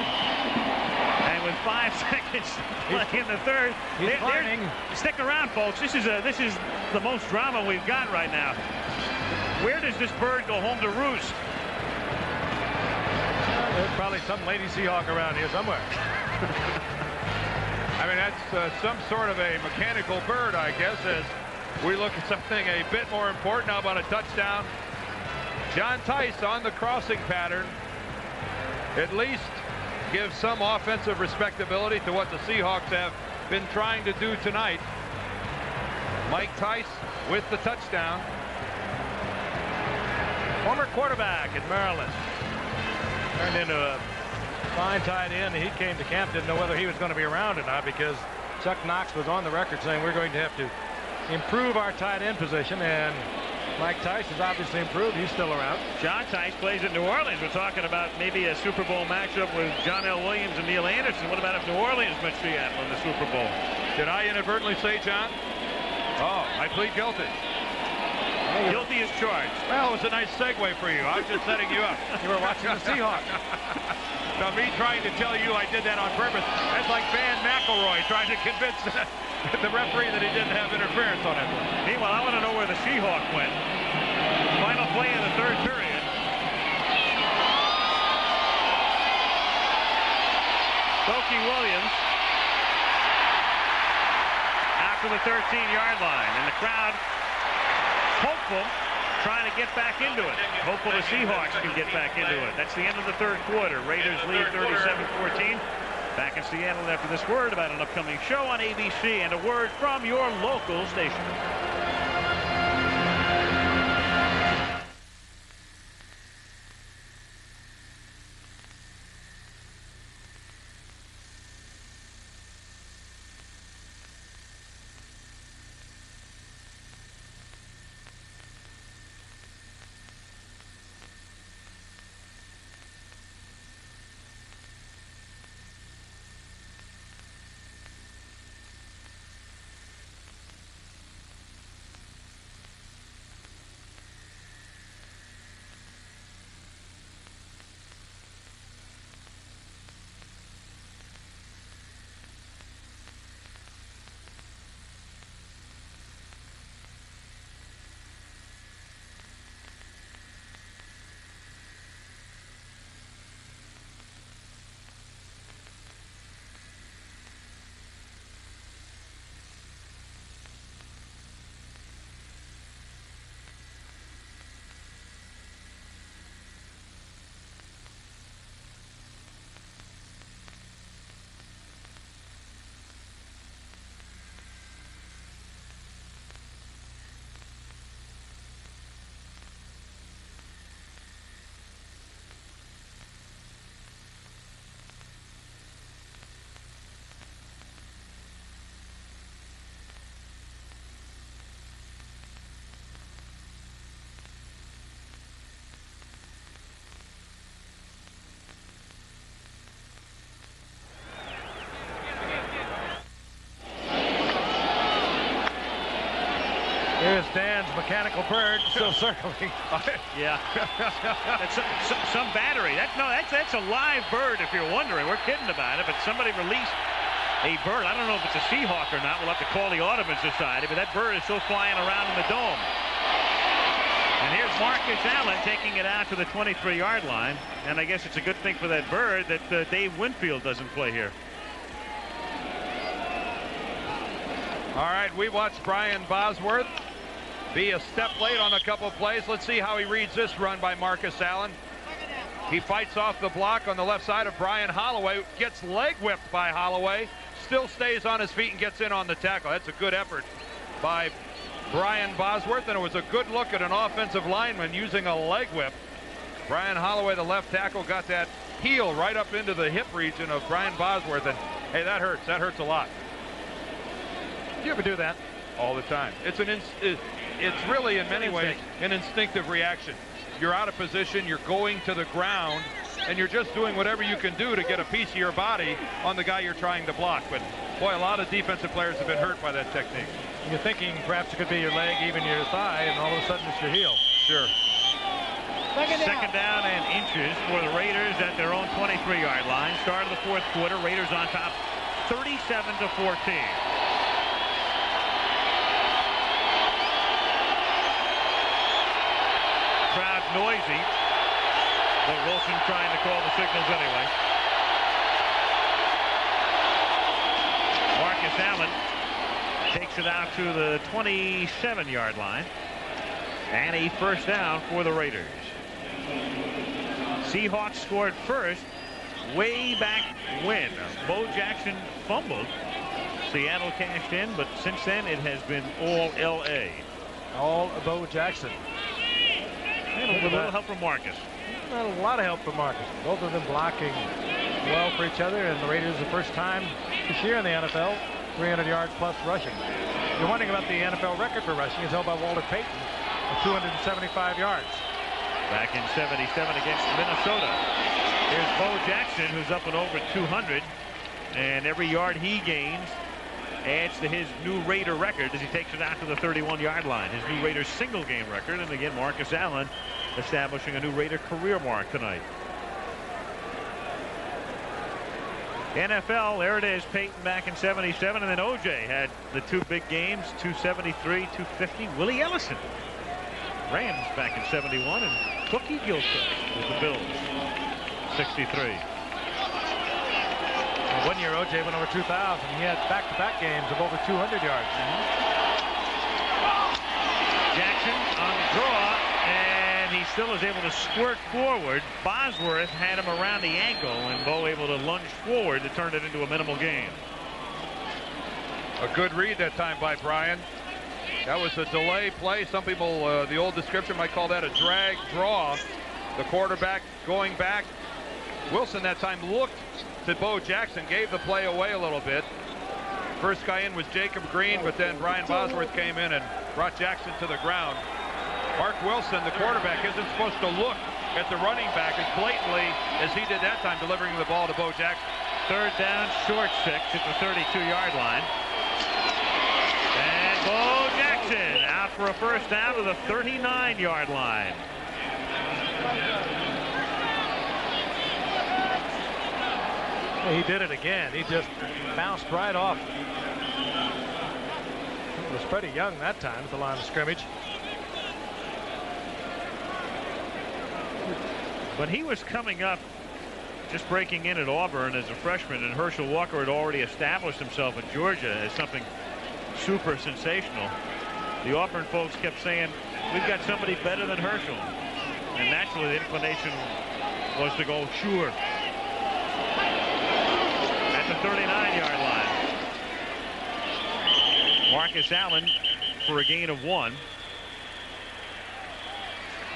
And with 5 seconds left in the third, stick around, folks. This is the most drama we've got right now. Where does this bird go home to roost? There's probably some lady Seahawk around here somewhere. I mean, that's some sort of a mechanical bird, I guess, as we look at something a bit more important. How about a touchdown? John Tice on the crossing pattern. At least give some offensive respectability to what the Seahawks have been trying to do tonight. Mike Tice with the touchdown. Former quarterback at Maryland. Turned into a fine tight end. He came to camp, didn't know whether he was going to be around or not because Chuck Knox was on the record saying we're going to have to improve our tight end position, and Mike Tice has obviously improved. He's still around. John Tice plays at New Orleans. We're talking about maybe a Super Bowl matchup with John L. Williams and Neil Anderson. What about if New Orleans met Seattle in the Super Bowl? Did I inadvertently say John? Oh, I plead guilty. Guilty as charged. Well, it was a nice segue for you. I was just setting you up. You were watching the Seahawks. Now, me trying to tell you I did that on purpose, that's like Van McElroy trying to convince the referee that he didn't have interference on it. Meanwhile, I want to know where the Seahawk went. Final play in the third period. Stokey Williams after the 13-yard line, and the crowd hopeful, trying to get back into it. Hopeful the Seahawks can get back into it. That's the end of the third quarter. Raiders lead 37-14. Back in Seattle after this word about an upcoming show on ABC and a word from your local station. Here's Dan's mechanical bird still circling. Yeah. That's some battery. That's a live bird if you're wondering. We're kidding about it, but somebody released a bird. I don't know if it's a Seahawk or not. We'll have to call the Audubon Society, but that bird is still flying around in the dome. And here's Marcus Allen taking it out to the 23-yard line. And I guess it's a good thing for that bird that Dave Winfield doesn't play here. All right, we watched Brian Bosworth be a step late on a couple of plays. Let's see how he reads this run by Marcus Allen. He fights off the block on the left side of Brian Holloway, gets leg whipped by Holloway, still stays on his feet and gets in on the tackle. That's a good effort by Brian Bosworth, and it was a good look at an offensive lineman using a leg whip. Brian Holloway, the left tackle, got that heel right up into the hip region of Brian Bosworth, and hey, that hurts. That hurts a lot. Do you ever do that? All the time. It's really in many ways an instinctive reaction. You're out of position, you're going to the ground, and you're just doing whatever you can do to get a piece of your body on the guy you're trying to block. But boy, a lot of defensive players have been hurt by that technique. You're thinking perhaps it could be your leg, even your thigh, and all of a sudden it's your heel. Sure. Second down and inches for the Raiders at their own 23-yard line. Start of the fourth quarter, Raiders on top 37-14. Crowd noisy, but Wilson trying to call the signals anyway. Marcus Allen takes it out to the 27-yard line, and a first down for the Raiders. Seahawks scored first way back when. Bo Jackson fumbled. Seattle cashed in, but since then it has been all L.A. All Bo Jackson. And with a little help from Marcus. Not a lot of help from Marcus. Both of them blocking well for each other, and the Raiders the first time this year in the NFL, 300 yards plus rushing. You're wondering about the NFL record for rushing. It's held by Walter Payton at 275 yards. Back in 77 against Minnesota. Here's Bo Jackson, who's up and over 200, and every yard he gains adds to his new Raider record as he takes it out to the 31-yard line. His new Raiders single game record, and again Marcus Allen establishing a new Raider career mark tonight. NFL, there it is, Peyton back in 77, and then OJ had the two big games, 273, 250. Willie Ellison, Rams back in 71, and Cookie Gilchrist with the Bills, 63. 1 year OJ went over 2,000. He had back-to-back games of over 200 yards. Jackson on the draw, and he still is able to squirt forward. Bosworth had him around the ankle, and Bo able to lunge forward to turn it into a minimal gain. A good read that time by Brian. That was a delay play. Some people, the old description might call that a drag draw. The quarterback going back. Wilson that time looked to Bo Jackson, gave the play away a little bit. First guy in was Jacob Green, but then Brian Bosworth came in and brought Jackson to the ground. Mark Wilson, the quarterback, isn't supposed to look at the running back as blatantly as he did that time, delivering the ball to Bo Jackson. Third down, short 6 at the 32-yard line. And Bo Jackson out for a first down to the 39-yard line. He did it again. He just bounced right off. It was pretty young that time at the line of scrimmage. But he was coming up, just breaking in at Auburn as a freshman, and Herschel Walker had already established himself at Georgia as something super sensational. The Auburn folks kept saying, we've got somebody better than Herschel. And naturally the inclination was to go, sure. 39-yard line. Marcus Allen for a gain of 1.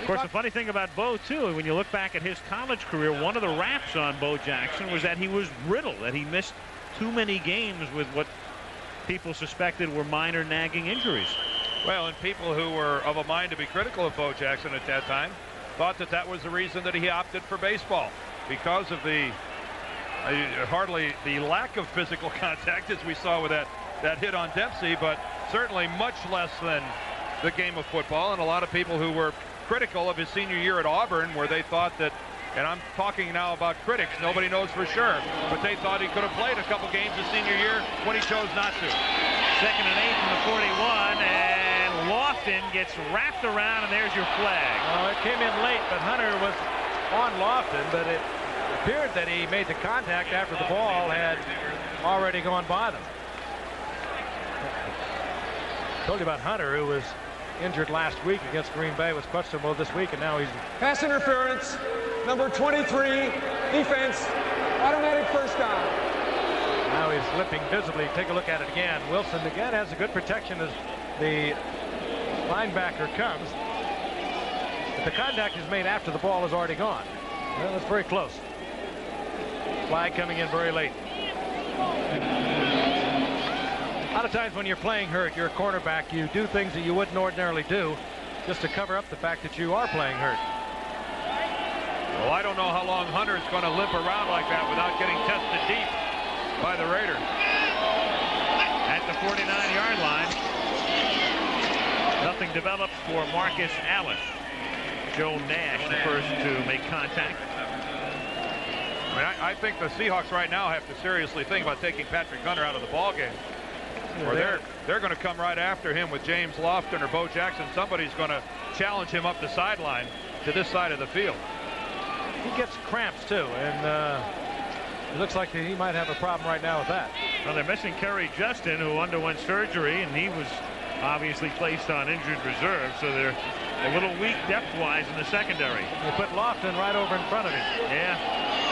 Of course, the funny thing about Bo, too, when you look back at his college career, one of the raps on Bo Jackson was that he was brittle, that he missed too many games with what people suspected were minor nagging injuries. Well, and people who were of a mind to be critical of Bo Jackson at that time thought that that was the reason that he opted for baseball, because of the hardly the lack of physical contact as we saw with that hit on Dempsey, but certainly much less than the game of football. And a lot of people who were critical of his senior year at Auburn, where they thought that, and I'm talking now about critics, nobody knows for sure, but they thought he could have played a couple games his senior year when he chose not to. Second and 8 from the 41, and Lofton gets wrapped around, and there's your flag. Well, it came in late, but Hunter was on Lofton, but it appeared that he made the contact after the ball had already gone by them. Told you about Hunter, who was injured last week against Green Bay, was questionable this week, and now he's... Pass interference, number 23, defense, automatic first down. Now he's limping visibly. Take a look at it again. Wilson again has a good protection as the linebacker comes. But the contact is made after the ball is already gone. Well, that's very close. Flag coming in very late. A lot of times when you're playing hurt, you're a cornerback, you do things that you wouldn't ordinarily do just to cover up the fact that you are playing hurt. Well, I don't know how long Hunter's going to limp around like that without getting tested deep by the Raiders. At the 49-yard line, nothing developed for Marcus Allen. Joe Nash, the first to make contact. I mean, I think the Seahawks right now have to seriously think about taking Patrick Hunter out of the ball game. Or they're going to come right after him with James Lofton or Bo Jackson. Somebody's going to challenge him up the sideline to this side of the field. He gets cramps too, and it looks like he might have a problem right now with that. Well, they're missing Kerry Justin, who underwent surgery, and he was obviously placed on injured reserve, so they're a little weak depth-wise in the secondary. They put Lofton right over in front of him. Yeah,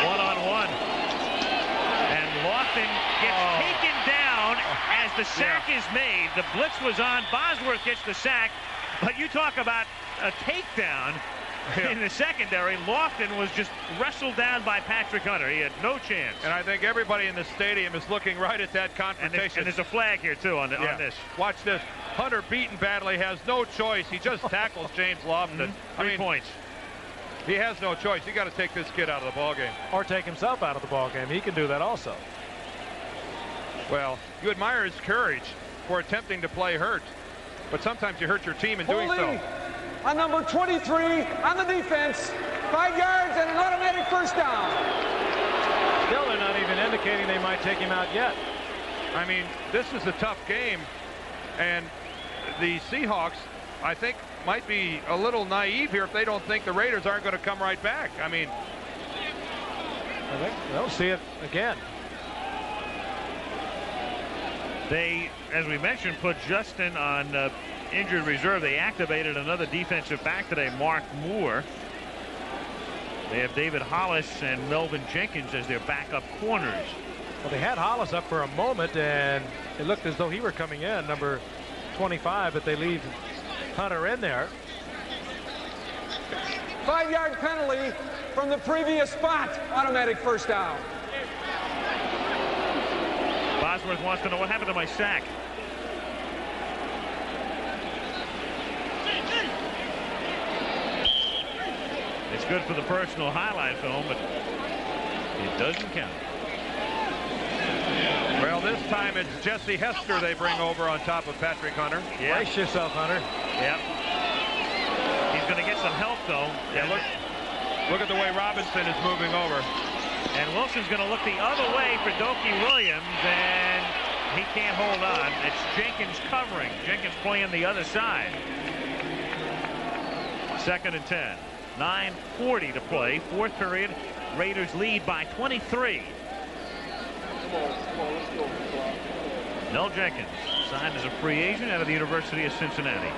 one-on-one. And Lofton gets taken down as the sack is made. The blitz was on. Bosworth gets the sack, but you talk about a takedown. In the secondary, Lofton was just wrestled down by Patrick Hunter. He had no chance. And I think everybody in the stadium is looking right at that confrontation. And there's a flag here, too, on this. Watch this. Hunter, beaten badly, has no choice. He just tackles James Lofton. I mean, 3 points. He has no choice. You got to take this kid out of the ball game. Or take himself out of the ball game. He can do that also. Well, you admire his courage for attempting to play hurt, but sometimes you hurt your team in doing so. On number 23 on the defense, 5 yards and an automatic first down. Still, they're not even indicating they might take him out yet. I mean, this is a tough game, and the Seahawks, I think, might be a little naive here if they don't think the Raiders aren't going to come right back. I mean, they'll see it again. They, as we mentioned, put Justin on injured reserve. They activated another defensive back today, Mark Moore. They have David Hollis and Melvin Jenkins as their backup corners. Well, they had Hollis up for a moment, and it looked as though he were coming in, number 25, but they leave Hunter in there. 5-yard penalty from the previous spot. Automatic first down. Bosworth wants to know what happened to my sack. It's good for the personal highlight film, but it doesn't count. Well, this time it's Jesse Hester they bring over on top of Patrick Hunter. Yeah. Brace yourself, Hunter. Yep. He's going to get some help, though. Yeah, look at the way Robinson is moving over. And Wilson's going to look the other way for Doki Williams, and he can't hold on. It's Jenkins covering. Jenkins playing the other side. 2nd and 10. 9:40 to play. 4th period. Raiders lead by 23. Mel Jenkins signed as a free agent out of the University of Cincinnati.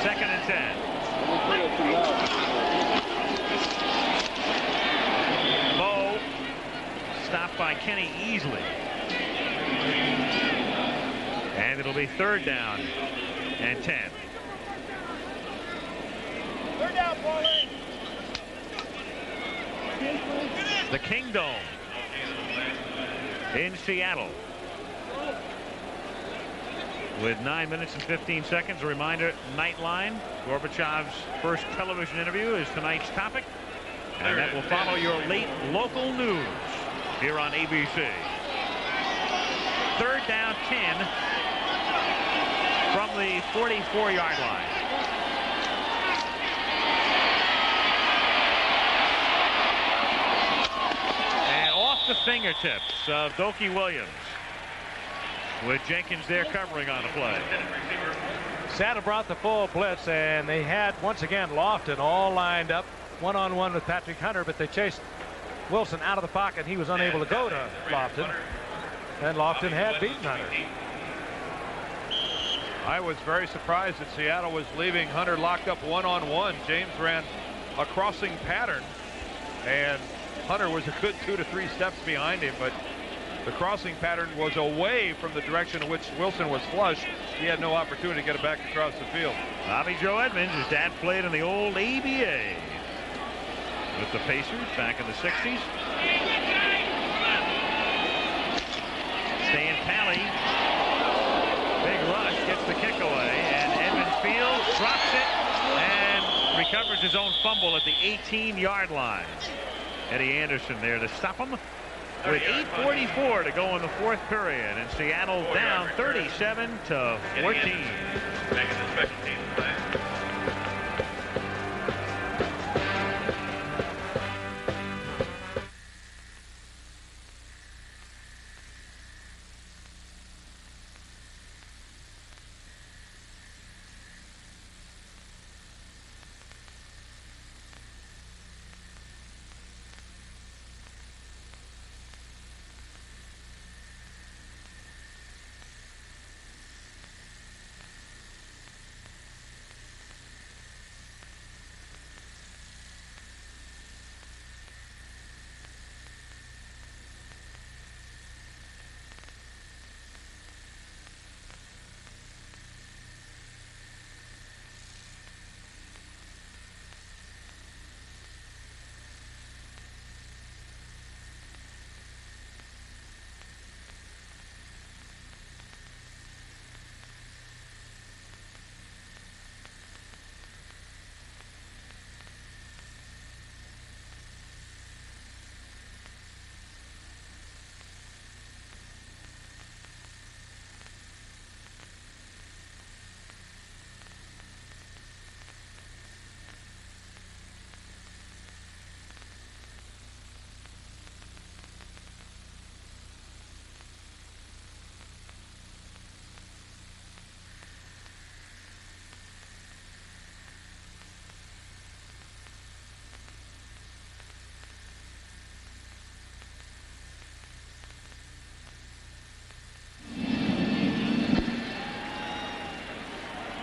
Second and 10. Bo stopped by Kenny Easley. And it'll be 3rd down and 10. 3rd down, Paulie. The Kingdom in Seattle. With 9 minutes and 15 seconds, a reminder, Nightline, Gorbachev's first television interview is tonight's topic. And that will follow your late local news here on ABC. 3rd down 10 from the 44-yard line. the fingertips of Dokie Williams, with Jenkins there covering on the play. Seattle brought the full blitz, and they had, once again, Lofton all lined up one-on-one with Patrick Hunter, but they chased Wilson out of the pocket. He was unable to go to Lofton, and Lofton had beaten Hunter. I was very surprised that Seattle was leaving Hunter locked up one-on-one. James ran a crossing pattern, and Hunter was a good 2 to 3 steps behind him, but the crossing pattern was away from the direction in which Wilson was flush. He had no opportunity to get it back across the field. Bobby Joe Edmonds, his dad played in the old ABA with the Pacers back in the 60s. Staying tally. Big rush, gets the kick away, and Edmonds fields, drops it, and recovers his own fumble at the 18-yard line. Eddie Anderson there to stop him. With 8:44 to go in the fourth period, and Seattle down 37 to 14.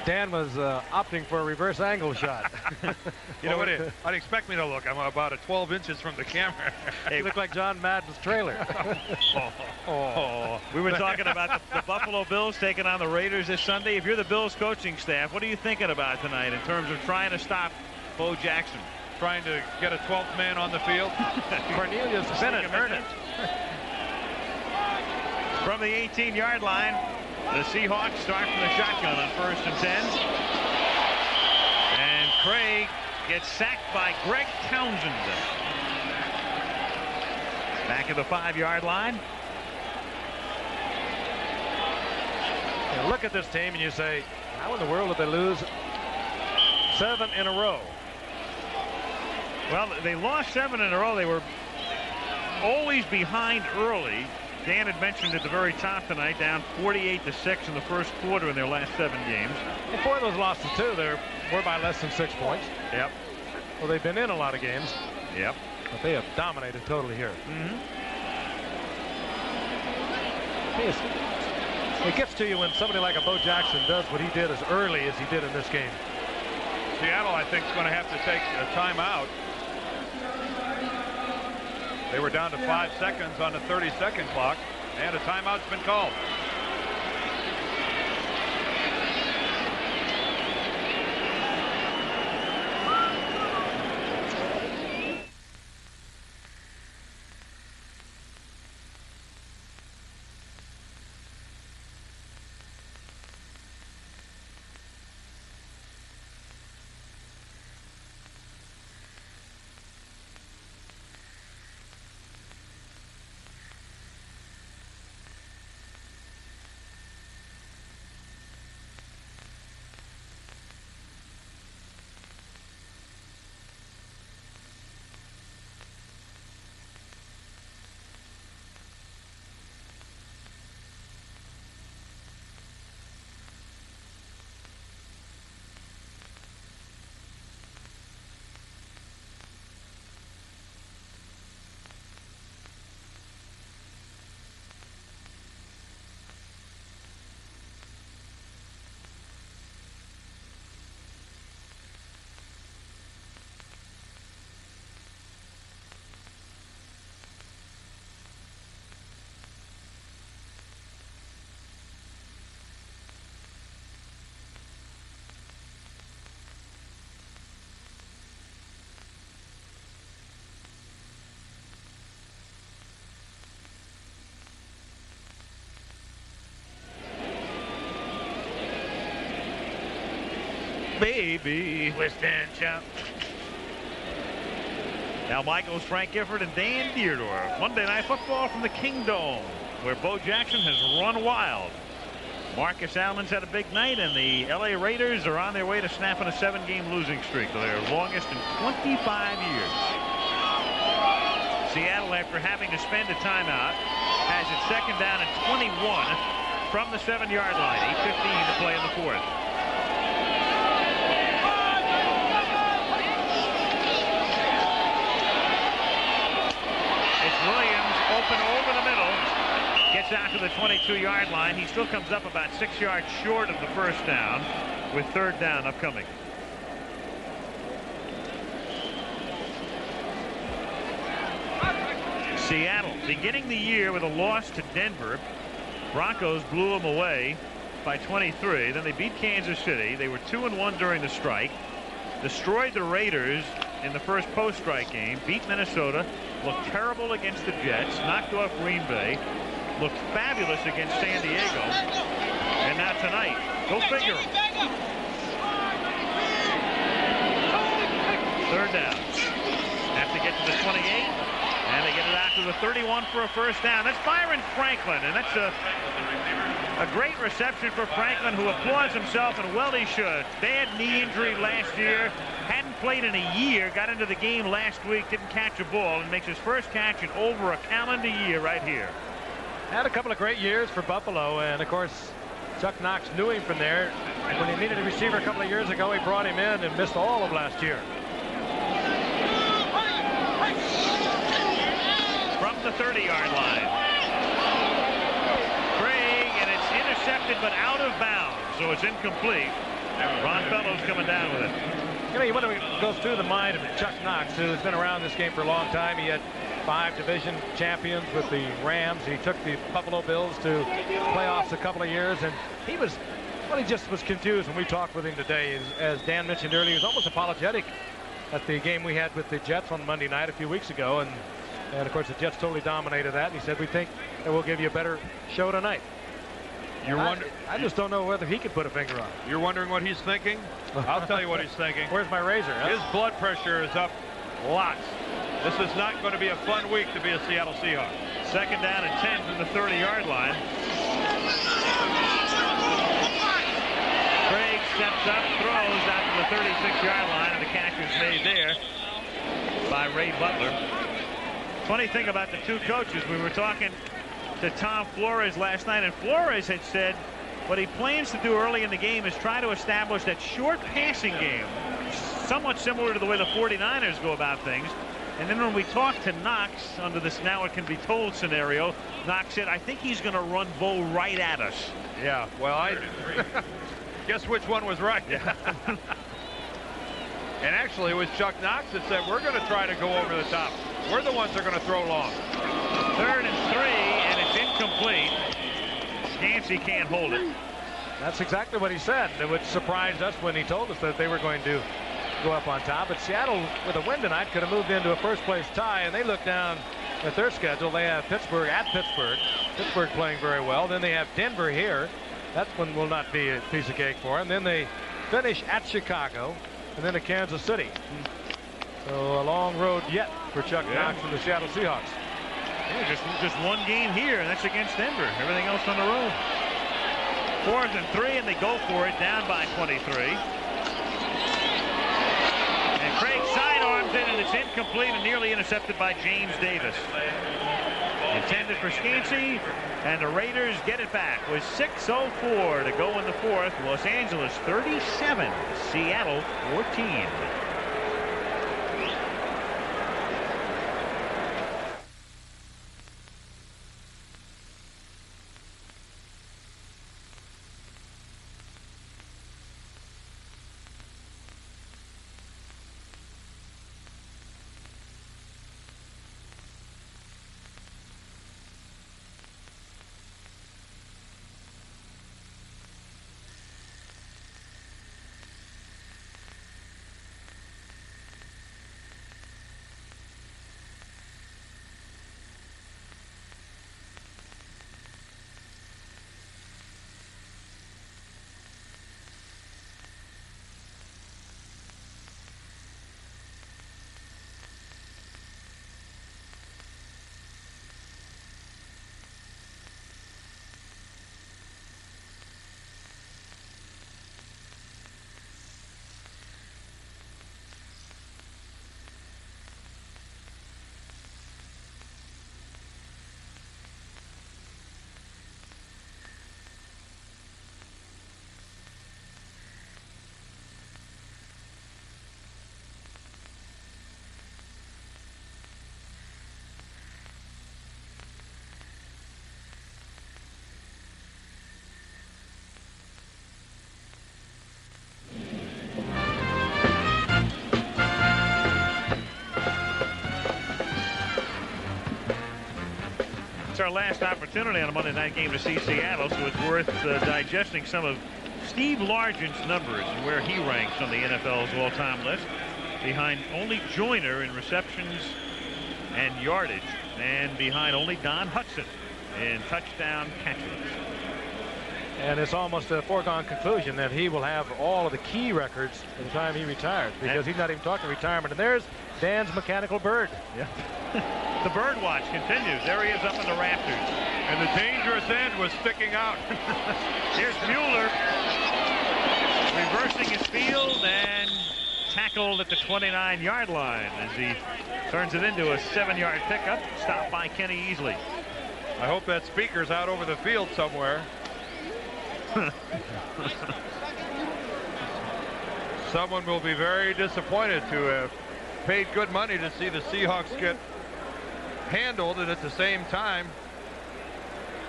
Dan was opting for a reverse angle shot. You know what? I'd expect me to look. I'm about 12 inches from the camera. Hey, you look like John Madden's trailer. We were talking about the Buffalo Bills taking on the Raiders this Sunday. If you're the Bills coaching staff, what are you thinking about tonight in terms of trying to stop Bo Jackson? Trying to get a 12th man on the field. Cornelius Bennett earned it. From the 18-yard line, the Seahawks start from the shotgun on 1st and 10. And Craig gets sacked by Greg Townsend. Back at the 5-yard line. You look at this team and you say, how in the world did they lose 7 in a row? Well, they lost 7 in a row. They were always behind early. Dan had mentioned at the very top tonight, down 48-6 in the first quarter in their last 7 games. And 4 of those losses, too, they were by less than 6 points. Yep. Well, they've been in a lot of games. Yep. But they have dominated totally here. It gets to you when somebody like a Bo Jackson does what he did as early as he did in this game. Seattle, I think, is going to have to take a timeout. They were down to 5 seconds on the 30-second clock, and a timeout's been called. baby. West End champ. Al Michaels, Frank Gifford, and Dan Dierdorff. Monday Night Football from the Kingdom, where Bo Jackson has run wild. Marcus Allen's had a big night, and the LA Raiders are on their way to snapping a 7-game losing streak, their longest in 25 years. Seattle, after having to spend a timeout, has it second down and 21 from the 7-yard line. 8:15 to play in the fourth. It's Williams open over the middle. Gets out to the 22-yard line. He still comes up about 6 yards short of the first down, with third down upcoming. Seattle beginning the year with a loss to Denver. Broncos blew them away by 23. Then they beat Kansas City. They were 2-1 during the strike. Destroyed the Raiders in the first post-strike game. Beat Minnesota. Looked terrible against the Jets. Knocked off Green Bay. Looked fabulous against San Diego. And now tonight, go figure. Third down. Have to get to the 28. And they get it out to the 31 for a first down. That's Byron Franklin. And that's a great reception for Franklin, who applauds himself, and well he should. Bad knee injury last year. Hadn't played in a year. Got into the game last week. Didn't catch a ball. And makes his first catch in over a calendar year right here. Had a couple of great years for Buffalo, and of course Chuck Knox knew him from there. And when he needed a receiver a couple of years ago, he brought him in and missed all of last year. From the 30-yard line. Craig, and it's intercepted but out of bounds, so it's incomplete. Ron Fellows coming down with it. You know, what goes through the mind of Chuck Knox, who has been around this game for a long time. He had 5 division champions with the Rams. He took the Buffalo Bills to playoffs a couple of years, and he just was confused when we talked with him today. As Dan mentioned earlier, he was almost apologetic at the game we had with the Jets on Monday night a few weeks ago, and of course the Jets totally dominated that. And he said, we think that we'll give you a better show tonight. I just don't know whether he could put a finger on it. You're wondering what he's thinking? I'll tell you what he's thinking. Where's my razor? His blood pressure is up lots. This is not going to be a fun week to be a Seattle Seahawk. Second down and 10 from the 30-yard line. Craig steps up, throws out to the 36-yard line, and the catch is made there by Ray Butler. Funny thing about the two coaches, we were talking to Tom Flores last night, and Flores had said what he plans to do early in the game is try to establish that short passing game, somewhat similar to the way the 49ers go about things. And then when we talked to Knox under this now it can be told scenario, Knox said, I think he's going to run Bo right at us. Yeah, well, I guess which one was right. Yeah. And actually, it was Chuck Knox that said, we're going to try to go over the top. We're the ones that are going to throw long. 3rd and 3, and it's incomplete. Yancey can't hold it. That's exactly what he said. It surprised us when he told us that they were going to go up on top. But Seattle, with a win tonight, could have moved into a first-place tie, and they look down at their schedule. They have Pittsburgh at Pittsburgh. Pittsburgh playing very well. Then they have Denver here. That one will not be a piece of cake for them. Then they finish at Chicago, and then to Kansas City. So a long road yet for Chuck Knox and the Seattle Seahawks. Yeah, just one game here, and that's against Denver. Everything else on the road. 4th and 3, and they go for it, down by 23. And Craig sidearms it, and it's incomplete and nearly intercepted by James Davis. Intended for Scansey, and the Raiders get it back with 6:04 to go in the 4th. Los Angeles 37, Seattle 14. our last opportunity on a Monday night game to see Seattle, so it's worth digesting some of Steve Largent's numbers and where he ranks on the NFL's all-time list, behind only Joyner in receptions and yardage, and behind only Don Hudson in touchdown catches. And it's almost a foregone conclusion that he will have all of the key records by the time he retires, because he's not even talking retirement. And there's Dan's mechanical bird. Yeah. The bird watch continues. There he is up in the rafters. And the dangerous end was sticking out. Here's Mueller reversing his field and tackled at the 29-yard line as he turns it into a 7-yard pickup, stopped by Kenny Easley. I hope that speaker's out over the field somewhere. Someone will be very disappointed to have paid good money to see the Seahawks get handled and at the same time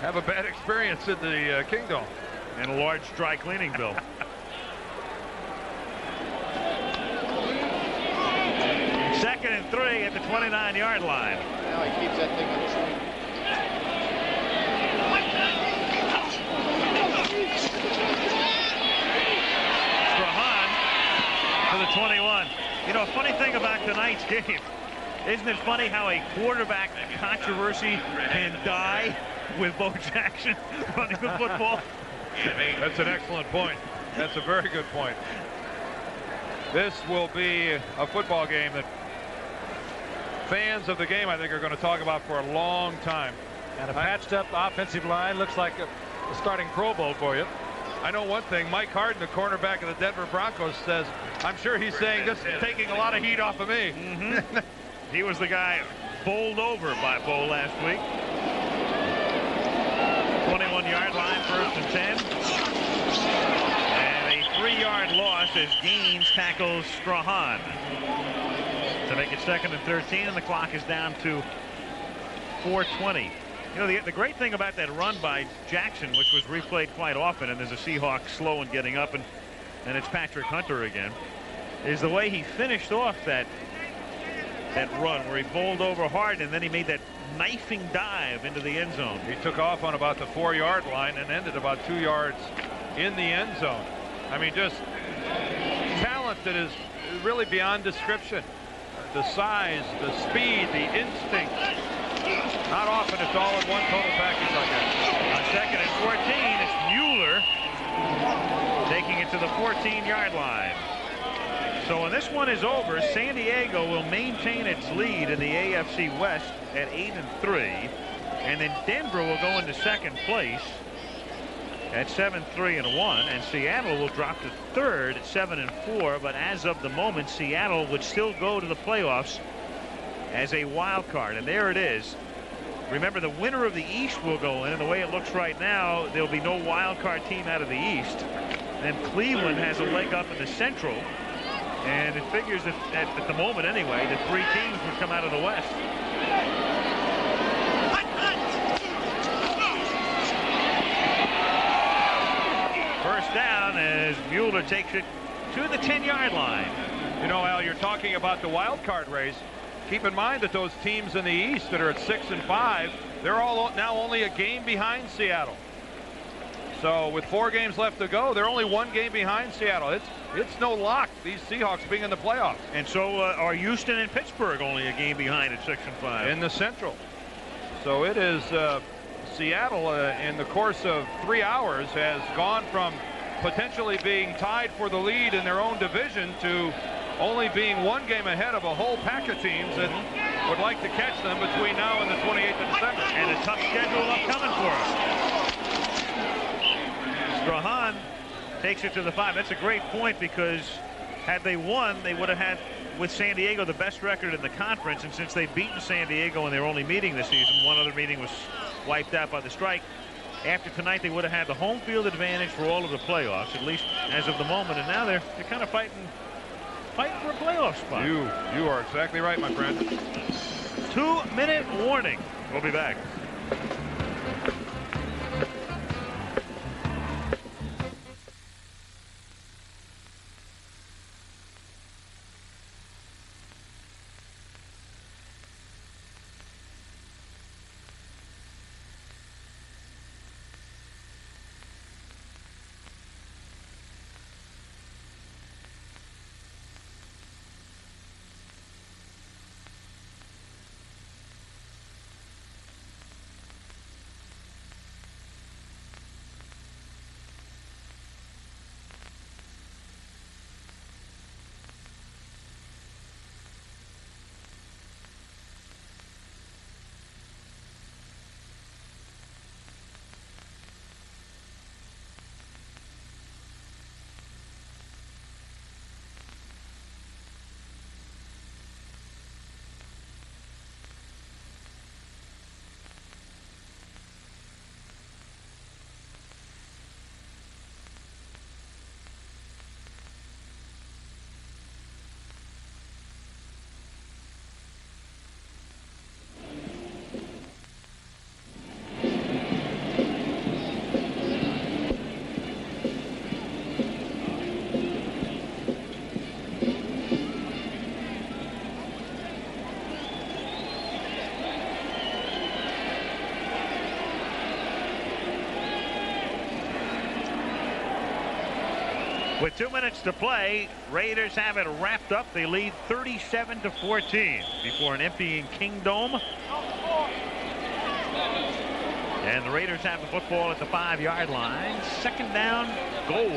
have a bad experience in the Kingdom. And a large dry cleaning bill. Second and 3 at the 29-yard line. Now he keeps that thing on the swing. Strahan to the 21. You know, a funny thing about tonight's game, isn't it funny how a quarterback controversy can die with Bo Jackson running the football? That's an excellent point. That's a very good point. This will be a football game that fans of the game, I think, are going to talk about for a long time. And a patched up offensive line looks like a starting Pro Bowl for you. I know one thing. Mike Harden, the cornerback of the Denver Broncos, says, I'm sure he's saying this is taking a lot of heat off of me. Mm-hmm. He was the guy bowled over by Bo last week. 21-yard line, 1st and 10. And a 3-yard loss as Gaines tackles Strahan to make it 2nd and 13, and the clock is down to 4:20. You know, the great thing about that run by Jackson, which was replayed quite often, and there's a Seahawk slow in getting up, and it's Patrick Hunter again, is the way he finished off that run where he bowled over hard and then he made that knifing dive into the end zone. He took off on about the 4-yard line and ended about 2 yards in the end zone. I mean, just talent that is really beyond description. The size, the speed, the instinct. Not often it's all in one total package like that. On 2nd and 14, it's Mueller taking it to the 14-yard line. So when this one is over, San Diego will maintain its lead in the AFC West at 8-3, and then Denver will go into 2nd place at 7-3-1, and Seattle will drop to 3rd at 7-4. But as of the moment, Seattle would still go to the playoffs as a wild card, and there it is. Remember, the winner of the East will go in, and the way it looks right now, there'll be no wild card team out of the East. Then Cleveland has a leg up in the Central, and it figures that at the moment anyway, that 3 teams would come out of the West. First down as Mueller takes it to the 10-yard line. You know, Al, you're talking about the wild card race. Keep in mind that those teams in the East that are at 6 and 5, they're all now only a game behind Seattle. So with 4 games left to go, they're only 1 game behind Seattle. It's no lock, these Seahawks being in the playoffs. And so are Houston and Pittsburgh only a game behind at 6 and 5 in the Central. So it is Seattle in the course of 3 hours has gone from potentially being tied for the lead in their own division to only being 1 game ahead of a whole pack of teams that would like to catch them between now and the 28th of December. And a tough schedule upcoming for us. Strahan takes it to the 5. That's a great point, because had they won, they would have had, with San Diego, the best record in the conference. And since they've beaten San Diego in their only meeting this season, one other meeting was wiped out by the strike. After tonight, they would have had the home field advantage for all of the playoffs, at least as of the moment. And now they're kind of fighting for a playoff spot. You are exactly right, my friend. 2-minute warning. We'll be back. With 2 minutes to play, Raiders have it wrapped up. They lead 37-14 before an emptying Kingdome. And the Raiders have the football at the 5-yard line. Second down, goal.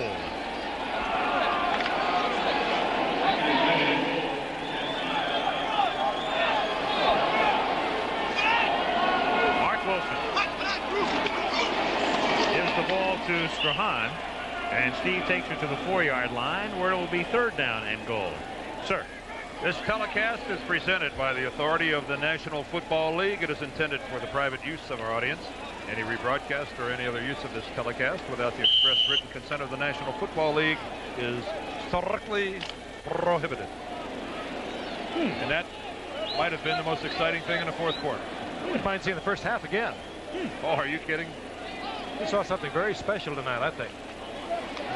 Mark Wilson gives the ball to Strahan. And Steve takes it to the 4-yard line, where it will be third down and goal. Sir. This telecast is presented by the authority of the National Football League. It is intended for the private use of our audience. Any rebroadcast or any other use of this telecast without the express written consent of the National Football League is strictly prohibited. And that might have been the most exciting thing in the fourth quarter. We might see in the first half again. Oh, are you kidding? We saw something very special tonight, I think.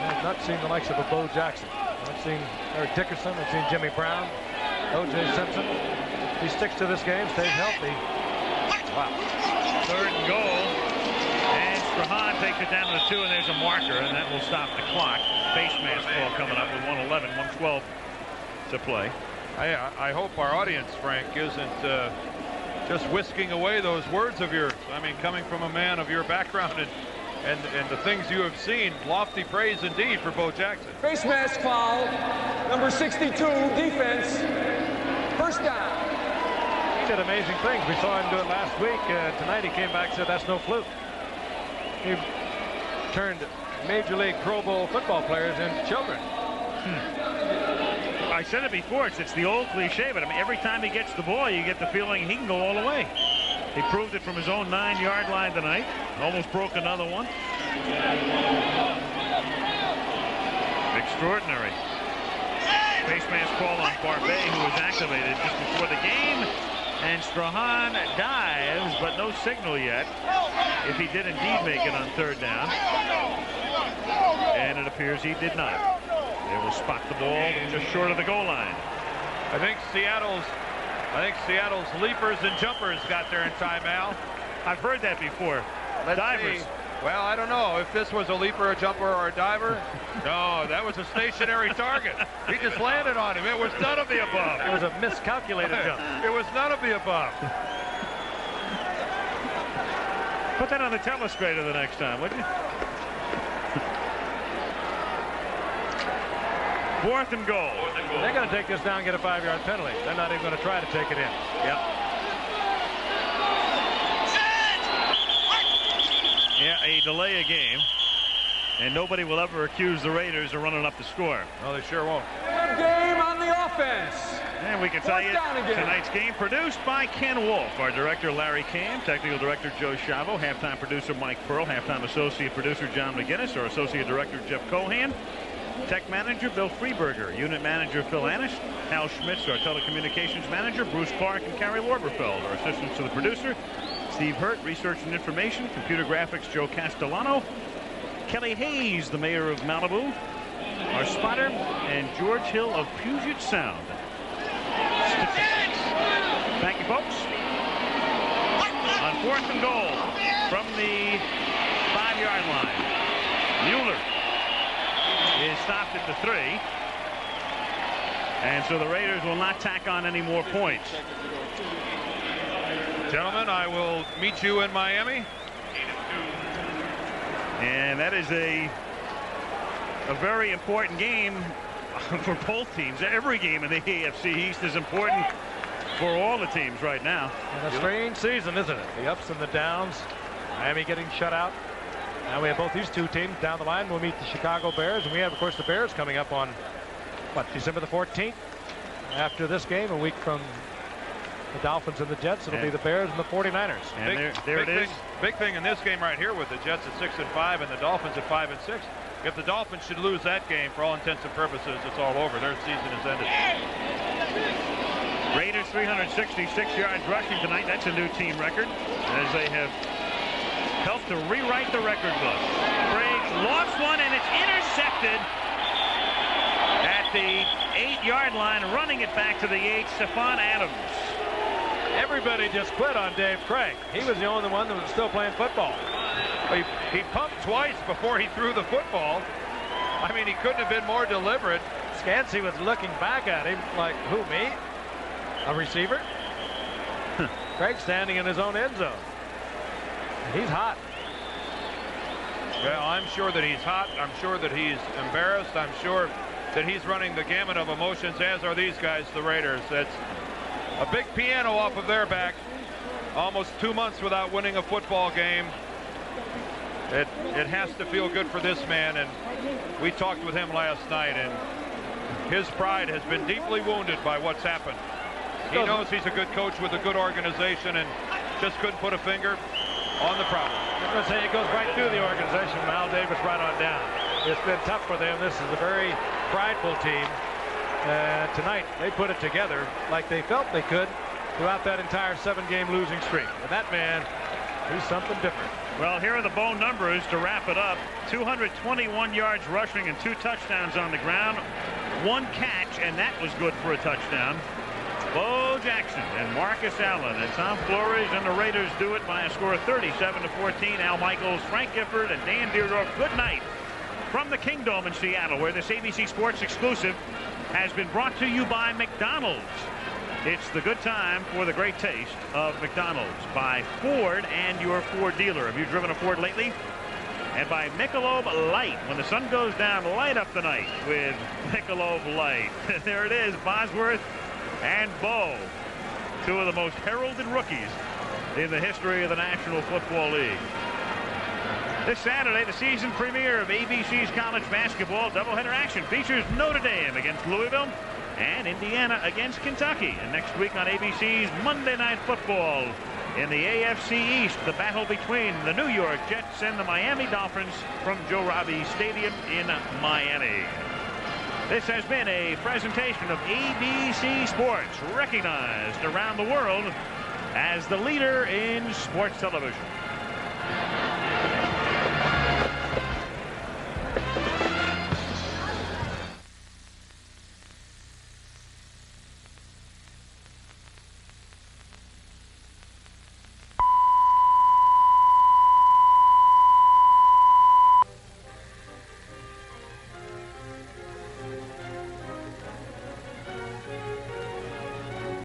I've not seen the likes of a Bo Jackson. I've seen Eric Dickerson. I've seen Jimmy Brown. O.J. Simpson. He sticks to this game, stays healthy. Wow. Third and goal. And Strahan takes it down to the 2, and there's a marker, and that will stop the clock. Face mask ball coming up with 1:11, 1:12 to play. I hope our audience, Frank, isn't just whisking away those words of yours. I mean, coming from a man of your background and the things you have seen, lofty praise indeed for Bo Jackson. Face mask foul. Number 62, defense. First down. He did amazing things. We saw him do it last week. Tonight he came back and said that's no fluke. He turned Major League Pro Bowl football players into children. I said it before. It's the old cliche, but I mean, every time he gets the ball, you get the feeling he can go all the way. He proved it from his own 9-yard line tonight. Almost broke another one. Extraordinary. Face mask call on Barbet, who was activated just before the game. And Strahan dives, but no signal yet if he did indeed make it on third down. And it appears he did not. They will spot the ball just short of the goal line. I think Seattle's leapers and jumpers got there in time, Al. I've heard that before. Divers. See. Well, I don't know if this was a leaper, a jumper, or a diver. No, that was a stationary target. He just landed on him. It was none of the above. It was a miscalculated jump. It was none of the above. Put that on the telestrator the next time, would you? Fourth and goal. They're going to take this down and get a 5-yard penalty. They're not even going to try to take it in. Yep. Yeah, a delay a game. And nobody will ever accuse the Raiders of running up the score. No, they sure won't. Game on the offense. And we can tell you tonight's game produced by Ken Wolf, our director Larry Cam, technical director Joe Chavo, halftime producer Mike Pearl, halftime associate producer John McGinnis, our associate director Jeff Cohan, tech manager Bill Freeberger, unit manager Phil Annis, Hal Schmitz, our telecommunications manager, Bruce Clark and Carrie Warberfeld, our assistants to the producer, Steve Hurt, research and information, computer graphics Joe Castellano, Kelly Hayes, the mayor of Malibu, our spotter, and George Hill of Puget Sound. Statistics. Thank you, folks. On fourth and goal from the 5-yard line, Mueller is stopped at the 3. And so the Raiders will not tack on any more points. Gentlemen, I will meet you in Miami. And that is a very important game for both teams. Every game in the AFC East is important for all the teams right now. And a strange season, isn't it? The ups and the downs. Miami getting shut out. Now we have both these two teams down the line. We'll meet the Chicago Bears, and we have, of course, the Bears coming up on, what, December the 14th? After this game, a week from the Dolphins and the Jets, it'll be the Bears and the 49ers. And there it is. Big thing in this game right here with the Jets at 6-5 and the Dolphins at 5-6. If the Dolphins should lose that game, for all intents and purposes, it's all over. Their season is ended. Raiders 366 yards rushing tonight. That's a new team record, as they have helped to rewrite the record book. Craig lost one, and it's intercepted at the 8-yard line, running it back to the 8, Stephon Adams. Everybody just quit on Dave Craig. He was the only one that was still playing football. He pumped twice before he threw the football. I mean, he couldn't have been more deliberate. Scansey was looking back at him like, who, me? A receiver? Craig standing in his own end zone. He's hot. Well, I'm sure that he's hot. I'm sure that he's embarrassed. I'm sure that he's running the gamut of emotions, as are these guys, the Raiders. That's a big piano off of their back. Almost 2 months without winning a football game. It has to feel good for this man, and we talked with him last night, and his pride has been deeply wounded by what's happened. He knows he's a good coach with a good organization and just couldn't put a finger on the problem. I'm going to say it goes right through the organization from Al Davis right on down. It's been tough for them. This is a very prideful team. Tonight, they put it together like they felt they could throughout that entire 7-game losing streak. And that man, he's something different. Well, here are the Bo numbers to wrap it up. 221 yards rushing and 2 touchdowns on the ground. 1 catch, and that was good for a touchdown. Bo Jackson and Marcus Allen and Tom Flores and the Raiders do it by a score of 37-14. Al Michaels, Frank Gifford, and Dan Dierdorff. Good night from the Kingdom in Seattle, where this ABC Sports exclusive has been brought to you by McDonald's. It's the good time for the great taste of McDonald's, by Ford and your Ford dealer. Have you driven a Ford lately? And by Michelob Light. When the sun goes down, light up the night with Michelob Light. There it is, Bosworth and Bo, 2 of the most heralded rookies in the history of the National Football League. This Saturday, the season premiere of ABC's college basketball doubleheader action features Notre Dame against Louisville and Indiana against Kentucky. And next week on ABC's Monday Night Football, in the AFC East, the battle between the New York Jets and the Miami Dolphins from Joe Robbie Stadium in Miami. This has been a presentation of ABC Sports, recognized around the world as the leader in sports television.